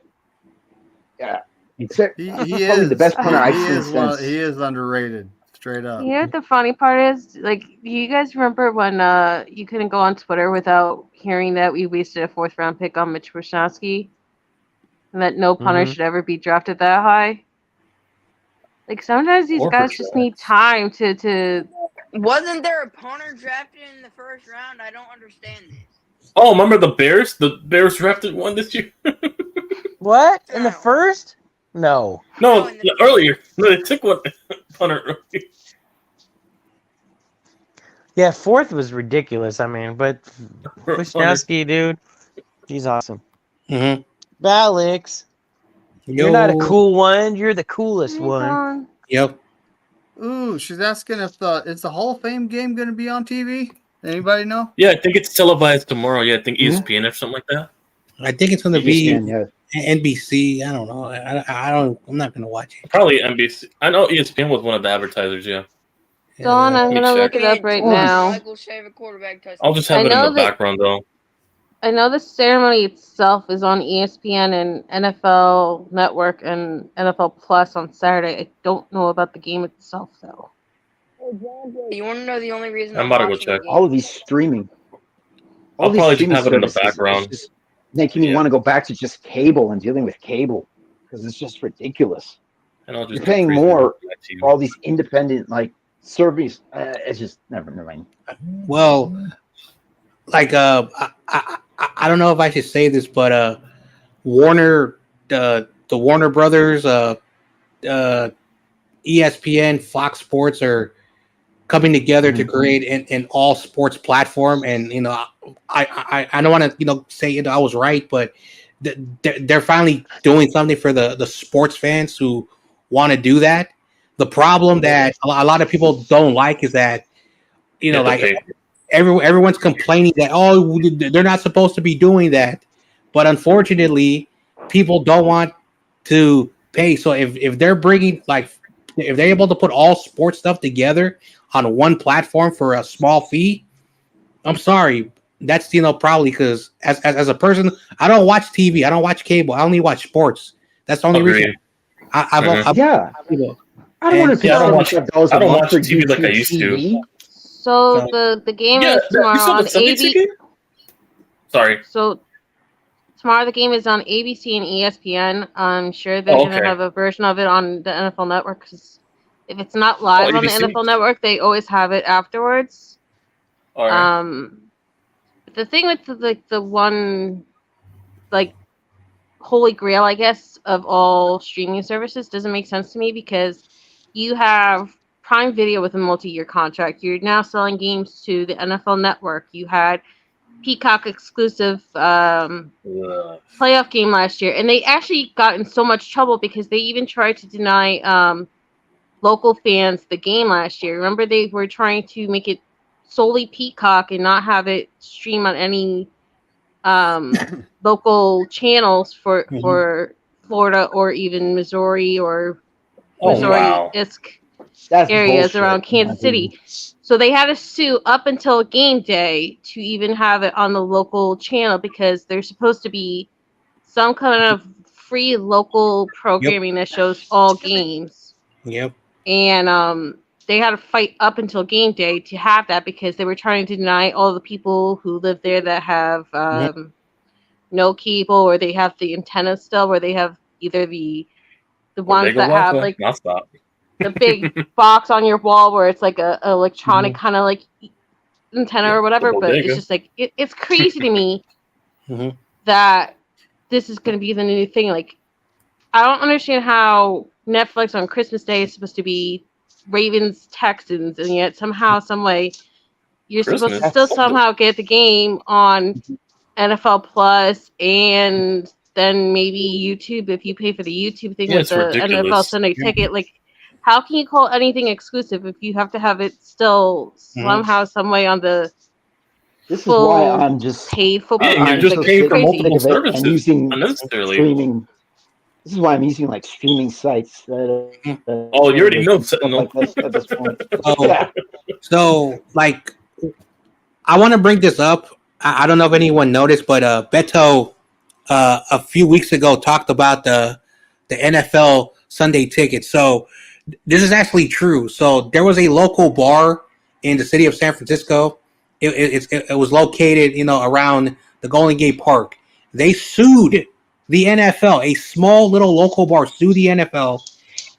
Yeah, He probably is the best punter I've he seen is one, since. he is underrated, straight up. You know what the funny part is? Like, do you guys remember when you couldn't go on Twitter without hearing that we wasted a 4th round pick on Mitch Rosowski? And that no punter Mhm. should ever be drafted that high? Like, sometimes these Or guys just need time to Wasn't there a punter drafted in the first round? I don't understand this. Oh, remember the Bears? The Bears drafted one this year. What? In the first? No. No, earlier. No, they took one punter earlier. Yeah, 4th was ridiculous. I mean, but Wisnowski, dude, he's awesome. Mm-hmm. Alex, you're not a cool one. You're the coolest one. Yep. Ooh, she's asking if is the Hall of Fame game going to be on TV? Anybody know? Yeah, I think it's televised tomorrow. Yeah, I think Yeah. ESPN or something like that. I think it's going to be ESPN, yeah. NBC. I don't know. I don't. I'm not going to watch it. Probably NBC. I know ESPN was one of the advertisers. Yeah. Dawn, I'm Let me gonna look check. it up right Oh, now. Michael's favorite quarterback touchdown. I'll just have I it in know the that- background though. I know the ceremony itself is on ESPN and NFL Network and NFL Plus on Saturday. I don't know about the game itself though. You want to know the only reason I'm I'm about to go watching the check. game? All of these streaming. All I'll these probably just streaming have it in the services, it's background. just making me Yeah. want to go back to just cable and dealing with cable because it's just ridiculous. And I'll just You're paying increase more the TV. for all these independent like service. It's just never mind. Well, like I don't know if I should say this, but Warner, the Warner Brothers, ESPN, Fox Sports are coming together to create an all sports platform. And I don't want to say I was right, but they're finally doing something for the sports fans who want to do that. The problem that a lot of people don't like is that everyone's complaining that they're not supposed to be doing that, but unfortunately people don't want to pay. So if they're bringing if they're able to put all sports stuff together on one platform for a small fee, I'm sorry, that's probably because as a person, I don't watch TV, I don't watch cable, I only watch sports. That's the only reason. I don't want to pay $75 a month for TV like I used TV. to. So the game is tomorrow on ABC. Sorry. So tomorrow the game is on ABC and ESPN. I'm sure they're going to have a version of it on the NFL Network because if it's not live on the NFL Network, they always have it afterwards. All right. The thing with the one holy grail, I guess, of all streaming services doesn't make sense to me because you have Prime Video with a multi-year contract. You're now selling games to the NFL Network. You had Peacock exclusive playoff game last year, and they actually got in so much trouble because they even tried to deny local fans the game last year. Remember, they were trying to make it solely Peacock and not have it stream on any local channels for Florida or even Missouri or Missouri-esque areas around Kansas City. So they had to sue up until game day to even have it on the local channel because there's supposed to be some kind of free local programming that shows all games. Yep. And they had to fight up until game day to have that because they were trying to deny all the people who live there that have no cable or they have the antenna still where they have either the ones that have like the big box on your wall where it's like a electronic kind of like antenna or whatever, but it's just like it's crazy to me that this is going to be the new thing. Like, I don't understand how Netflix on Christmas Day is supposed to be Ravens Texans, and yet somehow, some way, you're supposed to still somehow get the game on NFL Plus and then maybe YouTube if you pay for the YouTube thing with the NFL Sunday Ticket. Like, how can you call anything exclusive if you have to have it still somehow, some way on the This is why I'm just paid football? You're just paying for multiple services using unnecessarily. Streaming. This is why I'm using like streaming sites. You already know. Like this at this point. So, like, I want to bring this up. I don't know if anyone noticed, but Beto a few weeks ago talked about the NFL Sunday Ticket. So this is actually true. So there was a local bar in the city of San Francisco. It was located, around the Golden Gate Park. They sued the NFL. A small little local bar sued the NFL,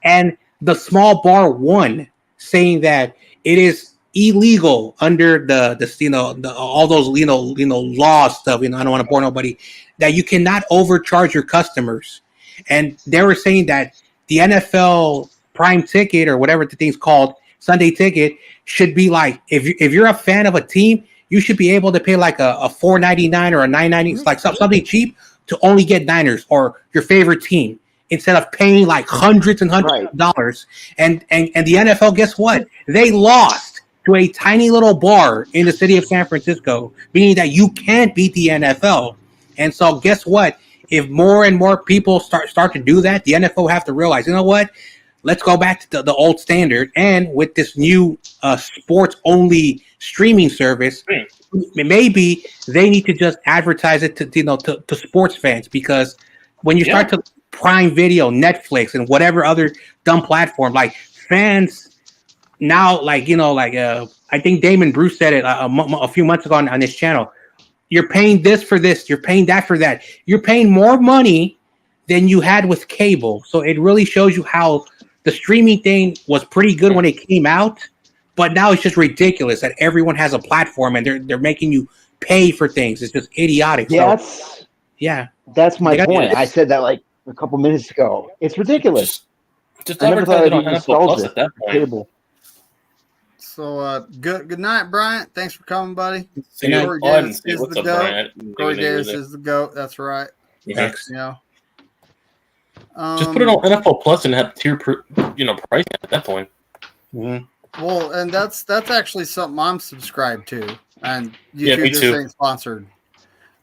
and the small bar won, saying that it is illegal under the all those law stuff. I don't want to bore nobody, that you cannot overcharge your customers. And they were saying that the NFL Prime Ticket or whatever the thing's called, Sunday Ticket, should be like, if you're a fan of a team, you should be able to pay like a $4.99 or a $9.99, like something cheap to only get Niners or your favorite team. instead of paying like hundreds and hundreds of dollars. And the NFL, guess what? They lost to a tiny little bar in the city of San Francisco, meaning that you can't beat the NFL. And so guess what? If more and more people start to do that, the NFL have to realize, you know what? Let's go back to the old standard. And with this new sports-only streaming service, maybe they need to just advertise it to sports fans, because when you start to Prime Video, Netflix, and whatever other dumb platform, like fans now, like I think Damon Bruce said it a few months ago on this channel. You're paying this for this, you're paying that for that. You're paying more money than you had with cable. So it really shows you how the streaming thing was pretty good when it came out, but now it's just ridiculous that everyone has a platform and they're making you pay for things. It's just idiotic. That's my point. I said that like a couple minutes ago. It's ridiculous. Just I never thought advertise it I'd on be NFL Plus nostalgic. at that point. Cable. So good night, Bryant. Thanks for coming, buddy. See you. Corey Oh, I didn't Davis see it. is What's the up, goat. Bryant? Corey Maybe they were Davis there. is the goat. That's right. Thanks. You know. Just put it on NFL Plus and have tier, pricing at that point. Well, and that's actually something I'm subscribed to, and Yeah, me this too. ain't sponsored.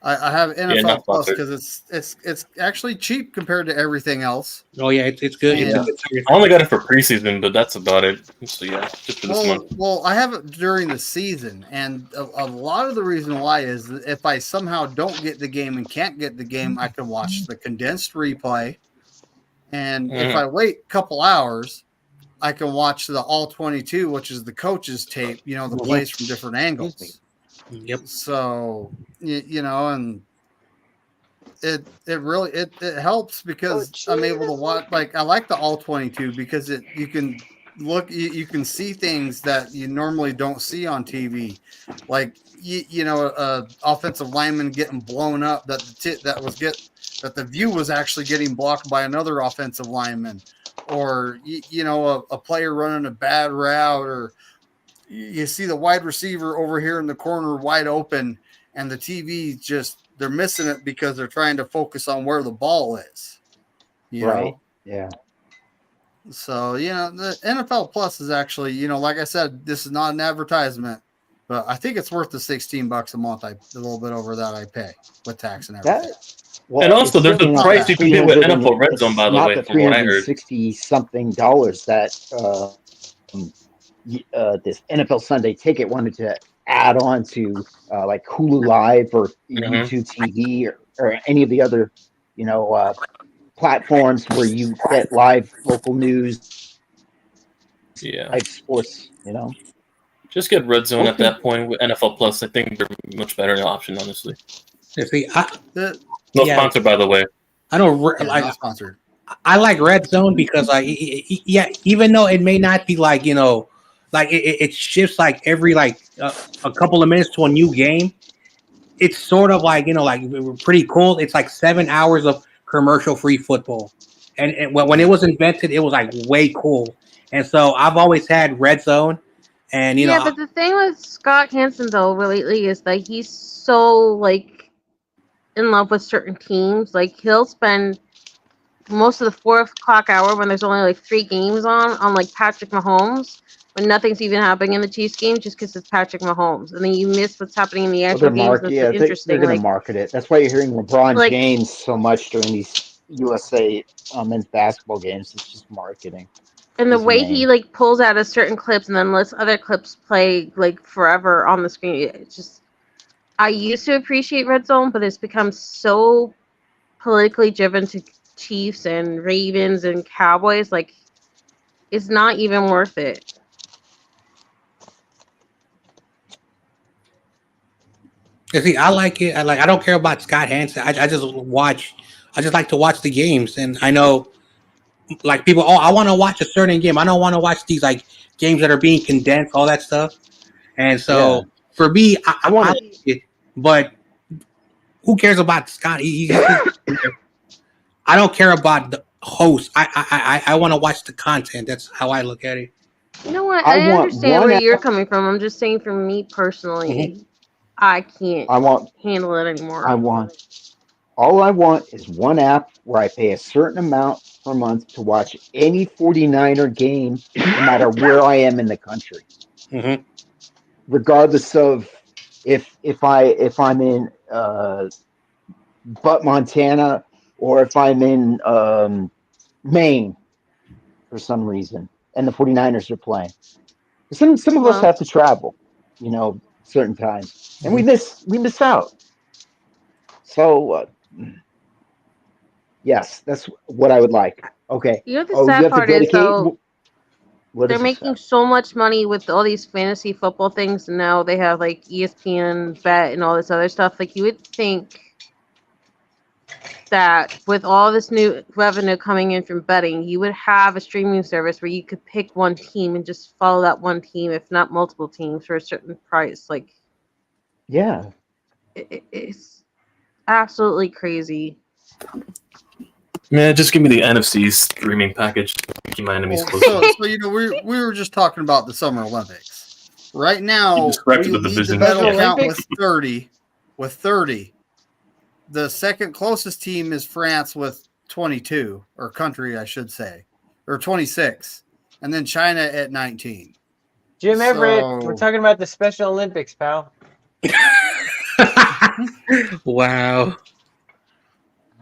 I have NFL not Plus sponsored. because it's actually cheap compared to everything else. Oh yeah, it's good. And- I only got it for preseason, but that's about it. So yeah, just for this month. Well, I have it during the season, and a lot of the reason why is that if I somehow don't get the game and can't get the game, I can watch the condensed replay. And if I wait a couple hours, I can watch the all 22, which is the coach's tape, the plays from different angles. Yep. So, and it really helps because I'm able to watch, like, I like the all 22 because you can look, you can see things that you normally don't see on TV. Like, offensive lineman getting blown up that the view was actually getting blocked by another offensive lineman, or a player running a bad route, or you see the wide receiver over here in the corner wide open, and the TV they're missing it because they're trying to focus on where the ball is. You know? Yeah. So, the NFL Plus is actually, like I said, this is not an advertisement, but I think it's worth the $16 a month. A little bit over that I pay with tax and everything. And also, there's a price you can get with NFL Red Zone, by the way, from what I heard. $360-something that this NFL Sunday Ticket wanted to add on to like Hulu Live or YouTube TV or any of the other, platforms where you get live local news, live sports, Just get Red Zone at that point with NFL Plus. I think they're a much better option, honestly. No sponsor, by the way. I don't not sponsored. I like Red Zone because even though it may not be like it shifts like every a couple of minutes to a new game. It's sort of like pretty cool. It's like 7 hours of commercial-free football, and when it was invented, it was like way cool. And so I've always had Red Zone, and but the thing with Scott Hansen though lately is that he's so in love with certain teams. Like he'll spend most of the 4 o'clock hour when there's only 3 games on Patrick Mahomes, when nothing's even happening in the Chiefs game, just because it's Patrick Mahomes, and then you miss what's happening in the actual games. That's interesting. They're going to market it. That's why you're hearing LeBron James so much during these USA men's basketball games. It's just marketing. And the way he pulls out of certain clips and then lets other clips play forever on the screen, it's just. I used to appreciate Red Zone, but it's become so politically driven to Chiefs and Ravens and Cowboys. It's not even worth it. See, I like it. I don't care about Scott Hansen. I just like to watch the games, and I know, people. Oh, I want to watch a certain game. I don't want to watch these games that are being condensed, all that stuff. And so for me, I want it, but who cares about Scott? I don't care about the host. I want to watch the content. That's how I look at it. You know what? I understand where you're coming from. I'm just saying, for me personally, I can't handle it anymore. All I want is one app where I pay a certain amount per month to watch any 49er game, no matter where I am in the country, regardless of if I'm in Butte, Montana, or if I'm in Maine for some reason, and the 49ers are playing. Some of us have to travel, certain times, and we miss out. So yes, that's what I would like. Okay. You know the Oh, you sad have to part go to is Kate. though, What they're is the making sad? so much money with all these fantasy football things, and now they have like ESPN Bet and all this other stuff. Like you would think that with all this new revenue coming in from betting, you would have a streaming service where you could pick one team and just follow that one team, if not multiple teams, for a certain price. Like, Yeah. it's absolutely crazy. Man, just give me the NFC streaming package. Keep my enemies close. So we were just talking about the Summer Olympics. Right now, we the lead the division. medal Special count Olympics? with 30. The second closest team is France with 22, or country, I should say, or 26, and then China at 19. Jim Everett, we're So- talking about the Special Olympics, pal. Wow.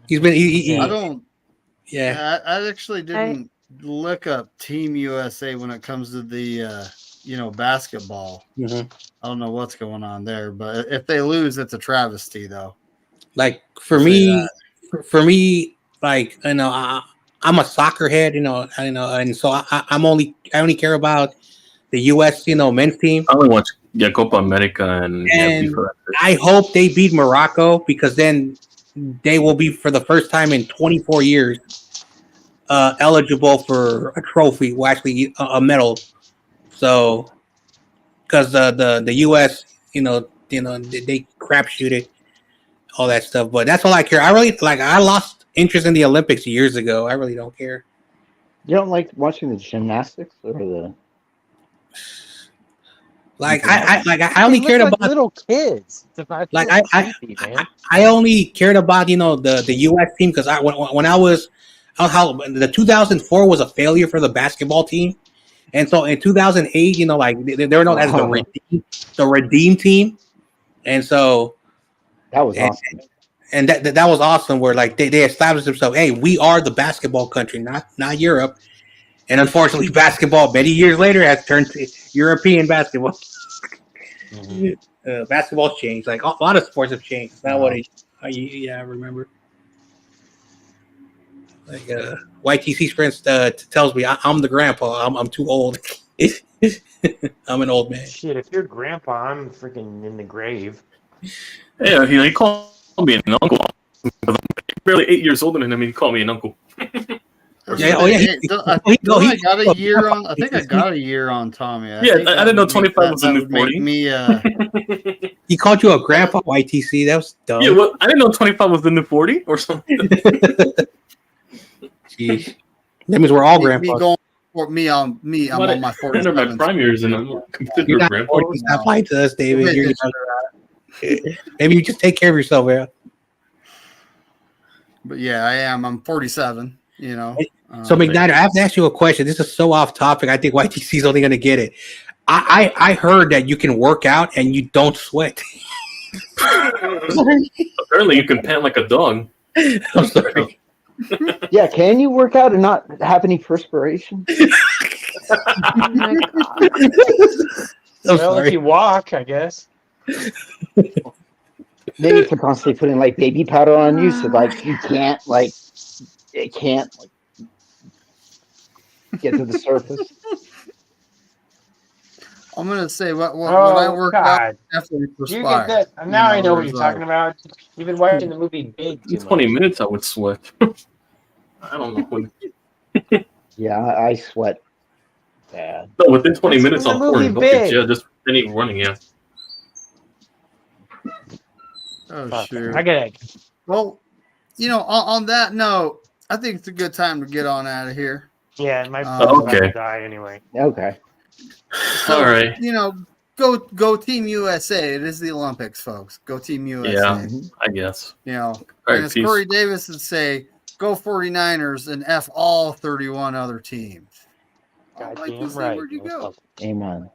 He's been. I don't. Yeah. I actually didn't look up Team USA when it comes to the basketball. I don't know what's going on there, but if they lose, it's a travesty, though. Like for me, like I'm a soccer head, and so I only care about the U.S. men's team. I only watch Copa America and I hope they beat Morocco because then they will be for the first time in 24 years eligible for a trophy, well, actually a medal. So because the U.S. they crapshoot it. All that stuff, but that's all I care. I lost interest in the Olympics years ago. I really don't care. You don't like watching the gymnastics or the I only cared like about little kids. I only cared about the U.S. team because when I was the 2004 was a failure for the basketball team, and so in 2008 they were known as the redeem team, and so. That was awesome. And that was awesome where like they established themselves, hey, we are the basketball country, not Europe. And unfortunately basketball many years later has turned to European basketball. Basketball's changed. Like a lot of sports have changed. It's not what I remember. Like YTC's friends tells me I'm the grandpa. I'm too old. I'm an old man. Shit, if you're grandpa, I'm freaking in the grave. Yeah, he called me an uncle. I'm barely 8 years older than him. He called me an uncle. I got a year on. I think I got a year on Tommy. I didn't know 25 was a new 40. He called you a grandpa, YTC. That was dumb. Yeah, well, I didn't know 25 was the new 40 or something. Jeez, that means we're all grandpas. I'm on my 40. I'm in my prime years, and I'm considered You're not grandpa. 40, stop lying to us, David. Maybe you just take care of yourself, man. But yeah, I am. I'm 47. So McKnight, I have to ask you a question. This is so off topic. I think YTC is only going to get it. I heard that you can work out and you don't sweat. Apparently, you can pant like a dog. I'm sorry. Yeah, can you work out and not have any perspiration? Oh my god. Well, if you walk, I guess. Maybe to constantly putting like baby powder on you, so like you can't get to the surface. I'm gonna say when I work out, definitely You perspire. get that? Now I know what you're talking about. You've been watching the movie Big. In 20 minutes, I would sweat. I don't know when. Yeah, I sweat bad. No, within 20 That's minutes, from I'll the movie pour in buckets. Big. Yeah, just any running. Yeah. Oh shoot! I get it. Well, on that note, I think it's a good time to get on out of here. Yeah, my Oh, phone's about to die anyway. Okay. So, All right. Go Team USA. It is the Olympics, folks. Go Team USA. Yeah, I guess. And right, as peace. Corey Davis would say, Go 49ers and F all 31 other teams. All right, Goddamn Disney, right. where'd you go? Amen.